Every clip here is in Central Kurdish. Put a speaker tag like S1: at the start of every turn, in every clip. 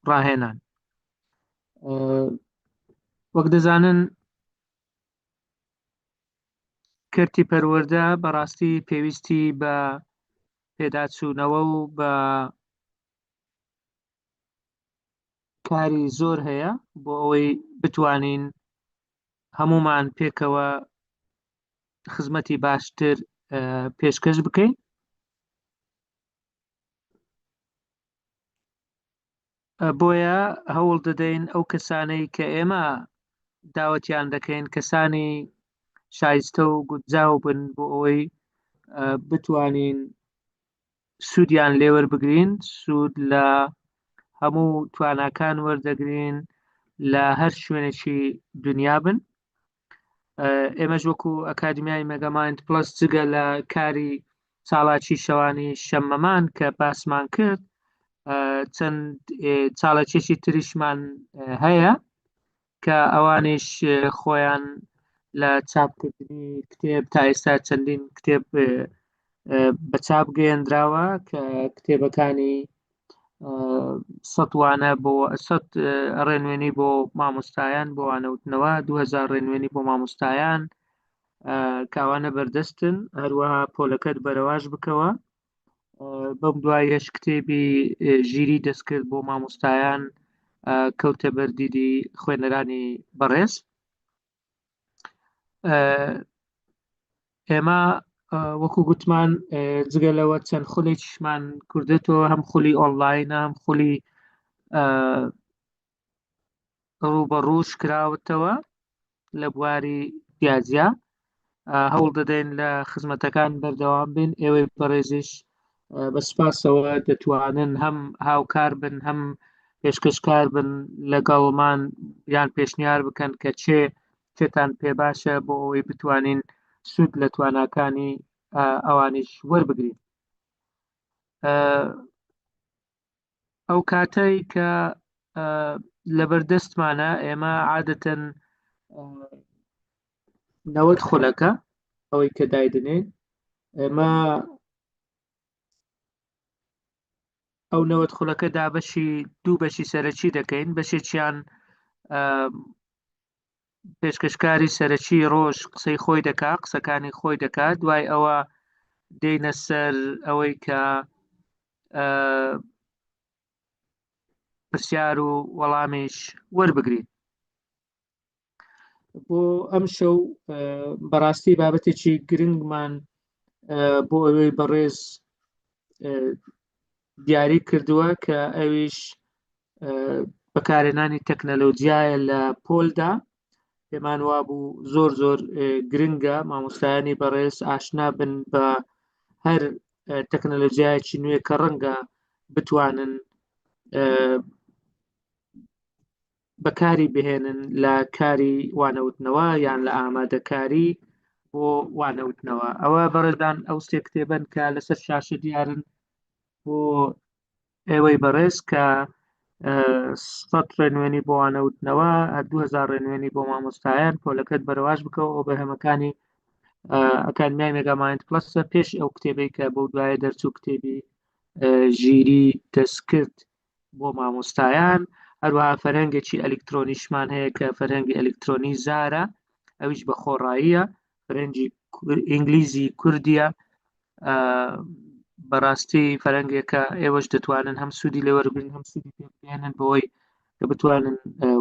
S1: ڕاهێنان. وەک دەزانن کەرتی پەروەردە بەڕاستی پێویستی بە پێداچوونەوە و بە کاری زۆر هەیە بۆ ئەوەی بتوانین هەمومان پێکەوە خزمەتی باشتر پێشکەش بکەین. بۆیە هەوڵ دەدەین ئەو کەسانەی کە ئێمە داوەتیان دەکەین کەسانی شایستە و گوتجاو بن بۆ ئەوەی بتوانین سوودیان لێوەربگرین، سوود لە هەموو تواناکان وەردەگرین لە هەر شوێنێکی دنیا بن. ئێمەش وەکو ئەکادمیای مەگەمایند پلەس جگە لە کاری چالاکی شەوانی شەممەمان کە باسمان کرد، چەند چالاکێکی تریشمان هەیە کە ئەوانش خۆیان لە چاپکردنی کتێب تا ئێستا چەندین کتێب بە چاپ گەیەندراوە کە کتێبەکانی 100 ڕێنوێنی بۆ مامۆستایان بۆ وانەوتنەوە، 2000 ڕێنوێنی بۆ مامۆستایان کاوانە بەردەستن. هەروەها پۆلەکەت بەرەواش بکەوە. بەم دوایەش کتێبی ژیری دەستکرد بۆ مامۆستایان کەوتە بەردیدی خوێنەرانی بەڕێز. ئێمە وەکو گوتمان جگە لەوە چەند خولێکیشمان کوردێتەوە، هەم خولی ئۆنلاینە هەم خولی ڕوبەڕووش کراوەتەوە لە بواری پیازیا. هەوڵ دەدەین لە خزمەتەکان بەردەوام بین. ئێوەی بەڕێزیش بەسپاسەوە دەتوانن هەم هاوکار بن هەم پێشکەشکار بن لەگەڵمان یان پێشنیار بکەن کە چێتان پێ باشە بۆ ئەوەی بتوانین سوود لە تواناکانی ئەوانیش وەربگرین. ئەو کاتەی کە لەبەردەستمانە ئێمە عادەتەن 90 خولەکە ئەوەی کە دایدنێن، ئێمە ئەو 90 خولەکە دابەشی دوو بەشی سەرەکی دەکەین. بەشێکیان پێشکەشکاری سەرەکی ڕۆژ قسەی خۆی دەکات، قسەکانی خۆی دەکات. دوای ئەوە دێنە سەر ئەوەی کە پرسیار و وەڵامیش وەربگرین. بۆ ئەم شەو بەڕاستی بابەتێکی گرنگمان بۆ ئەوەی بەڕێز دیاری کردووە کە ئەویش بەکارهێنانی تەکنەلۆجیایە لە پۆلدا. پێمان وابوو زۆر گرنگە مامۆستایانی بەڕێز ئاشنا بن بە هەر تەکنەلۆجیایەکی نوێ کە ڕەنگە بتوانن بەکاری بهێنن لە کاری وانەوتنەوە یان لە ئامادەکاری بۆ وانەوتنەوە. ئەوە بەڕێزان ئەو سێ کتێبن کە لەسەر شاشە دیارن بۆ ئێوەی بەڕێز کە 100 ڕێنوێنی بۆ وانەوتنەوە، 2000 ڕێنوێنی بۆ مامۆستایان. پۆلەکەت بەرەواش بکەوە. ئەو بەرهەمەکانی ئەکادمیای مێگامایند پلەسە پێش ئەو کتێبەی کە بۆ دوایە دەرچوو کتێبی ژیری دەستکرد بۆ مامۆستایان. هەروەها فەرهەنگێکی ئەلکترۆنیشمان هەیە کە فەرهەنگی ئەلکترۆنی زارە، ئەویش بە خۆڕاییە، فەرهەنگی ئینگلیزی کوردیە. بەڕاستی فەرهەنگێکە ئێوەش دەتوانن هەم سوودی لێوەربگرن هەم سوودی پێ بهێنن بۆی کە بتوانن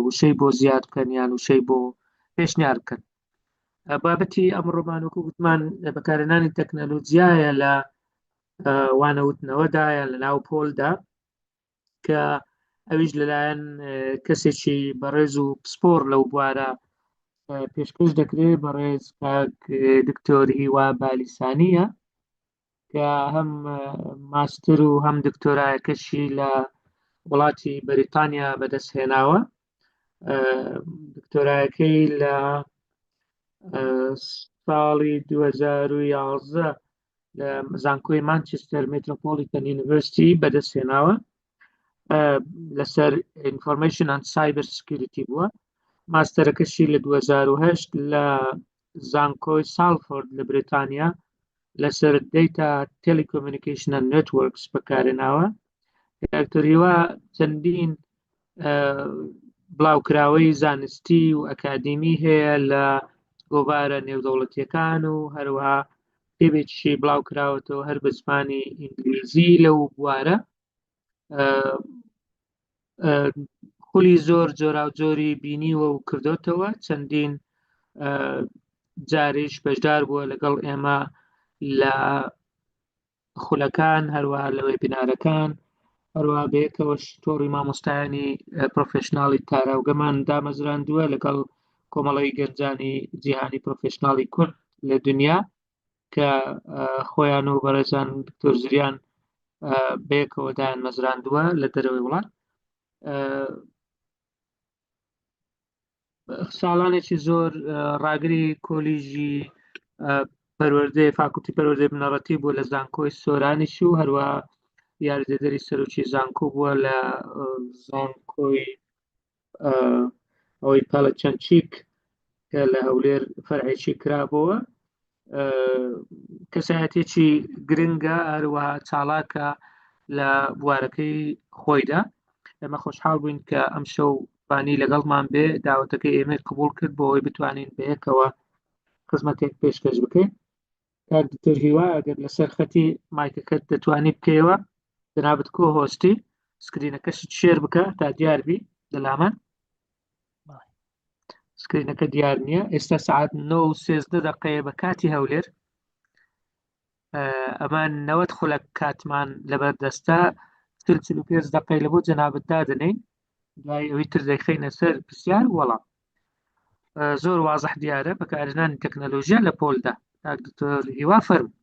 S1: وشەی بۆ زیاد بکەن یان وشەی بۆ پێشنیار بکەن. بابەتی ئەمڕۆمان وەکو گوتمان بەکارهێنانی تەکنەلۆجیایە لە وانەوتنەوەدا یان لە ناو پۆلدا کە ئەویش لەلایەن کەسێکی بەڕێز و پسپۆر لەو بوارە پێشکەش دەکرێت. بەڕێز دکتۆر هیوا بالیسانیە کە هەم ماستر و هەم دکتۆرایەکەشی لە وڵاتی بەریتانیا بەدەستهێناوە. دکتۆرایەکەی لە ساڵی 2011 لە زانکۆی مانچستەر مێترۆپۆلیتەن یونیڤرسیتی بەدەستهێناوە لەسەر ئینفۆرمێشن ئەند سایبەر سکیوریتی بووە. ماستەرەکەشی لە 2008 لە زانکۆی سالفۆرد لە بریتانیا لەسەر دیتا تێلیکۆمونیکیشن ئەند نێتوەرکس بەکارهێناوە. دکتۆر هیوا چەندین بڵاوکراوەی زانستی و ئەکادمی هەیە لە گۆڤارە نێودەوڵەتیەکان و هەروەها کتێبێکیشی بڵاو کراوەتەوە هەر بە زمانی ئینگلیزی لەو بوارە. خولی زۆر جۆراوجۆری بینیوە و کردوتەوە، چەندین جاریش بەشدار بووە لەگەڵ ئێمە لە خولەکان، هەروەها لە وێبینارەکان، هەروەها بەیەکەوە تۆڕی مامۆستایانی پرۆفێشناڵی تاراوگەمان دامەزراندووە لەگەڵ کۆمەڵی گەنجانی جیهانی پرۆفێشناڵی کورد لە دنیا کە خۆیان و بەڕێزان دکتۆر زریان بەیەکەوە دایان مەزراندووە لە دەرەوەی وڵات. ساڵانێکی زۆر ڕاگری کۆلیژی پەروەردەی فاکولتی پەروەردەی بنەڕەتی بووە لە زانکۆی سۆرانیش و هەروەها یاریدەدەری سەرۆکی زانکۆ بووە لە زانکۆی ئەوەی پەڵەچەنچیک کە لە هەولێر فەرعێکی کرابەوە. کەسایەتێکی گرنگە هەروەها چاڵاکە لە بوارەکەی خۆیدا. ئێمە خۆشحاڵ بووین کە ئەم شەو بانی لەگەڵمان بێ، داوەتەکەی ئێمەی قبول کرد بۆ ئەوەی بتوانین بەیەکەوە خزمەتێک پێشکەش بکەین. کاک دکتۆر هیوا ئەگەر لەسەر خەتی مایکەکەت دەتوانی بکەیەوە، جەنابەت کۆ هۆستی سکرینەکەشت شێر بکە تا دیار بی لەلامان. سکرینەکە دیار نییە. ئێستا سعات 9:13 بە کاتی هەولێر. ئەمان 90 خولەک کاتمان لەبەردەستە، 45 دقەی لە بۆ جەنابەت دادنەین، دوای ئەوەی تر دەیخەینە سەر پرسیار وەڵام. زۆر وازح دیارە بەکارهێنانی تەکنەلۆژیا لە پۆلدا. کاک دکتۆر هیوا فەرموو.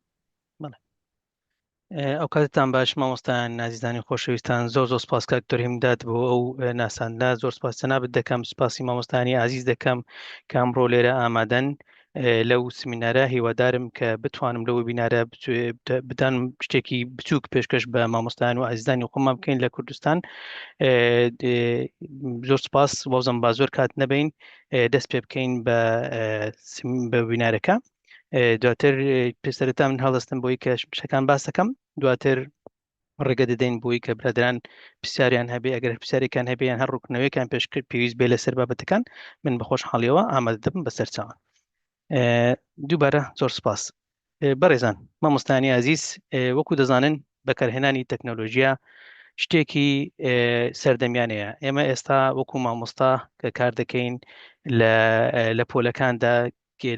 S2: ئەو کاتتان باش مامۆستایان نازیزانی خۆشەویستان، زۆر سپاس کاک دکتۆر هیمداد بۆ ئەو ناساندا. زۆر سپاس جەنابەت دەکەم، سپاسی مامۆستانی عزیز دەکەم کە ئەمڕۆ لێرە ئامادەن لەو سمینارە. هیوادارم کە بتوانم لەو بینارە بدان شتێکی بچووک پێشکەش بە مامۆستایان و عزیزانی خۆمان بکەین لە کوردستان. زۆر سپاس، وەزم با زۆر کات نەبین دەست پێ بکەین بە بینارەکە. دواتر پێسەرەتا من هەڵدەستم بۆی کە شتەکان باس دەکەم، دواتر ڕێگە دەدەین بۆی کە برادران پرسیاریان هەبێ، ئەگەر پرسیارێکان هەبێیان هەر ڕوونکردنەوەیەکان پێشکرد پێویست بێ لەسەر بابەتەکان، من بە خۆشحاڵیەوە ئامادە دەبم بەسەرچاوە. دووبارە زۆر سپاس. بەڕێزان مامۆستایانی عزیز، وەکو دەزانن بەکارهێنانی تەکنۆلۆژیا شتێکی سەردەمیانەیە. ئێمە ئێستا وەکو مامۆستا کە کار دەکەین لە پۆلەکاندا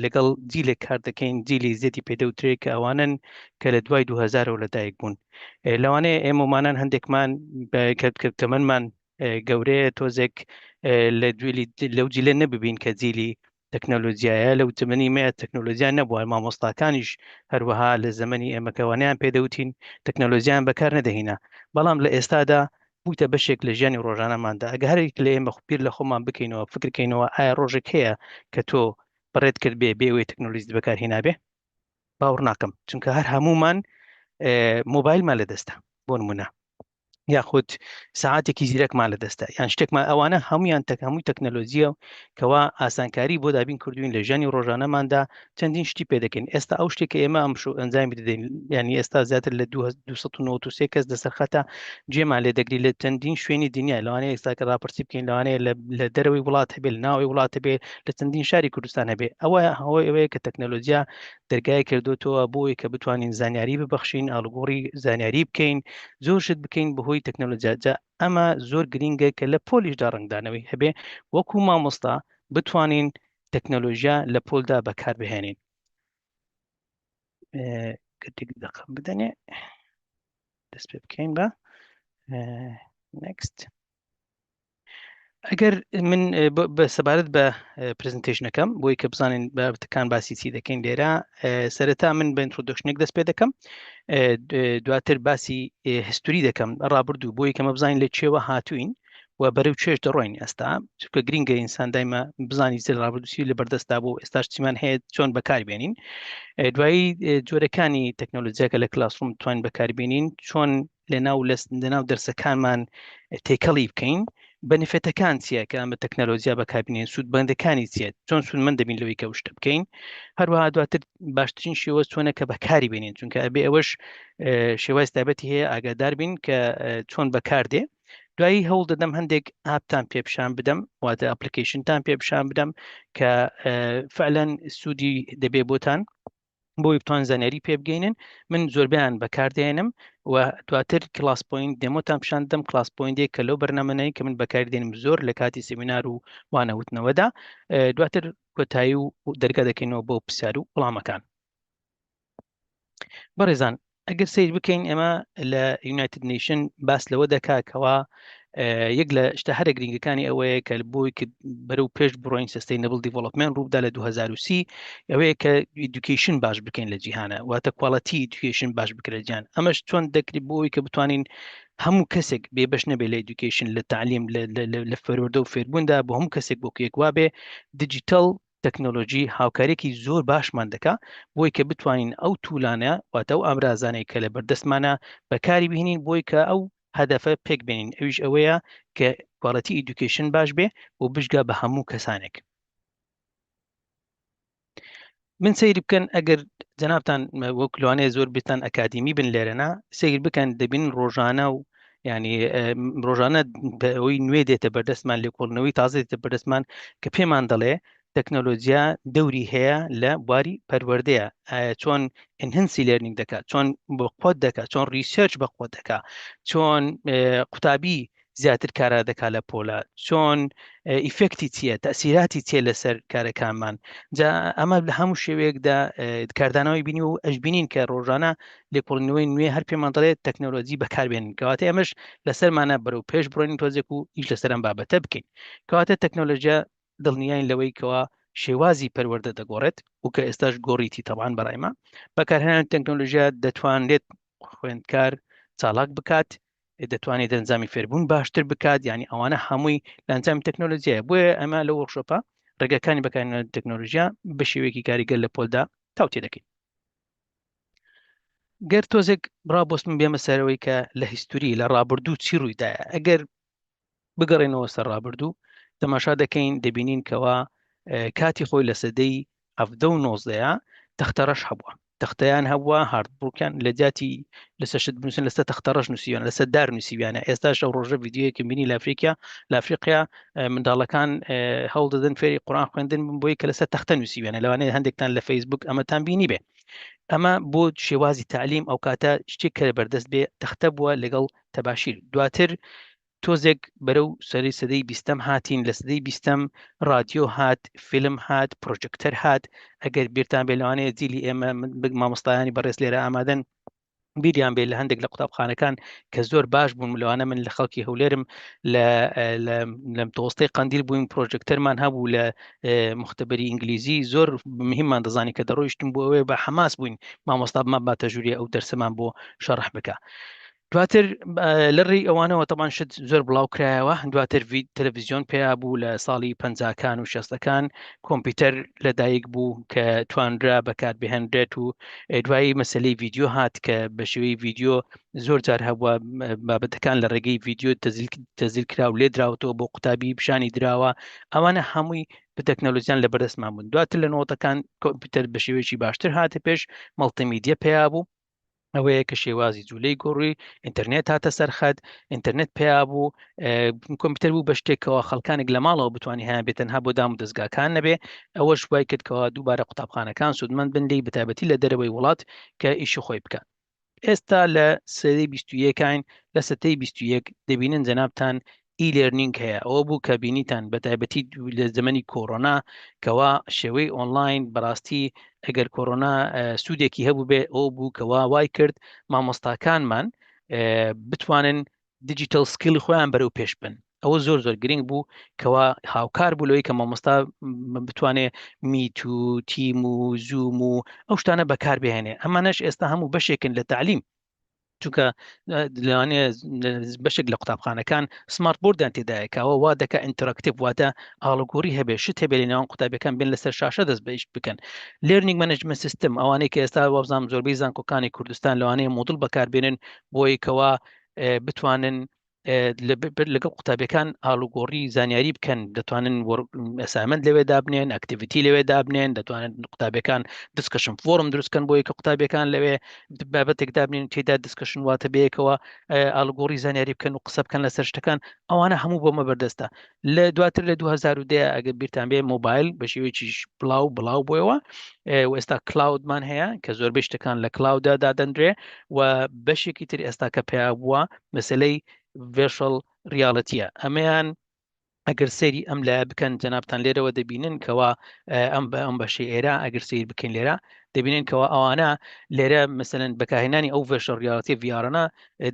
S2: لەگەڵ جیلێک کار دەکەین، جیلی زێتی پێدەوترێ کە ئەوانن کە لە دوای 2000 لەدایک بوون. لەوانەیە ئێمەمانان هەندێکمان تەمەنمان گەورەیە، تۆزێک لەو جیلە نەببین کە جیلی تەکنۆلۆژیایە، لەو تەمەنی مەیە تەکنۆلۆژیان نەبووە. مامۆستاکانیش هەروەها لە زەمەنی ئێمەکەوانیان پێدەوتین تەکنۆلۆژیان بەکار نەدەهێنا، بەڵام لە ئێستادا بوویتە بەشێک لە ژیانی ڕۆژانەماندا. ئەگە هەرێک لە ئێمە پیر لە خۆمان بکەینەوە، فکرکەینەوە ئایا ڕۆژێک هەیە کە تۆ بەڕێت کرد بێوەی تەکنۆلۆژی بەکارهێنا بێ؟ باوەڕ ناکەم، چونکە هەر هەمومان مۆبایلمان لە دەستە بۆ نمونە، یاخود ساعاتێکی زیرەکمان لە دەستە، یان شتێکمان ئەوانە هەمویان هەمووی تەکنەلۆژیە کەوا ئاسانکاری بۆ دابین کردوین لە ژیانی ڕۆژانەماندا چەندین شتی پێدەکەین. ئێستا ئەو شتێک کە ئێمە ئەمشو ئەنجامی دەدەین، ینی ئێستا زیاتر لە 293 کەس دەسەرخەتە گوێمان لێ دەگری لە چەندین شوێنی دنیا. لەوانەیە ئێستا کە راپرسی بکەین، لەوانەیە لە دەرەوەی وڵات هەبێ، لە ناوەی وڵات هەبێ، لە چەندین شاری کوردستان هەبێ. ئەوەیە کە تەکنەلۆژیا دەرگای کردوتەوە بۆی کە بتوانین زانیاری ببەخشین، ئاڵگۆڕی زانیاری بکەین، زۆر شت بکەین بەهۆی تەکنەلۆژیا. ئەمە زۆر گرینگە کە لە پۆلیشدا ڕنگدانەوەی هەبێ، وەکو مامۆستا بتوانین تەکنەلۆژیا لە پۆلدا بەکار بهێنین. کەتێک دەقم بدەنێ دەست پێ بکەین بە نەکست. ئەگەر من بە سەبارەت بە پرزنتیشنەکەم بۆی کە بزانین بابەتەکان باسی چی دەکەین لێرە، سەرەتا من بە ئینترۆدەکشنێک دەست پێ دەکەم، دواتر باسی هیستوری دەکەم ڕابردوو بۆی کەمە بزانین لە چێوە هاتوین و بەرەو چێش دەڕۆین. ئێستا چونکە گرینگە ئینسان دایمە بزانی چ ڕابردووسی لە بەردەستا بۆ ئێستاش چیمان هەیە چۆن بەکاربێنین. دوایی جۆرەکانی تەکنۆلۆژیاکە لە کلاسڕوم توانین بەکاربێنین، چۆن لەناو دەرسەکانمان تێکەڵی بکەین، بەنفێتەکان چییە کە ئەمە تەکنەلۆژیا بەکاربێنین، سوودبەندەکانی چیە، چۆن سوودمەند دەبین لەوەی کە شتە بکەین. هەروەها دواتر باشترین شێوە چۆنە کە بەکاری بێنین، چونکە ئەبێ ئەوەش شێوای تایبەتی هەیە ئاگادار بین کە چۆن بەکاردێ. دوایی هەوڵ دەدەم هەندێک ئاپتان پێ پیشان بدەم واتە ئەپلیکیشنتان پێ پیشان بدەم کە فعلەن سوودی دەبێ بۆتان بۆی بتوان زانیاری پێ بگەینن. من زۆربیان بەکاردێنم و دواتر کلاس پوینت دێمۆتان پیشان دەم، کلاس پوینتێک کە لەو بەرنامەی کە من بەکاردێنم زۆر لە کاتی سمینار و وانەوتنەوەدا، دواتر کۆتایی و دەرگا دەکەینەوە بۆ پرسیار و وەڵامەکان. بەڕێزان ئەگەر سیر بکەین ئێمە لە یونایتد نیشن باس لەوە دەکاکەوە یەک لە شتە هەرە گرنگەکانی ئەوەیە کە بۆی کە بەرەو پێش بڕۆین سستینبل دیڤڵپمنت ڕووبدا لە 2030 ئەوەیە کە ئیدوکیشن باش بکەین لە جیهانە، واتە کوالەتی ئیدوکیشن باش بکرێت لە جیهان. ئەمەش چۆن دەکرێت بۆی کە بتوانین هەموو کەسێک بێبەش نەبێت لە ئیدوکیشن، لە تعلیم، لە فەروەردە و فێربووندا بۆ هەموو کەسێک بۆ یەک وابێ دیجیتەڵ تەکنۆلۆژی هاوکارێکی زۆر باشمان دەکا بۆی کە بتوانین ئەو توولانە واتە ئەو ئامرازانەی کە لە بەردەستمانە بەکاری بهێنین بۆی کە ئەو هەدەفە پێک بێنین. ئەویش ئەوەیە کە کوالەتی ئیدوکیشن باش بێ و بشگا بە هەموو کەسانێک. من سیر بکەن ئەگەر جەنابتان وەکلوانەیە زۆر بتان ئەکادیمی بن لێرەنا سیر بکەن دەبین ڕۆژانە و ینی ڕۆژانە ئەوەی نوێ دێتە بەردەستمان لێکۆڵنەوەی تازە دێتە بەردەستمان کە پێمان دەڵێ تەکنۆلۆژیا دەوری هەیە لە بواری پەروەردەیە، چۆن ئینهنسی لێرنینگ دەکات، چۆن بە قوت دەکات، چۆن ریسێرچ بە قوت دەکات، چۆن قوتابی زیاتر کارا دەکات لە پۆلە، چۆن ئیفکتی چییە، تەسیراتی چیە لەسەر کارەکانمان. جا ئەمە لە هەموو شێوەیەکدا کاردانەوەی بینی و ئەشبینین کە ڕۆژانە لێکۆڵینەوەی نوێ هەر پێمان دەڵێت تەکنۆلۆژی بەکاربێنین، کەواتە ئەمەش لەسەرمانە بەرەو پێش بڕۆین تۆزێک و ئیش لەسەر ئەم بابەتە بکەین. کەواتە تەکنۆلۆژیا دڵنیاین لەوەی کەوا شێوازی پەروەردە دەگۆڕێت و کە ئێستاش گۆڕیتی تەوان بەڕایمە بەکارهێنان تەکنۆلۆژیا دەتوانێت خوێندکار چالاک بکات، دەتوانێت دەنجامی فێربوون باشتر بکات، ینی ئەوانە هەمووی لە ئەنجامی تەکنۆلۆژیایە. بۆیە ئەمە لە وەرکشۆپە ڕێگەکانی بەکارهێنان تەکنۆلۆژیا بە شێوەیەکی کاریگەر لە پۆلدا تاوتێ دەکەین. گەر تۆزێک ڕابۆستم بێمە سەرەوەی کە لە هیستوری لە ڕابردوو چی ڕوویدایە، ئەگەر بگەڕێنەوە سەر ڕابردوو تەماشا دەکەین دەبینین کەوا کاتی خۆی لە سەدەی 19 تەختەڕەش هەبووە، تەختەیان هەبووە هاردبووکیان لە جاتی لەسەر بنووسن لەسەر تەختەڕەش نووسیویان لەسەر دار نووسیویانە. ئێستاش ئەو ڕۆژە ڤیدیۆیەکی بینی لە ئەفریقیا منداڵەکان هەوڵ دەدەن فێری قورئان خوێندن بۆی کە لەسەر تەختە نووسیویانە، لەوانەیە هەندێکتان لە فەیسبوک ئەمەتان بینی بێ. ئەمە بۆ شێوازی تعلیم ئەو کاتە شتێک کە بەردەست بێ تەختە بووە لەگەڵ تەباشیر. دواتر تۆزێک بەرەو سەری سەدەی 20 هاتین، لە سەدەی 20 رادیۆ هات، فیلم هات، پرۆژەکتەر هات. ئەگەر بیرتان بێ لەوانەیە جیلی ئێمە مامۆستایانی بەڕێز لێرە ئامادەن بیریان بێت لە هەندێک لە قوتابخانەکان کە زۆر باش بوون، لەوانە من لە خەڵکی هەولێرم لە تۆستەی قەندیل بووین پرۆژەکتەرمان هەبوو لە مختبەری ئینگلیزی زۆر مهممان دەزانی کە دەڕۆیشتم بۆ ئەوەیە بە حماس بووین مامۆستا بمان باتە ژووری ئەو دەرسەمان بۆ شەڕح بکە. دواتر لە ڕێی ئەوانەوە تەمان شت زۆر بڵاو کرایەوە. دواتر تەلەڤیزیۆن پێیا بوو لە ساڵی 50کان و 60کان، کۆمپیوتەر لەدایک بوو کە توانرا بەکاربهێنرێت و دوایی مەسلەی ڤیدیۆ هات کە بە شێوەی ڤیدیۆ زۆر جار هەبووە بابەتەکان لە ڕێگەی ڤیدیۆ تەزیل کرا و لێ دراوەوە بۆ قوتابی پیشانی دراوە. ئەوانە هەمووی تەکنۆلۆژیان لە بەردەستمان بوون. دواتر لە 90ەکان کۆمپیوتەر بە شێوەیەکی باشتر هاتە پێش، مەڵتیمیدیا پێیا بوو، ئەوەیە کە شێوازی جوولەی گۆڕی، ئینتەرنێت هاتە سەرخەت، ئینتەرنێت پێیا بوو، کۆمپیوتەر بوو بە شتێکەوە خەڵکانێک لە ماڵەوە بتوانانی هەیە بێتەنها بۆ دام و دەستگاکان نەبێ. ئەوەش وای کردکەوە دووبارە قوتابخانەکان سوودمەند بن لی بەتایبەتی لە دەرەوەی وڵات کە ئیشی خۆی بکەن. ئێستا لە سەدەی 21 لە سەتەی 21 دەبینن جەنابتان ئیلێرنینگ هەیە. ئەوە بوو کە بینیتان بەتایبەتی لە زمانی کۆڕۆنا کەوا شێوەی ئۆنلاین بەڕاستی ئەگەر کۆڕۆنا سوودێکی هەبوو بێ ئەو بوو کەوا وای کرد مامۆستاکانمان بتوانن دیجیتەل سکیلی خۆیان بەرەو پێش بن. ئەوە زۆر زۆر گرنگ بوو کەوا هاوکار بوو لەوەی کە مامۆستا بتوانێت میت و تیم و زووم و ئەو شتانە بەکاربهێنێ. ئەمانەش ئێستا هەموو بەشێکن لە تعلیم، چونکە لەوانەیە بەشێک لە قوتابخانەکان سمارت بۆردیان تێدایەکەوە وا دەکە ئینتەراکتیڤ، واتە ئاڵۆگۆری هەبێ شت هەبێ لە ناوەن قوتابیەکان بێن لەسەر شاشە دەست بە ئیش بکەن. لێرنینگ مەنیجمنت سیستم ئەوانەی کە ئێستا وابزانام زۆربەی زانکۆکانی کوردستان لەوانەیە مۆدڵ بەکاربێنن بۆی کەوا بتوانن لەگەڵ قوتابیەکان ئالوگۆڕی زانیاری بکەن دەتوانن ئەسامەند لەوێ دابنێن ئەکتیڤیتی لەوێ دابنێن دەتوانن قوتابیەکان دیسکشن فۆرم دروستکەن بۆی کە قوتابیەکان لەوێ بابەتێک دابنێن تێدا دیسکشن واتە بەیەکەوە ئالوگۆڕی زانیاری بکەن و قسە بکەن لەسەر شتەکان ئەوانە هەموو بۆمە بەردەستە لە دواتر لە 2010 ئەگەر بیرتان بێ مۆبایل بە شێوەیەکی بڵاو بۆیەوە و ئێستا کلاودمان هەیە کە زۆربەی شتەکان لە کلاوددا دادەنرێ و بەشێکی تر ئێستا کە پێیا بووە مەسلەی ڤێرچوەڵ ریاڵەتیە ئەمەیان ئەگەر سەیری ئەم لایە بکەن جەنابتان لێرەوە دەبینن کەوا ئەم بەشی ئێرە ئەگەر سیر بکەین لێرە دەبینن کەوا ئەوانە لێرە مثلەن بەکارهێنانی ئەو ڤێرچوەڵ ریاڵەتی ڤیارانە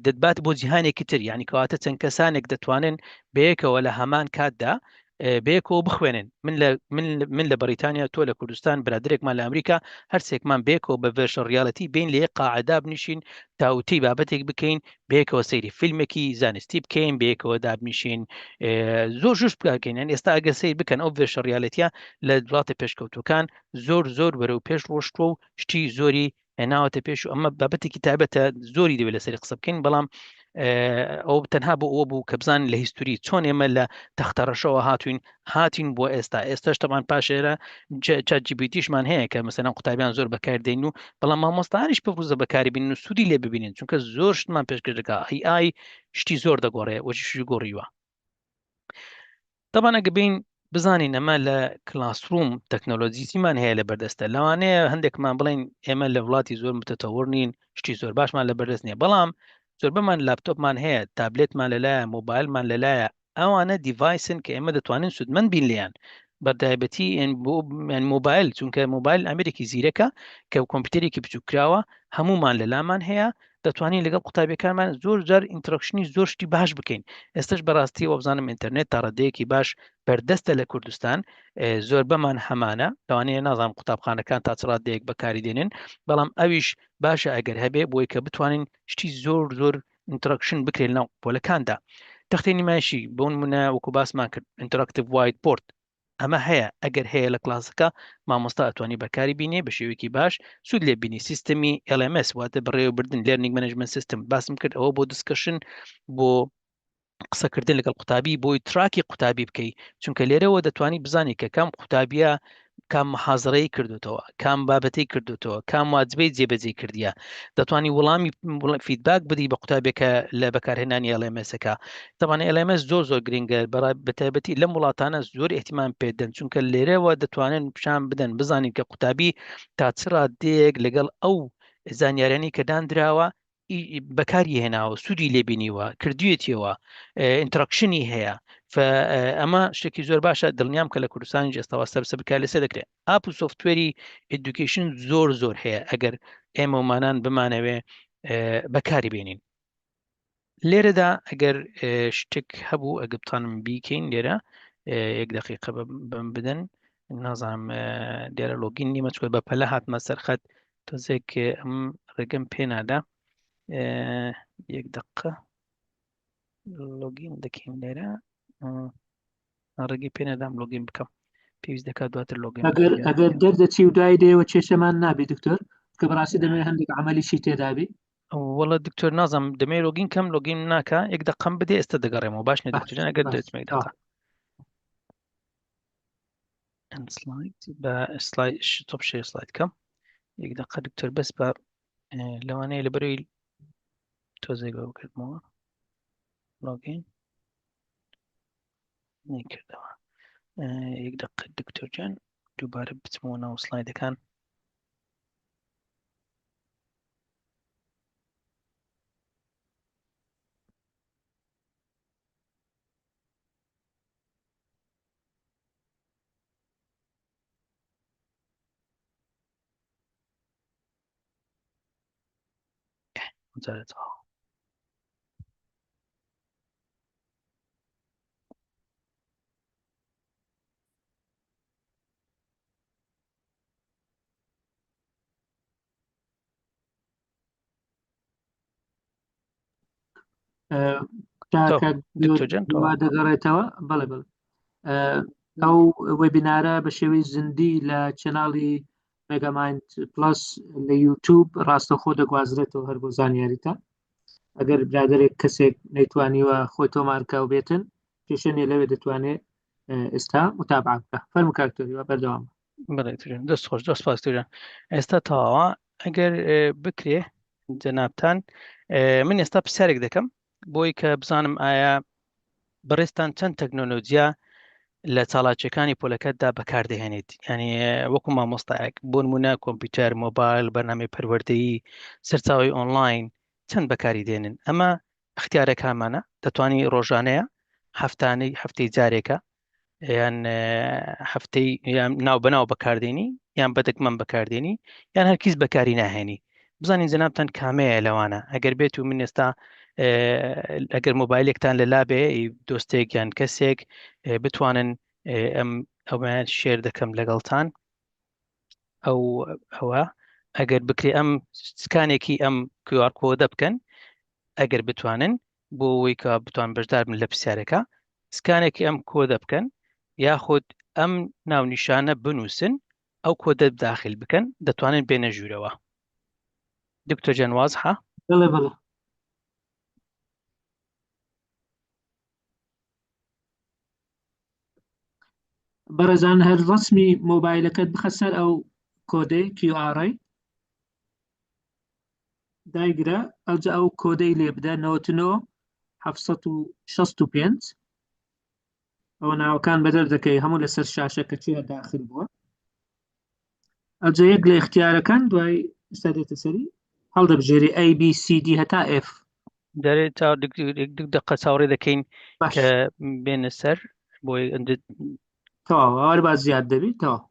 S2: دەتبات بۆ جیهانێکی تر یعنی کەواتە چەند کەسانێک دەتوانن بەیەکەوە لە هەمان کاتدا بەیەکەوە بخوێنن من لە بەریتانیا تۆ لە کوردستان برادرێکمان لە ئەمریکا هەرسێکمان بێکەوە بە ڤێرچوەڵ ریاڵەتی بین لە یەک قاعەدا بنیشین تاوتەی بابەتێک بکەین بەیەکەوە سەیری فیلمێکی زانستی بکەین بەیەکەوە دابنیشین زۆر ژوش بکەین ئێستا ئەگەر سیر بکەن ئەو ڤێرچوەڵ ریاڵەتیە لە وڵاتە پێشکەوتوەکان زۆر بەرەو پێش ڕۆشتووە و شتی زۆری هێناوەتە پێش و ئەمە بابەتێکی تایبەتە زۆری دەوێت لەسەری قسە بکەین بەڵام ئەو تەنها بۆ ئەوە بوو کە بزان لە هیستوری چۆن ئێمە لە تەختەڕەشەوە هاتین بۆ ئێستاش تەمان پاشێرە چات جی پی تیشمان هەیە کە مەسەلەن قوتابیان زۆر بەکاردێن و بەڵام مامۆستایانیش بەفروزە بەکاری بینن و سوودی لێ ببینن چونکە زۆر شتمان پێشکەش دەکات ئای شتی زۆر دەگۆڕێ وەشی گۆڕیوە طبعا ئەگە بین بزانین ئەمە لە کلاسروم تەکنۆلۆجیسیمان هەیە لە بەردەستە لەوانەیە هەندێکمان بڵین ئێمە لە وڵاتی زۆر متتەوەر نین شتی زۆر باشمان لە بەردەست نییە بەڵام زۆربەمان لاپتۆپمان هەیە تابلێتمان لەلایە مۆبایلمان لەلایە ئەوانە دیڤایسن کە ئێمە دەتوانین سودمەند بین لیان بەتایبەتی مۆبایل چونکە مۆبایل ئەمریکی زیرەکە کە کۆمپیوتەرێکی بچووکراوە هەمومان لەلامان هەیە دەتوانین لەگەڵ قوتابیەکانمان زۆر جار ئینترەکشنی زۆر شتی باش بکەین ئێستش بەڕاستی وە بزانم ئینتەرنێت تا ڕێدەیەکی باش بەردەستە لە کوردستان زۆر بەمان هەمانە لەوانەیە نازانم قوتابخانەکان تا چ ڕادەیەک بەکاری دێنن بەڵام ئەویش باشە ئەگەر هەبێ بۆی کە بتوانین شتی زۆر ئینترەکشن بکرێن ناو پۆلەکاندا تەختەی نیمایشی بۆ نمونە وەکو باسمان کرد ئینتەراکتیڤ وایت بۆرد ئەمە هەیە ئەگەر هەیە لە کلاسەکە مامۆستا ئەتوانی بەکاری بینێ بە شێوەیەکی باش سود لێ بینی سیستەمی LMS واتە بەڕێوەبردن لێرنینگ مەنیجمنت سیستم باسم کرد ئەوە بۆ دیسکشن بۆ قسەکردن لەگەڵ قوتابی بۆی تراکی قوتابی بکەی چونکە لێرەوە دەتوانی بزانی کە کام قوتابیە کام محازڕەی کردوتەوە کام بابەتەی کردوتەوە کام واجبەی جێبەجێ کردیە دەتوانی وەڵامی فیدباک بدی بە قوتابێکە لە بەکارهێنانی LMS-ەکە طبعا LMS زۆر گرنگە بەتایبەتی لەم وڵاتانە زۆر احتیمام پێدەن چونکە لێرەوە دەتوانن پیشان بدەن بزانین کە قوتابی تا چ ڕادەیەک لەگەڵ ئەو زانیاریانی کە دانراوە بەکاری هێناوە سوودی لێبینیوە کردوێتیەوە ئینترەکشنی هەیە ئەمە شتێکی زۆر باشە دڵنیام کە لە کوردستانی ئێستاوە سەرسە بکار لەسەر دەکرێت ئاپ و سۆفتوێری ئێدوکیشن زۆر هەیە ئەگەر ئێمەمانان بمانەوێ بەکاری بێنین لێرەدا ئەگەر شتێک هەبوو ئەگە بتانم بیکەین لێرە یەک دقیقە بم بدەن نازانم لێرە لۆگین نیمە چکۆ بە پەلە هاتمە سەرخەت تۆزێک ئەم ڕێگەم پێنادا یەک دقیقە لۆگین دەکەین لێرە ڕێگەی پێنەدام لۆگین بکەم پێویست دەکات دواتر لۆگین
S1: ئەگەر دەردەچی و دوای دێوە کێشەمان نابی دکتۆر کە بەڕاستی دەمێ هەندێک عملیشی تێدابی
S2: وڵە دکتۆر نازم دەمەی لۆگین کەم لۆگین ناکە یەک دقەم بدێ ئێستا دەگەڕێمەوە باش نێ دکتۆر ئەگەر دەچمێک دەکە بە سلایت تۆپ شێ سلایت کەم یەک دقە دکتۆر بەس بە لەوانەیە لەبەرەوەی تۆزێک بکردمەوە لۆگین نەکردەوە یەک دقە دکتۆر جان دووبارە بچمەوە ناو سلایدەکان جارێتەوە
S1: دەگەڕێتەوە بەڵێ ئەو وێبینارە بە شێوەی زیندی لە چەناڵی مێگامایند پلس لە یوتیوب ڕاستەخۆ دەگوازرێتەوە هەر بۆ زانیاریتە ئەگەر برادێک کەسێک نەیتوانیوە خۆی تۆمارکاو بێتن پێشێنێ لەوێ دەتوانێت ئێستا متابعە بکە. فەرمو کاکتۆریوە بەردەوام.
S2: بەڵێ دەست خۆش دەست پاستورە ئێستا تەواوە ئەگەر بکرێ جەنابتان من ئێستا پرسیارێک دەکەم بۆی کە بزانم ئایا بەڕێستان چەند تەکنۆلۆجیا لە چالاکیەکانی پۆلەکەتدا بەکاردەهێنێت ینی وەکو مامۆستایەک بۆ نمونە کۆمپیوتەر مۆبایل بەرنامەی پەروەردەیی سەرچاوی ئۆنلاین چەند بەکاری دێنن ئەمە اختیارەکانمانە دەتوانی ڕۆژانەیە هەفتەی جارێکە یان هەفتەی ناو بەناو بەکاردێنی یان بەدەگمەن بەکاردێنی یان هەرگیز بەکاری ناهێنی بزانین جەنابتان کامەیە لەوانە ئەگەر بێت و من ئێستا ئەگەر مۆبایلێکتان لەلا بێ دۆستێک یان کەسێک بتوانن ئەومان شێر دەکەم لەگەڵتان ئەوە ئەگەر بکرێ ئەم سکانێکی ئەم QR کۆدە بکەن ئەگەر بتوانن بۆ ئەوەی کە بتوان بەشدار بن لە پرسیارەکە سکانێکی ئەم کۆدە بکەن یاخود ئەم ناونیشانە بنووسن ئەو کۆدە داخل بکەن دەتوانن بێنە ژوورەوە. دکتۆر جان وازحە؟
S1: بڵێ بڵێ. بەڕێزان هەر ڕسمی مۆبایلەکەت بخە سەر ئەو کۆدەی QR دایگرە ئەوجا ئەو کۆدەی لێ بدە 99 ئەوە ناوەکان بەدەر دەکەی هەموو لەسەر شاشەکە چیە داخل بووە ئەوجا یەک لە اختیارەکان دوای ئێستا دێتە سەری هەڵدەبژێری ABCD هەتا F
S2: دەرێت تا دقە چاوەڕێ دەکەین کە بێنە سەر بۆی
S1: تەواوە ئەوە باز زیاد دەبێت تەواو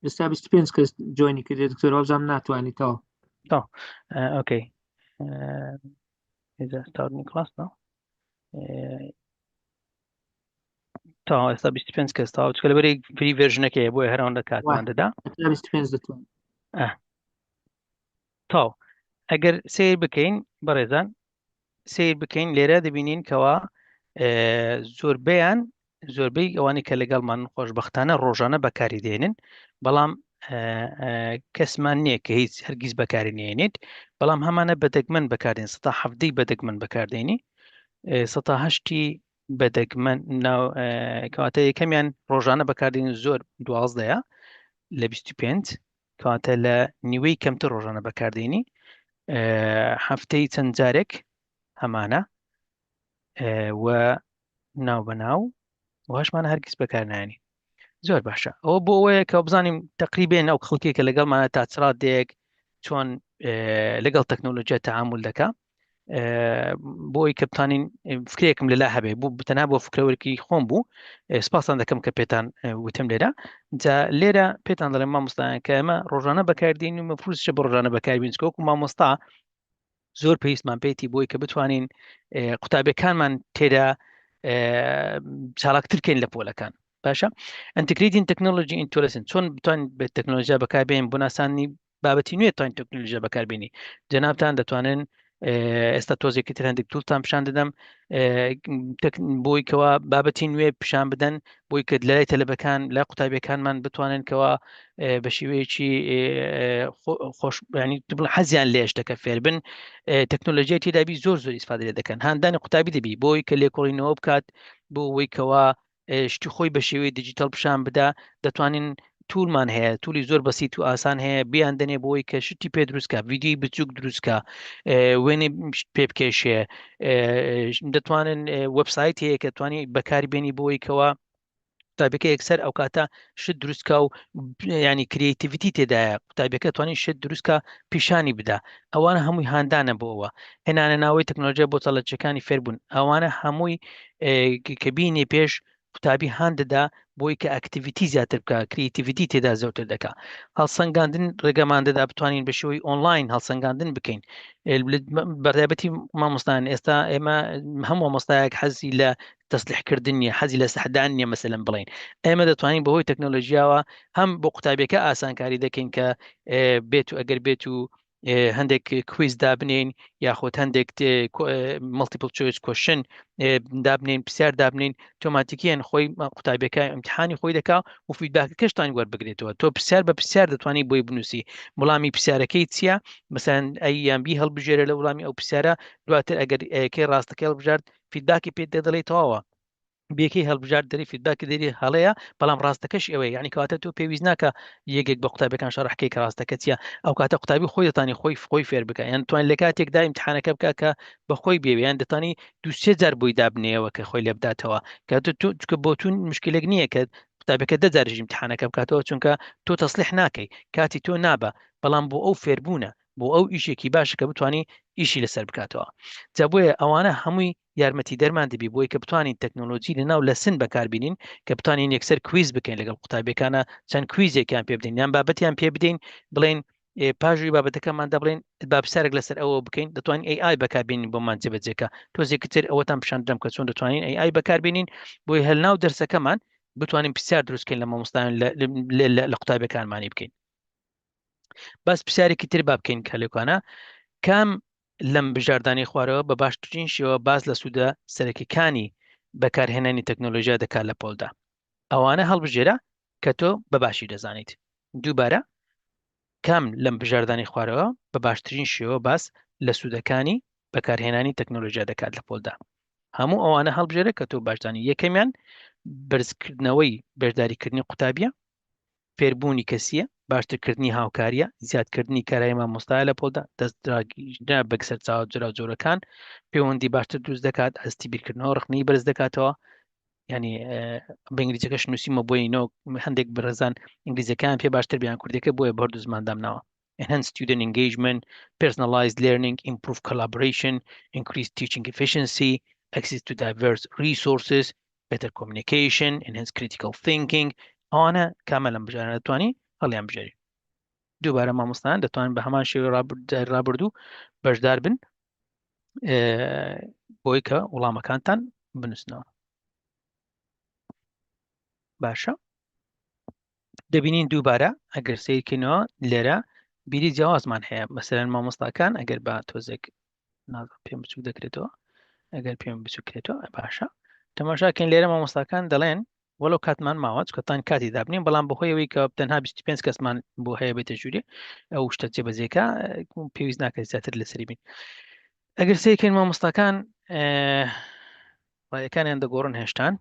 S1: ئێستا 25 کەس جۆینی کردێ دکتۆر وابزانم ناتوانیتەوە
S2: اوكي إذا starting class now تا ئێستا 25 کەس تاوە چکە لەبەری فری ڤێرژنەکەیە بۆیە هەرەوەندە کاتمان دەدا
S1: 25 دەتوان
S2: تاو ئەگەر سیر بکەین بەڕێزان سیر بکەین لێرە دەبینین کەوا زۆربەی ئەوانی کە لەگەڵمان خۆشبەختانە ڕۆژانە بەکاری دێنن بەڵام کەسمان نییە کە هیچ هەرگیز بەکاری نێنێت بەڵام هەمانە بەدەگمەن بەکاردێن 7 بەدەگمەن بەکاردێنی 8 بەدەگمەن کەواتە یەکەمیان ڕۆژانە بەکاردێنی زۆر 12 لە 25 کەواتە لە نیوەی کەمتر ڕۆژانە بەکاردێنی هەفتەی چەند جارێک هەمانە و ناو بەناو وهاشمانە هەرگیز بەکارنانی زۆر باشە ئەوە بۆ ئەوەیە کە بزانیم تقریبێن ئەو خەڵکێکە لەگەڵمانە تا چرا دێک چۆن لەگەڵ تەکنۆلۆژیا تەعامل دەکا بۆی کە بتانین فکرێکم لەلا هەبێ بوو بتەنا بۆ فکرەوەرکی خۆم بوو سپاسان دەکەم کە پێتان وتم لێرە جا لێرە پێتان دەڵێم مامۆستایان کە ئەمە ڕۆژانە بەکاردێنین و مەفروض بە ڕۆژانە بەکاربین وەکو مامۆستا زۆر پێویستمان پێیتی بۆی کە بتوانین قوتابیەکانمان تێدا چالاکترکەین لە پۆلەکان باشە ئەنتیگریتینگ تەکنۆلۆژی ئینتۆلەسن چۆن بتوان بە تەکنۆلۆژیا بەکاربێن بۆ ناسانی بابەتی نوێ توانین تەکنۆلۆژیا بەکاربێنی جەنابتان دەتوانن ئێستا تۆزێکی تر هەندێک توولتان پیشان دەدەم بۆی کەوا بابەتی نوێ پیشان بدەن بۆی کە لای تەلەبەکان لای قوتابیەکانمان بتوانن کەوا بە شێوەیەکی خۆش ینی حەزیان لێش دەکە فێربن تەکنۆلۆژیای تێدابی زۆر ئیسفادە لێ دەکەن هاندانی قوتابی دەبی بۆی کە لێکۆڵینەوە بکات بۆ ئەوەی کەوا شتی خۆی بە شێوەی دیجیتال پیشان بدا دەتوانین توولمان هەیە توولی زۆر بەسیت و ئاسان هەیە بیان دەنێ بۆی کە شتی پێ دروستکە ڤیدیۆی بچووک دروستکە وێنێ پێ بکێشێ دەتوانن وەبسایت هەیە کە توانی بەکاربێنی بۆی کەوا قوتابەکە یەکسەر ئەو کاتە شت دروستکە و ینی کریتیڤیتی تێدایە قوتابەکە توانی شت دروستکە پیشانی بدا ئەوانە هەمووی هاندانە بۆ ئەوە هێنانە ناوەی تەکنۆلۆژیا بۆ چالاکیەکانی فێربوون ئەوانە هەمووی کە بینێ پێش قوتابی هاندەدا بۆی کە ئەکتیڤیتی زیاتر بکە کریتیڤیتی تێدا زۆرتر دەکا هەڵسەنگاندن ڕێگەمان دەدا بتوانین بە شێوەی ئۆنلاین هەڵسەنگاندن بکەین بەردایبەتی مامۆستایان ئێستا ئێمە هەموو مامۆستایەک حەزی لە تەسلیحکردن نیە حەزی لە سەحدان نیە مەسەلەن بڵێن ئێمە دەتوانین بەهۆی تەکنۆلۆژیاوە هەم بۆ قوتابیەکە ئاسانکاری دەکەین کە بێت و ئەگەر بێت و هەندێک کویز دابنین یاخود هەندێک مڵتیپل چویس کوشن دابنین پرسیار دابنین تۆماتیکیان خۆی قوتابیەکە ئیمتحانی خۆی دەکا و فیدباکەکەشتان وەربگرێتەوە تۆ پرسیار بە پرسیار دەتوانانی بۆی بنووسی وەڵامی پرسیارەکەی چییە مەسەن ئەیان بی هەڵبژێرە لە وەڵامی ئەو پرسیارە دواتر ئەگەر ئەیەکەی ڕاستەکەی هەڵبژارد فیدباکی پێ دەدەڵێتەوە بێکی هەڵبژار دەری فیدباکی دەری هەڵەیە بەڵام ڕاستەکەش ئەوەیە یعنی کاتە تۆ پێویست ناکە یەکێک بە قوتابەکان شەڕحکەی کە ڕاستەکە چیە ئەو کاتە قوتابی خۆی دەتانی خۆی فێر بکە یان توان لە کاتێکدا ئیمتحانەکە بکە کە بەخۆی بێویان دەتانی دوسێ جار بۆی دابنێەوە کە خۆی لێ بداتەوە کە بۆ تون مشکلێک نییە کە قوتابەکە دەجارژ ئیمتحانەکە بکاتەوە چونکە تۆ تەسلیح ناکەی کاتی تۆ نابە بەڵام بۆ ئەو فێربوونە بۆ ئەو ئیشێکی باشە کە بتانی ئیشی لەسەر بکاتەوە جا بۆیە ئەوانە هەمووی یارمەتی دەرمان دەبی بۆی کە بتوانین تەکنۆلۆژی لەناو لە سن بەکاربینین کە بتوانین یەکسەر کویز بکەین لەگەڵ قوتابیەکانە چەند کویزێکیان پێ بدەین یان بابەتیان پێ بدەین بڵێن پاژووی بابەتەکەماندا بڵێن بابسارێک لەسەر ئەوە بکەین دەتوانین AI بەکاربینین بۆمان جێبەجێکە تۆزێکتر ئەوەتان پیشاندرم کە چۆن دەتوانین AI بەکاربینین بۆی هەلناو دەرسەکەمان بتوانین پرسیار دروستکەین لە مامۆستایان لە قوتابیەکانمانی بکەین باس پرسیارێکی تر با بکەین کە لێکوانە کام لەم بژاردانی خوارەوە بە باشترین شێوە باز لە سوودە سەرەکیەکانی بەکارهێنانی تەکنۆلۆژیا دەکات لە پۆلدا ئەوانە هەڵبژێرە کە تۆ بەباشی دەزانیت دووبارە کام لەم بژاردانی خوارەوە بە باشترین شێوە باس لە سوودەکانی بەکارهێنانی تەکنۆلۆژیا دەکات لە پۆلدا هەموو ئەوانە هەڵبژێرە کە تۆ باشدانی یەکەمیان بەرزکردنەوەی بەشداریکردنی قوتابیە فێربوونی کەسیە باشترکردنی هاوکاریە زیادکردنی کارایی مامۆستایە لە پۆلدا دەستدراگیرە بەکسەر چاوە جۆرەکان پەیوەندی باشتر دروست دەکات هەستی بیرکردنەوە ڕخنەی بەرز دەکاتەوە ینی بە ئینگلیزیەکەش نووسیمە بۆی هەندێک بەڕێزان ئینگلیزیەکان پێ باشتر بیان کوردەکە بۆیە بەردوو زماندامناوە enhance student engagement personalized learning improve collaboration increase teaching efficiency access to diverse resources better communication enhance critical thinking ئەوانە کامەلەن بژارە دەتوانی هەڵیان بژێری دووبارە مامۆستایان دەتوانن بە هەمان شێوەی ڕابردوو بەشدار بن بۆی کە وەڵامەکانتان بنووسنەوە باشە دەبینین دووبارە ئەگەر سیرکردنەوە لێرە بیری جیاوازمان هەیە مەسەرەن مامۆستاکان ئەگەر بە تۆزێک پێم بچوو دەکرێتەوە ئەگەر پێم بچووکرێتەوە باشە تەماشاکەین لێرە مامۆستاکان دەڵێن وەڵۆ کاتمان ماوە چکەتان کاتی دابنین بەڵام بەهۆیەوەی کە تەنها 25 کەسمان بۆ هەیە بێتە ژووری ئەو شتە جێبەجێکە پێویست ناکەێت زیاتر لەسەری بین ئەگەر سیرکەین مامۆستاکان ڕایەکانیان دەگۆڕن هێشتان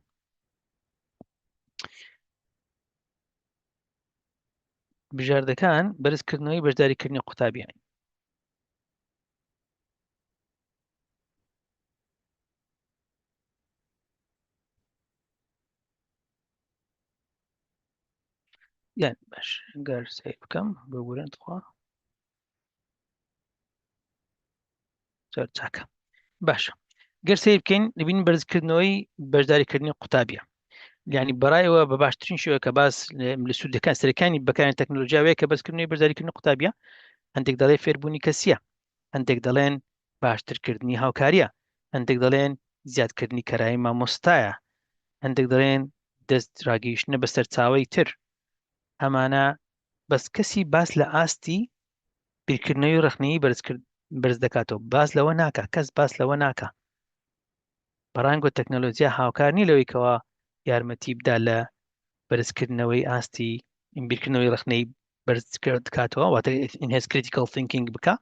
S2: بژاردەکان بەرزکردنەوەی بەشداریکردنی قوتابیان یان باش گەر سیر بکەم بگورن خوا چاکە باشە گەر سیر بکەین دەبینین بەرزکردنەوەی بەشداریکردنی قوتابیە یعنی بەڕایەوە بە باشترین شێوە کە باس لە سوودەکان سەرەکانی بەکارێن تەکنۆلۆژیاوەیە کە بەرزکردنەوەی بەشداریکردنی قوتابیە هەندێک دەڵێ فێربوونی کەسیە هەندێک دەڵێن باشترکردنی هاوکاریە هەندێک دەڵێن زیادکردنی کەرایی مامۆستایە هەندێک دەڵێن دەست ڕاگەیشتنە بەسەر چاوەی تر ئەمانە بەس کەسی باس لە ئاستی بیرکردنەوەی ڕخنەیی بەرز دەکاتەوە باس لەوە ناکە کەس باس لەوە ناکە بەڕانگۆ تەکنۆلۆژیا هاوکارنی لەوەی کەەوە یارمەتی بدا لە بەرزکردنەوەی ئاستی بیرکردنەوەی ڕخنەی بەرز دکاتەوە واتە هێز کریتیکال تینکینگ بکە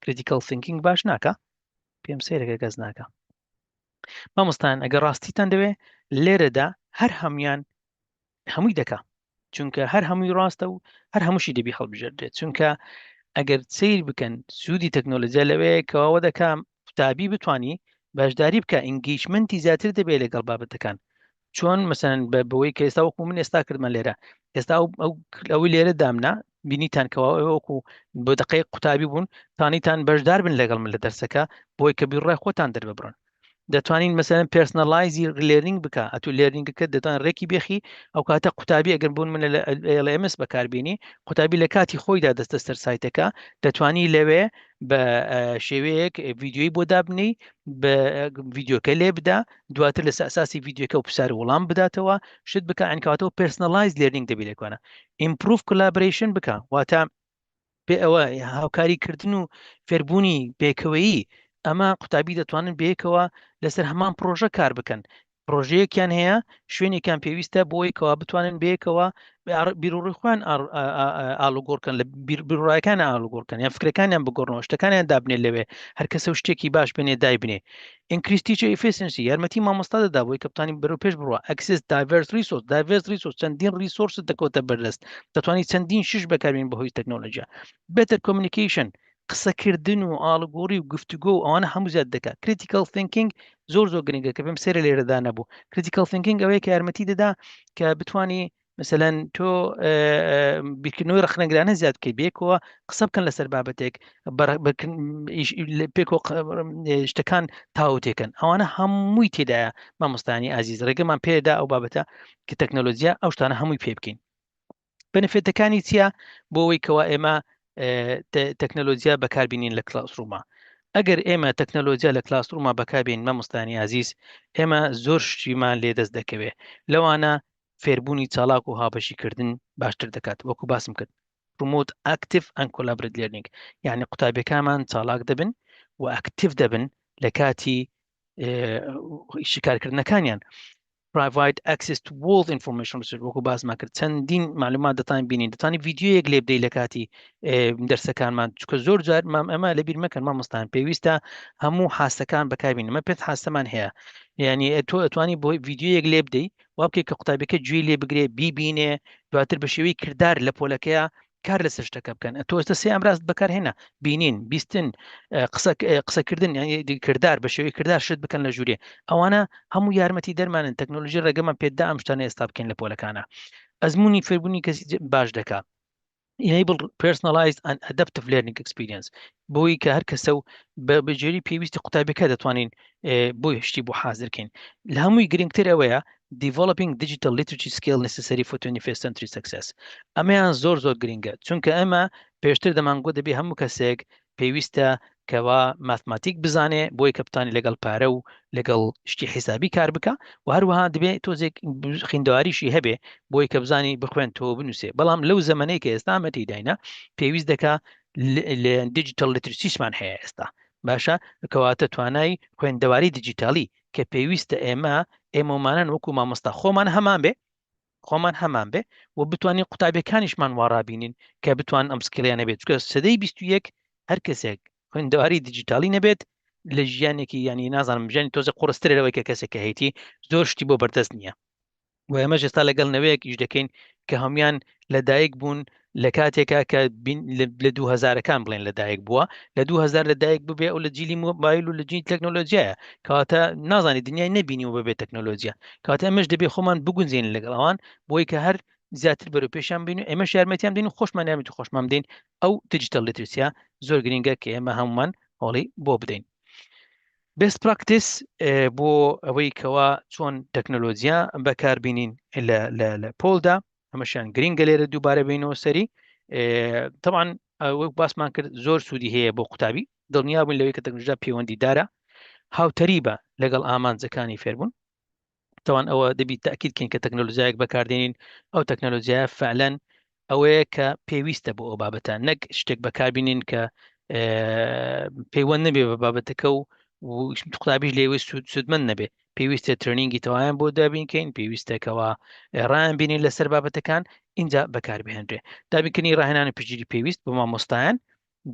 S2: کریتیکال تینکینگ باش ناکە پێم سەیرەکە کەس ناکە مامۆستایان ئەگەر ڕاستیتان دەوێ لێرەدا هەر هەمووی دەکا چونکە هەر هەمووی ڕاستە و هەر هەمووشی دەبی هەڵبژێردرێت چونکە ئەگەر سیر بکەن سوودی تەکنۆلۆژیا لەوەیە کەەوە دەکام قوتابی بتانی باشداری بکە ئینگیجمنتی زیاتر دەبێت لەگەڵ بابەتەکان چۆن مەسەن بەوەی کە ئێستا وەکو من ئێستا کردمە لێرە ئێستا ئەوەی لێرە دامنا بینیتان کەەوە وەکو بۆ دقەی قوتابی بوون تانیتان بەشدار بن لەگەڵ من لە دەرسەکە بۆی کە بیڕای خۆتان دەرببڕن دەتوانین مەسەرەن پرسنەلایزی لێرنینگ بکە ئەتو لێرنینگەکە دەتوان ڕێکی بێخی ئەو کاتە قوتابی ئەگەر بوون من لە LMS بەکاربیێنی قوتابی لە کاتی خۆیدا دەستە سەر سایتەکە دەتوانی لەوێ بە شێوەیەک ڤیددیۆی بۆ دابنی بە ڤیددیۆکە لێ بدا دواتر لە ئاساسی ڤیددیۆکە و پرسیار وەڵام بداتەوە شت بکە ئەنکاتەوە پرسنەلایز لێرنینگ دەبی لێکوانە ئیمپروف کۆلابریشن بکە واتە بێ ئەوە هاوکاریکردن و فێربوونی بێکەوەیی ئەمە قوتابی دەتوانن بەیەکەوە لەسەر هەمان پرۆژە کار بکەن پرۆژەیەکیان هەیە شوێنێکیان پێویستە بۆی کەوا بتوانن بەیەکەوە بیرڕووی خۆیان ئاڵوگۆڕکەن لە بیرڕایەکان ئاڵوگۆڕکەن یان فکرەکانیان بگۆڕنەوە شتەکانیان دابنێ لەوێ هەر کەسە شتێکی باش بنێ دای بنێ increase teacher efficiency یارمەتی مامۆستا دەدا بۆی کە بتوانین بەرەو پێش بڕوە access diverse resource چەندین ریسۆرس دەکەوتە بەردەست دەتوانیت چەندین شش بەکاربین بەهۆی تەکنۆلۆژیا better communication قسەکردن و ئاڵگۆڕی و گفتوگۆ و ئەوانە هەموو زیاد دەکات critical thinking زۆر گرنگە کە پێم سێرە لێرەدا نەبوو critical thinking ئەوەیە کە یارمەتی دەدا کە بتوانی مثلەن تۆ بیرکردنەوەی ڕخنەگرانە زیاد بکەی بێکەوە قسە بکەن لەسەر بابەتێک پێکۆ شتەکان تاوتێکن ئەوانە هەمووی تێدایە مامۆستانی ئازیز ڕێگەمان پێدا ئەو بابەتە کە تەکنۆلۆژیا ئەو شتانە هەمووی پێ بکەین بەنفێتەکانی چییە بۆ ئەوەی کەوا ئێمە تەکنۆلۆژیا بەکاربینین لە کلاسڕووما ئەگەر ئێمە تەکنۆلۆژیا لە کلاسڕووما بەکاربین مامۆستانی ئازیز ئێمە زۆر شتیمان لێ دەست دەکەوێت لەوانە فێربوونی چالاک و هاوبەشیکردن باشتر دەکات وەکو باسم کرد promote active and collaborative learning یعنی قوتابیەکانمان چالاک دەبن و ئەکتیڤ دەبن لە کاتی شیکارکردنەکانیان provide access to world information research وەکو باسمان کرد چەندین معلومات دەتان بینین دەتانی ڤیدیۆیەک لێ بدەیت لە کاتی دەرسەکانمان چکە زۆر جار ئەمە لەبیر مەکەن مامۆستان پێویستە هەموو حاستەکان بەکاربین ئەمە پێت حاستەمان هەیە یعنی تۆ ئەتوانی بۆ ڤیدیۆیەک لێ بدەیت وا بکەیت کە قوتابیەکە گوێی لێ بگرێ بیبینێ دواتر بە شێوەی کردار لە پۆلەکەیە کار لەسەر شتەکە بکەن تۆ ئێستا سێ ئەمراست بەکارهێنا بینین بیستن قسەکردن کردار بە شێوەی کردار شت بکەن لە ژوورێ ئەوانە هەموو یارمەتی دەرمانن تەکنۆلۆژی ڕێگەمان پێدا ئەم شتانە ئێستا بکەین لە پۆلەکانە ئەزمموی فێربوونی کەسی باش دەکات enable personalized and adaptive learning experience بۆی کە هەر کەسە و بەجێری پێویستی قوتابیەکە دەتوانین بۆی هشتی بۆ حازرکەین لە هەمووی گرنگتر ئەوەیە developing digital literacy skill necessary for 21st century success ئەمەیان زۆر گرنگە چونکە ئەمە پێشتر دەمانگۆ دەبێ هەموو کەسێک پێویستە کەوا ماتماتیک بزانێ بۆی کەپتانی لەگەڵ پارە و لەگەڵ شتی حیسابی کار بکە و هەروەها دەبێت تۆزێک خوێندەواریشی هەبێ بۆی کە بزانی بخوێن تۆ بنووسێ بەڵام لەو زەمانەی کە ئێستا مەتیداینا پێویست دەکا لە دیجیتال لیترسیشمان هەیە ئێستا باشە کەواتە توانای خوێندەواری دیجیتالی کە پێویستە ئێمەمانن وەکو مامۆستا خۆمان هەمان بێ و بتوانین قوتابیەکانیشمان وارابینین کە بتوان ئەم سکلیانە بێت چکە سەدەی 21 هەر کەسێک خوێندەواری دیجیتالی نەبێت لە ژیانێکی ینی نازانم ژیانی تۆزە قوڕسترەوەی کە کەسێکە هەیەی زۆر شتی بۆ بەردەست نییە و ئێمەش ئێستا لەگەڵ نەوەیەکیش دەکەین کە هەمویان لەدایک بوون لە کاتێکا کە لە 2000ەکان بڵێن لەدایک بووە لە 2000 لەدایک ببێ و لە جیلی مۆبایل و لە جین تەکنۆلۆژیایە کەواتە نازانی دنیای نەبینی و بەبێت تەکنۆلۆژیا کاتە ئەمەش دەبێ خۆمان بگونجێن لەگەڵەوان بۆی کە هەر زیاتر بەرەو پێشان بین و ئێمەش یارمەتیان دێن و خۆشمان یارمەتی خۆشمان بدەین ئەو دیجیتال لیترسیا زۆر گرنگە کە ئێمە هەمومان هەوڵی بۆ بدەین best practice بۆ ئەوەی کەوا چۆن تەکنۆلۆژیا بەکاربینین لە پۆلدا ئەمەشیان گرنگە لێرە دووبارە بینەوە سەری طبعا وەک باسمان کرد زۆر سوودی هەیە بۆ قوتابی دڵنیا بوون لەوەی کە تەکنۆلۆژیا پەیوەندی دارە هاوتەری بە لەگەڵ ئامانجەکانی فێربوون طبعا ئەوە دەبی تاکیدکەین کە تەکنۆلۆژیایەک بەکاردێنین ئەو تەکنۆلۆژیایە فعلەن ئەوەیە کە پێویستە بۆ ئەو بابەتە نەک شتێک بەکاربینین کە پەیوەند نەبێ بە بابەتەکە و قوتابیش لێوەی سوودمەند نەبێ پێویستە ترنینگی تەوایان بۆ دابینکەین پێویستەکەەوە ڕایان بینین لەسەر بابەتەکان اینجا بەکاربهێنرێ دابینکردنی ڕاهێنانی پشتگیری پێویست بە مامۆستایان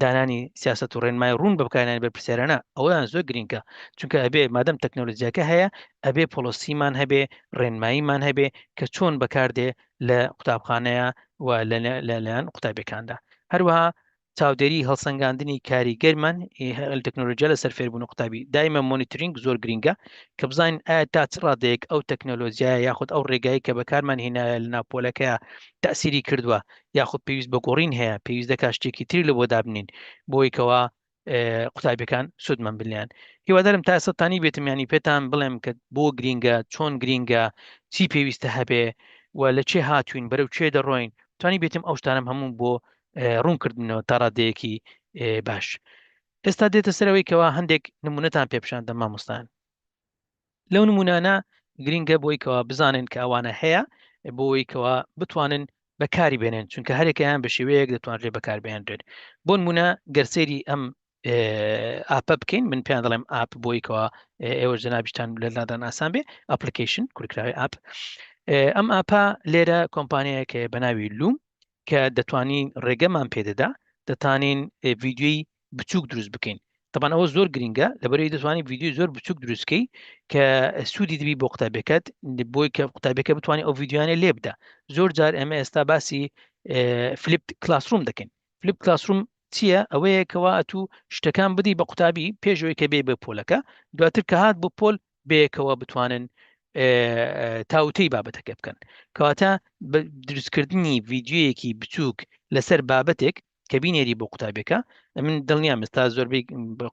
S2: دانانی سیاست و ڕێنمای ڕوون بە بەکارهێنانی بەرپرسیارانە ئەویان زۆر گرنگە چونکە ئەبێ مادەم تەکنۆلۆژیاکە هەیە ئەبێ پۆلیسیمان هەبێ ڕێنماییمان هەبێ کە چۆن بەکاردێ لە قوتابخانەیە و لەلایەن قوتابیەکاندا هەروەها چاودێری هەڵسەنگاندنی کاریگەرمان تەکنۆلۆژیا لەسەر فێربوون و قوتابی دایمە مۆنیترینگ زۆر گرنگە کە بزانین ئایا تا چ ڕادەیەک ئەو تەکنۆلۆژیایە یاخود ئەو ڕێگایی کە بەکارمان هێنایە لە ناوپۆلەکەیە تەسیری کردووە یاخود پێویست بە گۆڕین هەیە پێویست دەکا شتێکی تری لە بۆ دابنین بۆی کەوا قوتابیەکان سوودمان بلیان هیوادارم تا ئێستانی بێتم ینی پێتان بڵێم کە بۆ گرنگە چۆن گرنگە چی پێویستە هەبێ و لە چێ هاتوین بەرەو چێ دەڕۆین توانی بێتم ئەو شتانم هەموو بۆ ڕوونکردنەوە تا ڕادەیەکی باش ئێستا دێتە سەرەوەی کەوا هەندێک نمونەتان پێپشاندە مامۆستایان لەو نمونانە گرنگە بۆی کەوا بزانن کە ئەوانە هەیە بۆی کەوا بتوانن بەکاری بێنن چونکە هەرێکیان بە شێوەیەک دەتوانرێت بەکاربێنرێت بۆ نمونە گەرسێری ئەم ئاپە بکەین من پێیان دەڵێم ئاپ بۆیکەوە ئێوە جەنابیشتان لە لادان ئاسان بێ ئەپلیکیشن کورکراوی ئاپ ئەم ئاپا لێرە کۆمپانیایەکە بە ناوی لوم کە دەتوانین ڕێگەمان پێدەدا دەتانین ڤیددیۆی بچووک دروست بکەین طبعا ئەوە زۆر گرنگە لەبەرەوەی دەتوانانی ڤیددیۆی زۆر بچووک دروستکەی کە سوودی دەبی بۆ قوتابەکەت بۆی کە قوتابەکە بتوانێت ئەو ڤیددیوانە لێ بدا زۆر جار ئێمە ئێستا باسی فلیپ کلاسروم دەکەین فلیپ کلاسروم چییە ئەوەیە کەوا ئەتوو شتەکان بدی بە قوتابی پێشەوەی کە بێ بە پۆلەکە دواتر کە هات بۆ پۆل بەیەکەوە بتوانن تاوتەی بابەتەکە بکەن کەواتە دروستکردنی ڤیددیۆیەکی بچووک لەسەر بابەتێک کە بینێری بۆ قوتابەکە من دڵنیام ئێستا زۆربەی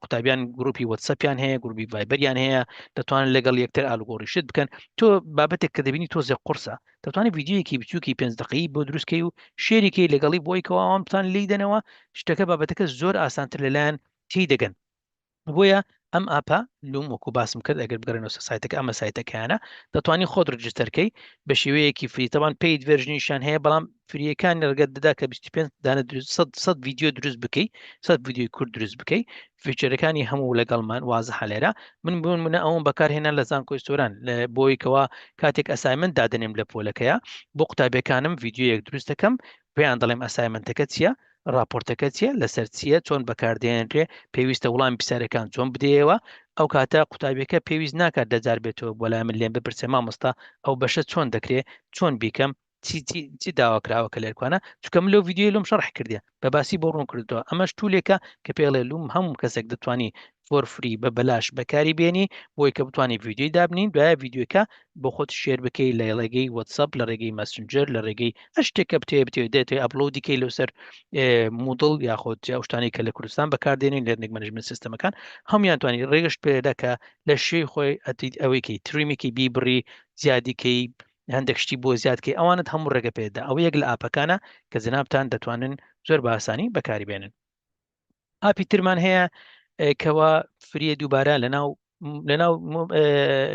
S2: قوتابیان گروپی وەتسەپیان هەیە گروپی ڤایبەریان هەیە دەتوانن لەگەڵ یەکتر ئالگۆڕیشت بکەن تۆ بابەتێک کە دەبینی تۆزێ قورسە دەتوانێت ڤیددیۆیەکی بچووکی 5 دقیقی بۆ دروستکەی و شێریکەی لەگەڵی بۆی کەوا ئەوان بتان لی دەنەوە شتەکە بابەتەکە زۆر ئاسانتر لەلایەن تی دەگەن بۆیە ئەم ئاپا لوم وەکو باسم کرد ئەگەر بگەڕێنەوە سایتەکە ئەمە سایتەکەیانە دەتوانین خۆت ڕجستەرکەی بە شێوەیەکی فری تەوان پێیت ڤێرژنیشان هەیە بەڵام فریەکان ڕگەت دەدا کە 25 دانە 100 ڤیددیۆ دروست بکەی 100 ڤیددیۆی کورد دروست بکەی فیچەرەکانی هەموو لەگەڵمان وازە هەلێرە من بوون منە ئەوم بەکارهێنان لە زانکۆی سۆران بۆی کەوا کاتێک ئەسایمنت دادنێم لە پۆلەکەیە بۆ قوتابەکانم ڤیددیۆیەک دروست دەکەم پێیان دەڵێم ئەسایمنتەکە چییە راپۆرتەکە چیە لەسەر چیە چۆن بەکاردێنرێ پێویستە وڵام پرسیارەکان چۆن بدەیەوە ئەو کاتە قوتابیەکە پێویست ناکات دەجار بێتەوە بۆ لای من لێم بپرسێ مامۆستا ئەو بەشە چۆن دەکرێت چۆن بیکەم چی داواکراوە کە لێرکوانە چکە من لەو ڤیددیۆی لەم شەڕح کردێ بە باسی بۆ ڕوون کردەوە ئەمەش توولێکە کە پێڵێ لوم هەموو کەسێک دەتوانی فۆر فری بە بەلاش بەکاری بێنی بۆی کە بتوانانی ڤیددیۆی دابنین دوایە ڤیددیۆکە بۆ خۆت شێر بکەی لە ڕێگەی وەتسەپ لە ڕێگەی مەسنجەر لە ڕێگەی هەر شتێکە بتێ دێتێ ئەپلۆدیکەی لەسەر مودڵ یاخۆت ئەوشتانی کە لە کوردستان بەکاردێنین لێرنێک مەنیجمنت سیستەمەکان هەمویان توانی ڕێگەشت پێدەکە لە شێی خۆی ئەوەیەکی تریمێکی بیبڕی زیادیکەی هەندێک شتی بۆ زیادکەی ئەوانت هەموو ڕێگە پێدا ئەوە یەک لە ئاپەکانە کە جنابتان دەتوانن زۆر بە ئاسانی بەکاری بێنن ئاپی ترمان هەیە کەوا فریە دووبارە لەناو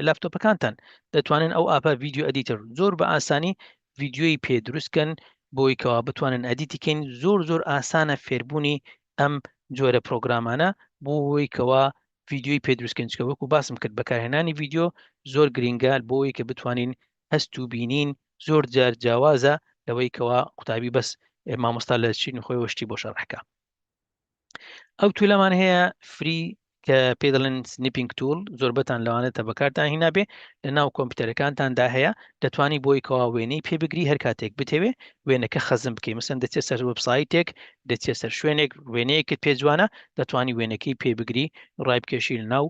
S2: لاپتۆپەکانتان دەتوانن ئەو ئاپە ڤیددیۆ ئەدیتر زۆر بە ئاسانی ڤیددیۆی پێ دروستکەن بۆی کەوا بتوانن ئەدیتیکەین زۆر ئاسانە فێربوونی ئەم جۆرە پرۆگرامانە بۆی کەوا ڤیددیۆی پێ دروستکەن چکە وەکو باسم کرد بەکارهێنانی ڤیددیۆ زۆر گرنگە بۆی کە بتوانین هەست و بینین زۆر جار جیاوازە لەوەی کەوا قوتابی بەس مامۆستا لە چین خۆی وەشتی بۆ شەڕحکە ئەو تولەمان هەیە فری کە پێ دەڵێن سنیپینگ تول زۆربەتان لەوانێتە بەکارتان هینابێ لە ناو کۆمپیوتەرەکانتاندا هەیە دەتوانی بۆی کەوا وێنەی پێبگری هەر کاتێک بتەوێ وێنەکە خەزم بکەی مەسەن دەچێت سەر وەبسایتێک دەچێت سەر شوێنێک وێنەیەکت پێ جوانە دەتوانی وێنەکەی پێبگری ڕای بکێشی لە ناو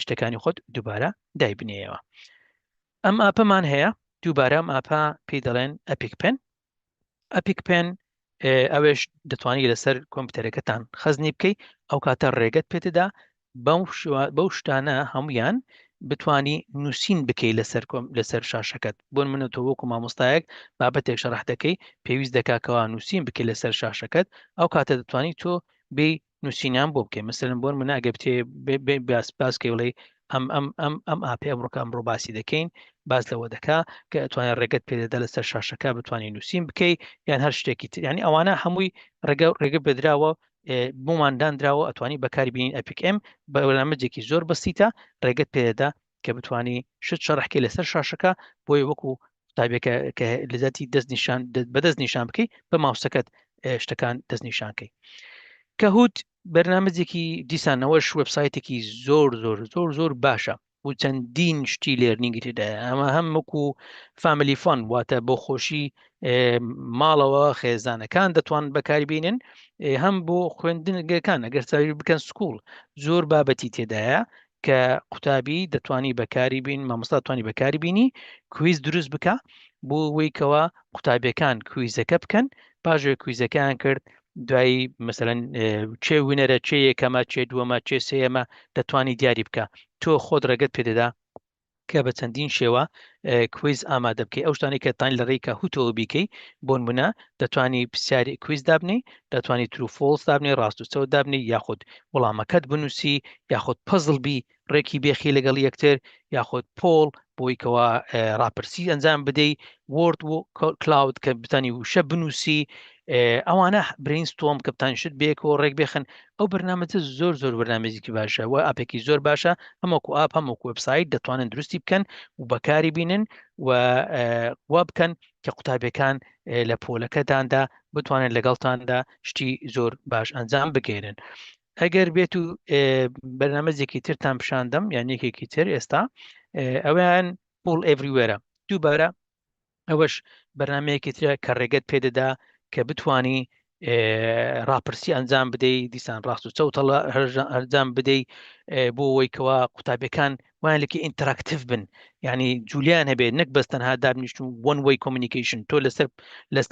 S2: شتەکانی خۆت دووبارە دایبنەوە ئەم ئاپەمان هەیە دووبارە ئەم ئاپا پێی دەڵێن ئەپیک پێن ئەوێش دەتوانانی لەسەر کۆمپیوتەرەکەتان خەزنی بکەیت ئەو کاتە ڕێگەت پێتدا بەو شتانە هەمویان بتانی نووسین بکەیت لەسەر شاشەکەت بۆن منە تۆ وەکو مامۆستایەک بابەتێک شەڕح دەکەی پێویست دەکاکەوە نووسین بکەیت لەسەر شاشەکەت ئەو کاتە دەتوانی تۆ بێ نووسینیان بۆ بکەیت مەسەرن بۆن منە ئەگە بتێ باسکەی وڵێ ئەم ئاپی ئەمڕۆکە ئەمڕۆ باسی دەکەین باز لەوە دەکا کە ئەتوانێت ڕێگەت پێدەدا لەسەر شاشەکە بتوانین نووسین بکەیت یان هەر شتێکی تر ینی ئەوانە هەمووی ڕێگە بێدراوە بۆماندانراوە ئەتوانی بەکاری بینین ئەپیک ئەم بە بەرنامەجێکی زۆر بەسیتە ڕێگەت پێدەدا کە بتانی شت شەڕحکەی لەسەر شاشەکە بۆی وەکو قوتابیەکە کە لەزەتی بەدەست نیشان بکەیت بە ماوسەکەت شتەکان دەست نیشانکەی کەهوت بەرنامەجێکی دیسانەوەش وبسایتێکی زۆر باشە و چەندین شتی لێرنینگی تێدایە ئەمە هەم وەکو فامیلی فۆن واتە بۆ خۆشی ماڵەوە خێزانەکان دەتوان بەکاری بینن هەم بۆ خوێندنگەکان ئەگەر چاوی بکەن سکوڵ زۆر بابەتی تێدایە کە قوتابی دەتوانی بەکاری بین مامۆستا توانی بەکاری بینی کویز دروست بکە بۆ وەیکەوە قوتابیەکان کویزەکە بکەن پاژێ کویزەکان کرد دوایی مەسەلەن چێ وینەرە چێ یەکەمە چێ دووەمە چێ سێەمە دەتوانی دیاری بکە تۆ خۆت ڕێگەت پێدەدا کە بە چەندین شێوە کویز ئامادە بکەی ئەو شتانی کە تان لە ڕێیکە هوتەوە بیکەی بۆ نمونە دەتوانی پرسیاری کویز دابنی دەتوانی تروفۆڵس دابنی ڕاست و چەوت دابنی یاخود وەڵامەکەت بنووسی یاخود پەزڵ بی ڕێکی بێخی لەگەڵ یەکتر یاخود پۆڵ بۆی کەوا ڕاپرسی ئەنجام بدەی وۆرد و کلااود کە بتانی وشە بنووسی ئەوانە برینستۆم کە بتان شت بێکەوە ڕێک بێخن ئەو بەرنامەجە زۆر بەرنامێزیکی باشە و ئاپێکی زۆر باشە هەمووکو ئاپ هەمووکو وبسایت دەتوانن دروستی بکەن و بەکاری بینن و وا بکەن کە قوتابیەکان لە پۆلەکەداندا بتوانن لەگەڵتاندا شتی زۆر باش ئەنجام بگێنن. ئەگەر بێت و بەرنامەجێکی ترتان پیشاندەم یان یەکێکی تر ئێستا ئەویان پۆل ئێڤریوێرە دووبارە ئەوەش بەرنمەیەکی ترە کە ڕێگەت پێدەدا کە بتانی ڕاپرسی ئەنجام بدەیت دیسان ڕاست و چەوتەڵە هەرجام بدەیت بۆ ئەوەیکەوە قوتابیەکان وان لەکی ئینتراکتیو بن ینی جولیان هەبێت نەک بەستەنها دابنیشت و one way communication تۆ لەسەر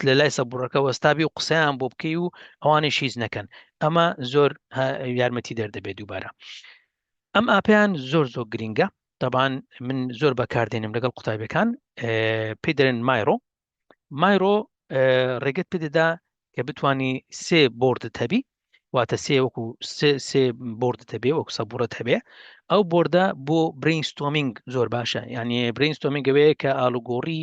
S2: لە لای سەبوڕەکە وەستابی و قسەیان بۆ بکەی و ئەوانەی شیز نەکەن ئەمە زۆر یارمەتی دەردەبێت دووبارە ئەم ئاپیان زۆر گرینگە طبعاً من زۆر بەکاردێنم لەگەڵ قوتابیەکان پێی دەرن مایرۆ ڕێگەت پێدەدا کە بتانی سێ بۆردت هەبی واتە سێ وەکو سێ بۆردت هەبێ وەکو سەبوڕەت هەبێ ئەو بۆردە بۆ برینستۆمینگ زۆر باشە یعنی برینستۆمینگ ئەوەیە کە ئالوگۆڕی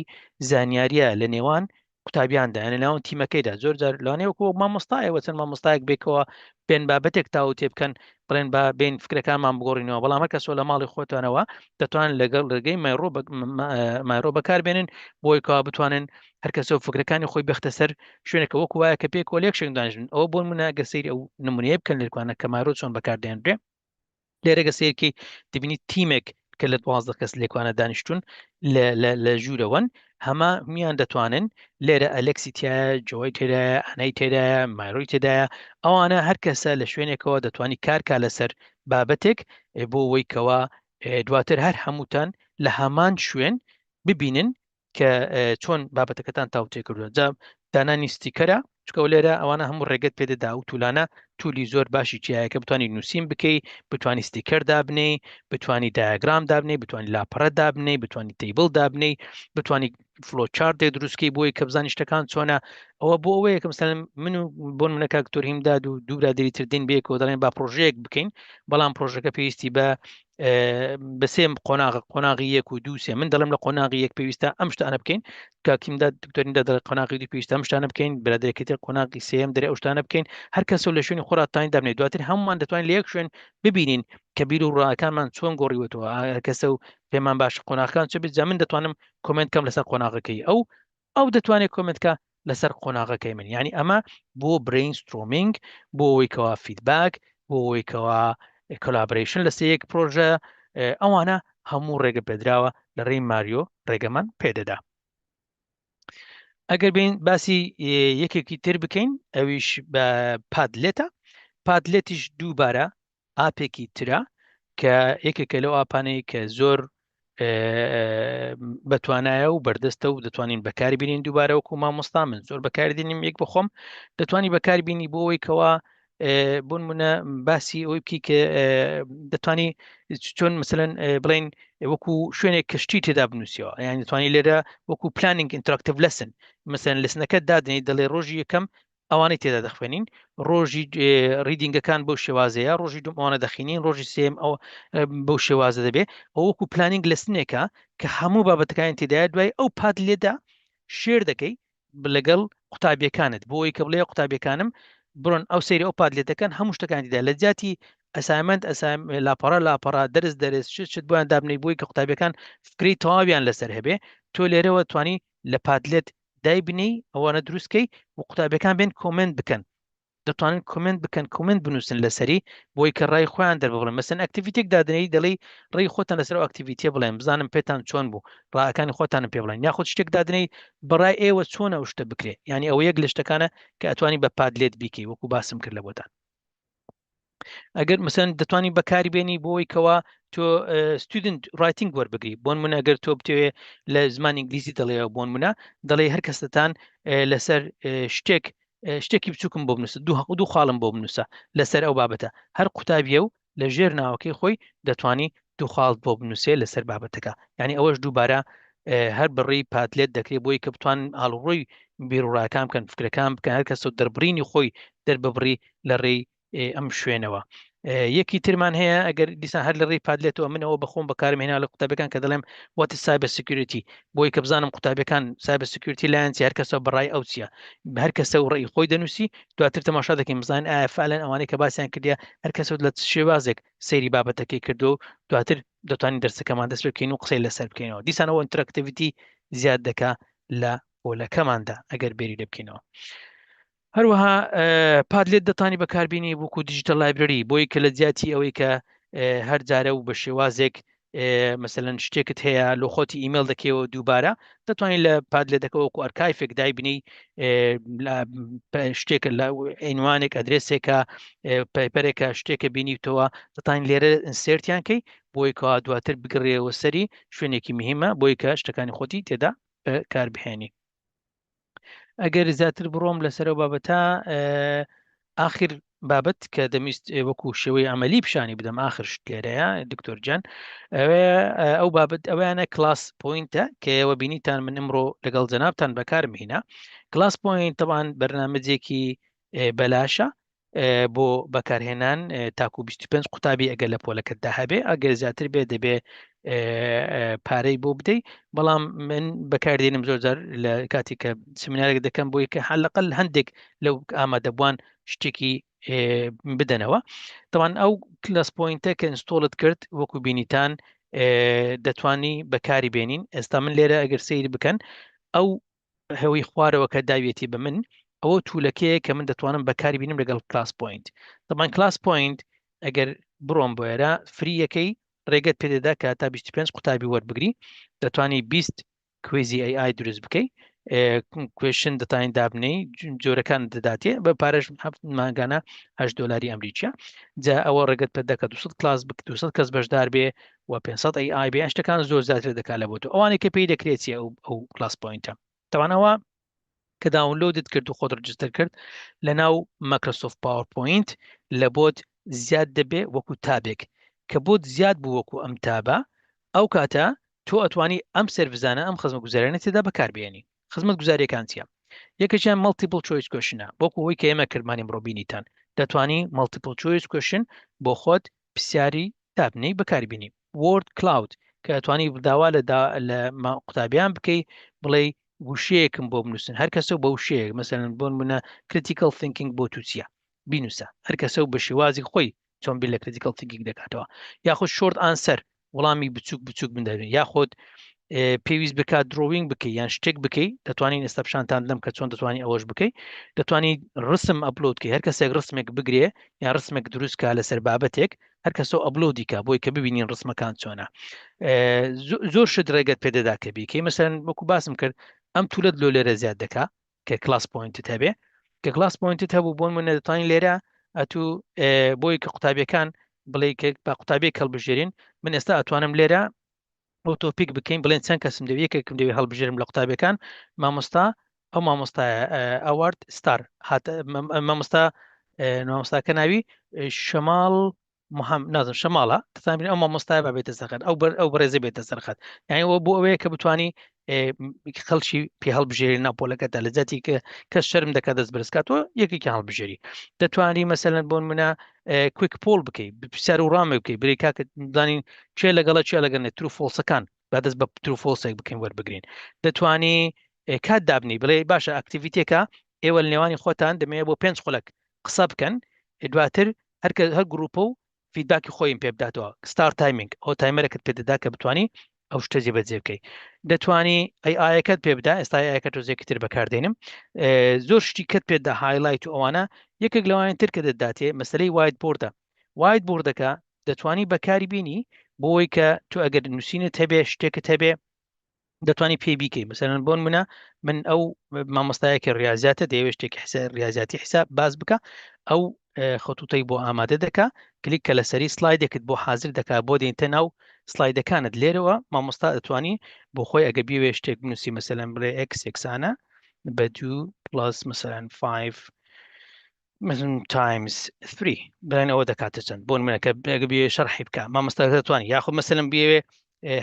S2: زانیاریە لە نێوان قوتابیاندا یعنی ناوەن تیمەکەیدا زۆر جار لەوانەیەوەکو مامۆستایەوە چەند مامۆستایەک بێکەوە پێن بابەتێک تاو تێ بکەن بڵێن بە بین فکرەکانمان بگۆڕینەوە بەڵام هەر کەسۆ لە ماڵی خۆتانەوە دەتوانن لەگەڵ ڕێگەی مایرۆ بەکاربێنن بۆیکەوە بتوانن هەر کەسە فکرەکانی خۆی بەختە سەر شوێنێکە وەکو وایە کە پێک کۆلێکشن دانیشن ئەوە بۆ مناگە سەیری ئەو نمونەیە بکەن لێکوانە کە مایرۆ چۆن بەکاردێنرێ لێرەگە سیرکی دەبینی تیمێک کە لە 12 کەس لێکوانە دانیشتون لە ژوورەوەن هەمە میان دەتوانن لێرە ئەلەکسی تایە جۆی تێدایە ئەنەی تێدایە مایرۆی تێدایە ئەوانە هەر کەسە لە شوێنێکەوە دەتوانی کارکا لەسەر بابەتێک بۆ ئەوەیکەوە دواتر هەر هەمووتان لە هەمان شوێن ببینن کە چۆن بابەتەکەتان تاوتێ کردووە جا دانانی ستیکەرە چکە لێرە ئەوانە هەموو ڕێگەت پێدەدا و تولانە تولی زۆر باشی چیایە کە بتوانانی نووسین بکەی بتوانی ستیکەر دابنێ بتوانی دایاگرام دابنێ بتوانی لاپەڕە دابنێ بتوانی تیبل دابنێ بتوانی فلۆچارت دروستکەی بۆی کە بزانی شتەکان چۆنە ئەوە بۆ ئەوەیە کە مثلا من و بۆ منە کاکتۆر هیمداد و دوو برادری تردین بێکەوە دەڵێن با پرۆژەیەک بکەین بەڵام پرۆژەکە پێویستی بە سێم قۆناغی یەک و دوو سێ من دەڵم لە قۆناغی یەک پێویستە ئەم شتانە بکەین کاکیمدا دکتۆریندا دەڵێ قۆناغی دوو پێویستە ئەم شتانە بکەین برادێکی تر قۆناغی سێم دەرێ ئەو شتانە بکەین هەر کەسە لە شوێنی خۆراتانی دابنێت دواتر هەمومان دەتوانین لە یەک شوێن ببینین کە بیر و ڕاکانمان چۆن گۆڕیوەتەوە هەر کەسە و پێمان باش قۆناغەکان چ بێت من دەتوانم کۆمنت کەم لەسەر قۆناغەکەی ئەو دەتوانێت کۆمنتکە لەسەر قۆناغەکەی من یعنی ئەمە بۆ برینستۆمینگ بۆ ئەوەیکەوە فیدباک بۆ ئەوەیکەوە کۆلابریشن لەسەر یەک پرۆژە ئەوانە هەموو ڕێگە پێدراوە لە ڕێی ماریۆ ڕێگەمان پێدەدا ئەگەر بین باسی یەکێکی تر بکەین ئەویش بە پادلێتیش دووبارە ئاپێکی ترە کە یەکێکە لەو ئاپانەی کە زۆر بەتوانایە و بەردەستە و دەتوانین بەکاری بینین دووبارە وەکو مامۆستا من زۆر بەکاردێنیم یەک بخۆم دەتوانی بەکاری بینی بۆ ئەوەیکەوە بۆن منە باسی ئەوی بکی کە دەتوانی چۆن مثلەن بڵین وەکو شوێنێک کەشتی تێدا بنووسیەوە یان دەتوانی لێرە وەکو پلانینگ ئینتراکتیڤ لەسن مثلەن لەسنەکە دادنێت دەڵێ ڕۆژی یەکەم ئەوانەی تێدا دەخوێنین ڕۆژی ریدینگەکان بەو شێوازەیە ڕۆژی دومانە دەخینین ڕۆژی سێم ئەو بەو شێوازە دەبێت ئەو وەکو پلانینگ لەسنێکە کە هەموو بابەتەکانی تێدایە دوای ئەو پاد لێدا شێر دەکەی لەگەڵ قوتابیەکانت بۆ ئەوەی کە بڵێ قوتابیەکانم بڕۆن ئەو سەیری ئەو پادلێتەکان هەموو شتەکانیدا لە جاتی ئەسایمەند لاپەڕە دەرز شت بۆیان دابنەی بۆی کە قوتابیەکان فکری تەواویان لەسەر هەبێ تۆ لێرەوە توانی لە پادلێت دایبنی ئەوانە دروستکەی و قوتابیەکان بێن کۆمنت بکەن دەتوانن کۆمنت بنووسن لەسەری بۆی کە ڕای خۆیان دەربڵێن مەسەن ئەکتیڤیتێک دادنەی دەڵی ڕێی خۆتان لەسەر ئەکتیڤیتێ بڵێن بزانم پێتان چۆن بوو ڕاکانی خۆتانم پێ بڵێن یاخود شتێک دادنەی بەڕای ئێوە چۆنە ئەو شتە بکرێ ینی ئەوە یەک لە شتەکانە کە ئەتوانی بە پادلێت بیکەی وەکو باسم کرد لە بۆتان ئەگەر مەسەن دەتوانی بەکاری بێنی بۆی کەوا تۆ ستودنت ڕایتینگ وەربگری بۆن منە ئەگەر تۆ بتوێ لە زمان ئینگلیزی دەڵێەوە بۆن منە دەڵێ هەر کەستان لەسەر شتێکی بچووکم بۆ بنووسە دوو خاڵم بۆ بنووسە لەسەر ئەو بابەتە هەر قوتابیە و لە ژێر ناوەکەی خۆی دەتوانی دوو خاڵ بۆ بنووسێ لەسەر بابەتەکە ینی ئەوەش دووبارە هەر بڕی پاتلێت دەکرێت بۆی کە بتوان هەڵڕۆی بیرڕاکان بکەن فکرەکان بکەن هەر کەس دەربڕینی خۆی دەرببڕی لە ڕێی ئەم شوێنەوە یەکی ترمان هەیە ئەگەر دیسان هەر لە ڕێی پادلێتەوە منەوە بەخۆم بەکارم هێنا لە قوتابەکان کە دەڵێم وات سایبەر سکیوریتی بۆی کە بزانم قوتابەکان سایبەر سکیوریتی لایەنسی هەر کەسە بەڕای ئەو چیە هەر کەسە و ڕێی خۆی دەنووسی دواتر تەماشا دەکەین بزانین ئایا فعلەن ئەوانەی کە باسییان کردیا هەر کەسە لە شێوازێک سەیری بابەتەکەی کردو و دواتر دەتوانین دەرسەکەمان دەست بکەین و قسەی لەسەر بکەینەوە دیسانەوە ئینتراکتیڤیتی زیاد دەکا لە پۆلەکەماندا ئەگەر بێری لێ بکەینەوە. هەروەها پادلێت دەتانی بەکاربیێنی وەکو دیجیتال لایبرەری بۆی کە لە جیاتی ئەوەی کە هەر جارە و بە شێوازێک مثلەن شتێکت هەیە لۆ خۆتی ئیمێل دەکەوە دووبارە دەتوانین لە پادلێتەکە وەکو ئەرکایفێک دایبنی شتێکە لە عینوانێک ئەدرێسێکە پەیپەرێکە شتێکە بینیتەوە دەتوانین لێرە ئینسێرتیان کەی بۆی کە دواتر بگڕێەوە سەری شوێنێکی مهمە بۆی کە شتەکانی خۆتی تێدا کاربهێنی. ئەگەر زیاتر بڕۆم لەسەرەوە بابەتە آخر بابەت کە دەمیست وەکو شێوەی ئەمەلی پیشانی بدەم آخر شت لێرەیە دکتۆر جان ئەو بابەت ئەویانە کلاس پوینتە کە ئێوە بینیتان من ئەمڕۆ لەگەڵ جەنابتان بەکارم هێنا کلاس پوینت طبعاً بەرنامەجێکی بەلاشە بۆ بەکارهێنان تاکو 25 قوتابی ئەگەر لە پۆلەکەتدا هەبێ ئەگەر زیاتر بێ دەبێ پارەی بۆ بدەیت بەڵام من بەکاردێنم زۆرجار لە کاتی کە سمینارێک دەکەم بۆی کە حەلەقل هەندێک لەو ئامادەبووان شتێکی بدەنەوە طبعاً ئەو کلاس پوینتە کە ئینستۆڵت کرد وەکو بینیتان دەتوانی بەکاری بێنین ئێستا من لێرە ئەگەر سەیر بکەن ئەو هەوەی خوارەوە کە داوێتی بە من ئەوە توولەکەیە کە من دەتوانم بەکاری بینم لەگەڵ کلاس پوینت طبعاً کلاس پوینت ئەگەر بڕۆم بۆێرە فریەکەی ڕێگەت پێدەدا کە تا 25 قوتابی وەربگری دەتوانی 20 کوێزی AI دروست بکەی کوێشن دەتوانین دابنەی جۆرەکان دەداتێ بە پارەش ماگانە $8 ئەمریکیە جا ئەوە ڕێگەت پێدا کە 200 کلاس 200 کەس بەشدار بێ و 500 AI بێ شتەکان زۆر زیاتر دەکات لە بۆ تۆ ئەوانەی کە پێی دەکرێتیە ئەو کلاس پوینتە تەوانەوە کە داونلۆدت کرد و خۆت ڕجستەر کرد لە ناو مایکرۆسۆفت پاوەرپۆینت لە بۆت زیاد دەبێ وەکو تابێک کە بۆت زیاد بوو وەکو ئەم تابە ئەو کاتە تۆ ئەتوانی ئەم سەرڤزانە ئەم خزمەت گوزارانە تێدا بەکاربێنی خزمەت گوزاریەکان چیە یەکەیان مەڵتیپل چۆیس کوێشنە بۆکو ئەوەی کە ئێمە کردمانی ڕۆبینیتان دەتوانی مەڵتیپل چۆیس کوێشن بۆ خۆت پرسیاری تابنەی بەکاربینی وۆرد کلاود کە ئەتوانی داوا لە قوتابیان بکەی بڵێ وشەیەکم بۆ بنووسن هەر کەسە بە وشەیەک مەسەرەن بۆن منە کریتیکل تینکینگ بۆ تووسە بینوسە هەر کەسە و بە شێوازی خۆی چۆن بیر لە کریتیکل تینکینگ دەکاتەوە یاخود شۆرت ئانسەر وەڵامی بچووک بندەبێت یاخود پێویست بکات درۆوینگ بکەی یان شتێک بکەیت دەتوانین ئێستا پیشانتان دەم کە چۆن دەتوانانی ئەوەش بکەیت دەتوانی ڕسم ئەپلۆدکەی هەر کەسێک ڕسمێک بگرێ یان ڕسمێک دروستکە لەسەر بابەتێک هەر کەسە ئەپلۆدیکە بۆی کە ببینین ڕسمەکان چۆنە زۆر شت ڕێگەت پێدەدا کە بیکەی مەسەرەن وەکو باسم کرد ئەم تولت لۆ لێرە زیاد دەکا کە کلاس پوینتت هەبێ کە کلاس پوینتت هەبوو بۆن منە دەتوانین لێرە ئەتوو بۆی کە قوتابیەکان بڵێ با قوتابێک هەڵبژێرین من ئێستا ئەتوانم لێرە ئەو تۆپیک بکەین بڵێن چەند کەسم دەوێت یەکێکم دەوێت هەڵبژێرم لە قوتابیەکان مامۆستا ئەو مامۆستایە ئەوارد ستار مامۆستاکە ناوی شەماڵ نازم شەماڵە دەتانبین ئەو مامۆستای بێتە سەرخەت ئەو بەڕێزە بێتە سەرخەت یعنی ئەوە بۆ ئەوەیە کە بتوانی خەڵکی پێ هەڵبژێری ناپۆلەکەدا لە جاتی کە کەس شەرم دەکات دەست بەرزکاتەوە یەکێکی هەڵبژێری دەتوانی مەسەلەن بۆن منە کویک پۆل بکەیت پرسیار و ڕامێ بکەیت بری کاکە دانین چێ لەگەڵە چێ لەگەڵێت ترو فۆلسەکان با دەست بە ترو فۆلسێک بکەین وەربگرین دەتوانی کات دابنی بڵێ باشە ئەکتیڤیتێکە ئێوە لە نێوانی خۆتان دەمەوێت بۆ 5 خولەک قسە بکەن دواتر هەر گروپە و فیدباکی خۆیم پێ بداتەوە ستار تایمینگ ئەو تایمەرەکەت پێدەدا کە بتوانی ئەو شتە جێبەجێ بکەیت دەتوانی ئایەکەت پێ بدا ئێستا ئایەکە تۆزێکی تر بەکاردێنم زۆر شتی کەت پێدا هایلایت و ئەوانە یەکێک لەوانە تر کە دەداتێ مەسلەی وایت بۆردە وایت بۆردەکە دەتوانی بەکاری بینی بۆی کە تۆ ئەگەر نووسینت هەبێ شتێکت هەبێ دەتوانی پێی بیکەی مەسەرەن بۆن من ئەو مامۆستایەکی ریاضیاتە دەیەوێت شتێکی ریاضیاتی حساب باز بکە ئەو خەتوتەی بۆ ئامادە دەکا کلیک کە لەسەری سلایدێکت بۆ حاضر دەکا بۆ دێنتە ناو سلایدەکانت لێرەوە مامۆستا دەتوانی بۆ خۆی ئەگە بیوێ شتێک بنووسی مەسەرەن بڵێ x یەکسانە بە 2 پلس مەسەرەن 5 مثلا تایمز 3 بڵێنەوە دەکاتە چەند بۆن منەکە بێ شەرحی بکە مامۆستا دەتوانانی یاخود مەسەرەن بێوێ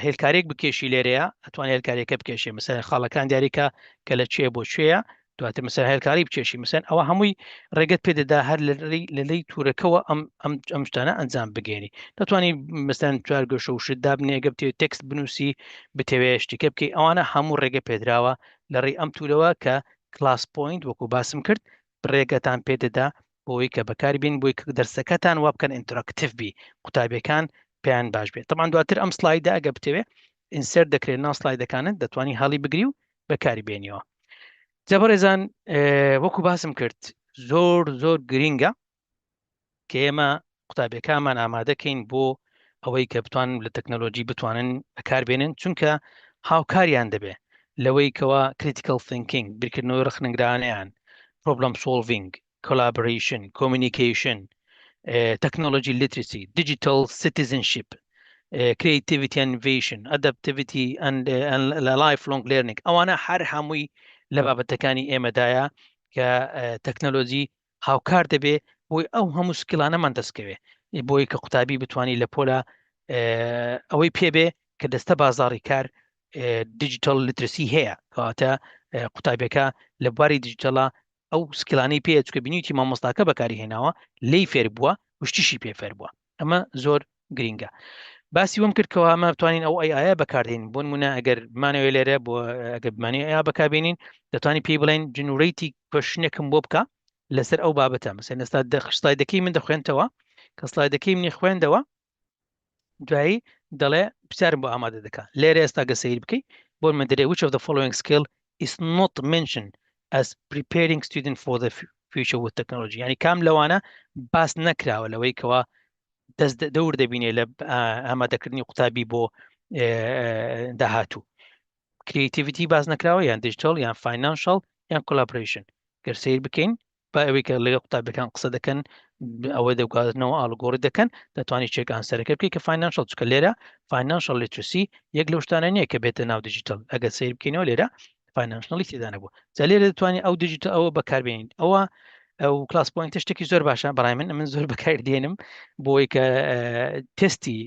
S2: هێلکارێک بکێشی لێرەیە ئەتوانێت هێلکارێکە بکێشێ مەسەرەن خاڵەکان دیاریکە کە لە چێ بۆ شوێیە دواتر مثلا هەرکاری بچێشی مثلا ئەوە هەمووی ڕێگەت پێدەدا هەر لەلەی توورەکەەوە ئەم شتانە ئەنجام بگەێنی دەتوانانی مثلا چوارگۆشە و شت دابنێ ئەگە بتێ تێکست بنووسی بتەوێ شتێکە بکەی ئەوانە هەموو ڕێگە پێدراوە لە ڕێی ئەم توورەوە کە کلاس پوینت وەکو باسم کرد ڕێگەتان پێدەدا بۆی کە بەکاری بین بۆی دەرسەکەتان وا بکەن ئینتراکتیڤ بی قوتابیەکان پێیان باش بێت طبعا دواتر ئەم سلایدا ئەگە بتەوێ ئینسەر دەکرێت ناو سلایدەکانت دەتوانی هەڵی بگری و بەکاری بێنیەوە جەبەڕێزان وەکو باسم کرد زۆر گرینگە کە ئێمە قوتابیەکانمان ئامادەکەین بۆ ئەوەی کە بتوان لە تەکنۆلۆژی بتوانن بەکاربێنن چونکە هاوکاریان دەبێ لەوەی کەوا critical thinking بیرکردنەوەی ڕخنەگرانیان problem solving collaboration communication technology literacy digital citizenship creativity and innovation adaptivity and lifelong learning ئەوانە هەر هەمووی لە بابەتەکانی ئێمەدایە کە تەکنۆلۆژی هاوکار دەبێ بۆی ئەو هەموو سکیلانەمان دەستکەوێ بۆی کە قوتابی بتوانانی لە پۆلە ئەوەی پێبێ کە دەستە بازاڕی کار دیجیتال لیترسی هەیە کەواتە قوتابیەکە لە بواری دیجیتەڵە ئەو سکیلانەی پێ چکە بینیتی مامۆستاکە بەکاری هێناوە لی فێر بووە وشتیشی پێفێر بووە ئەمە زۆر گرینگە باسی وەم کردکەوە ئەمە بتوانین ئەو ئەیە بەکاردێن بۆ نمونە ئەگەر بمانەوە لێرە بۆ ئەگە بمانی ئەیا بەکاربێنین دەتوانانی پێی بڵێن جنوڕیتی کوێشنێکم بۆ بکە لەسەر ئەو بابەتە مەسەن ئێستا سلایدەکەی من دەخوێنتەوە کە سلایدەکەی منی خوێندەوە دوایی دەڵێ پرسیارم بۆ ئامادە دەکە لێرە ئێستا گە سەیر بکەی بۆ من دەرێ which of the following skill is not mentioned as preparing student for the future with technology یعنی کام لەوانە باس نەکراوە لەوەی کەوا دەور دەبینێ لە ئامادەکردنی قوتابی بۆ داهاتوو کریتیڤیتی باز نەکراوە یان دیجیتال یان فاینانشال یان کۆلابۆریشن گەر سیر بکەین با ئەوەی کە لەگە قوتابەکان قسە دەکەن ئەوە دەوکاتنەوە ئاڵگۆڕی دەکەن دەتوانانی چێک ئانسەرەکە بکەیت کە فاینانشال چکە لێرە فاینانشال لیترسی یەک لەو شتانە نییە کە بێتە ناو دیجیتال ئەگە سیر بکەینەوە لێرە فاینانشالی تێدا نەبووە جا لێرە دەتوانانی ئەو دیجیتال ئەوە بەکاربێنین ئەوە ئەو کلاس پوینتە شتێکی زۆر باشە بەڕای من زۆر بەکاردێنم بۆی کە تستی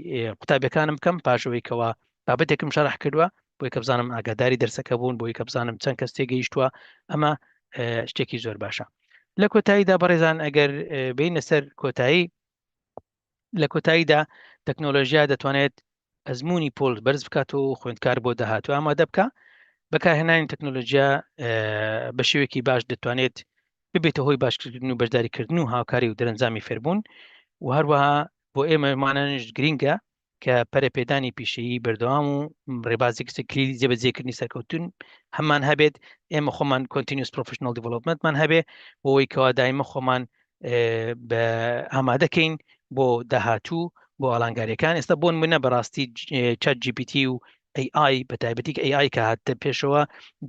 S2: قوتابیەکانم بکەم پاشەوەی کەەوە بابەتێکم شەڕح کردووە بۆی کە بزانم ئاگاداری دەرسەکە بوون بۆی کە بزانم چەند کەس تێگەیشتووە ئەمە شتێکی زۆر باشە لە کۆتاییدا بەڕێزان ئەگەر بینە سەر کۆتایی لە کۆتاییدا تەکنۆلۆژیا دەتوانێت ئەزمموی پۆل بەرز بکات و خوێندکار بۆ داهاتوە ئامادە بکە بەکارهێنانی تەکنۆلۆژیا بە شێوێکی باش دەتوانێت ببێتە هۆی باشکردن و بەشداریکردن و هاوکاری و دەرەنجامی فێربوون و هەروەها بۆ ئێمەمانەش گرینگە کە پەرەپێدانی پیشەیی بەردەوام و ڕێبازێکی سکلی جێبەجێکردنی سەرکەوتن هەمان هەبێت ئێمە خۆمان کۆنتینیوس پرۆفشنال دیڤلۆپمنتمان هەبێ بۆەوەی کەوا دایمە خۆمان بە ئامادەکەین بۆ داهاتوو بۆ ئالانگاریەکان ئێستا بۆن منە بەڕاستی چات GPT و AI بە تایبەتی AI کە هاتە پێشەوە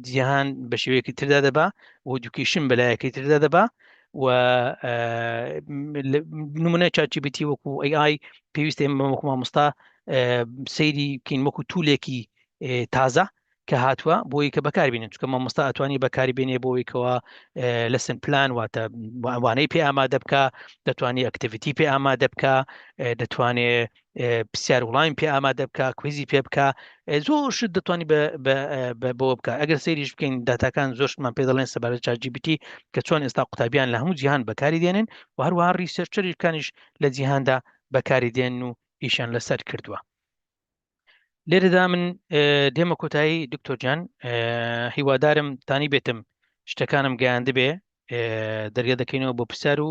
S2: جیهان بە شێوەیەکی تردا دەبا و ئێدوکیشن بەلایەکی تردا دەبا و نمونە چات GPT وەکو AI پێویستە ئێمە وەکو مامۆستا سەیری بکەین وەکو توولێکی تازە کە هاتووە بۆی کە بەکاربێنن چونکە مامۆستا ئەتوانی بەکاری بێنێ بۆی کەەوە لەسن پلان واتە وانەی پێ ئامادە بکە دەتوانێت ئەکتیڤیتی پێ ئامادە بکە دەتوانێت پرسیار وڵایم پێ ئامادە بکە کویزی پێ بکە زۆر شت دەتوانی بۆ بکە ئەگەر سەیریش بکەین داتاکان زۆرشمان پێ دەڵێن سەبارەت چات GPT کە چۆن ئێستا قوتابیان لە هەموو جیهان بەکاری دێنن و هەروەها ریسەرچەرەکانیش لە جیهاندا بەکاری دێن و ئیشان لەسەر کردووە لێرەدا من دێمە کۆتایی دکتۆر جان هیوادارم تانی بێتم شتەکانم گەیاندە بێ دەرگە دەکەینەوە بۆ پرسیار و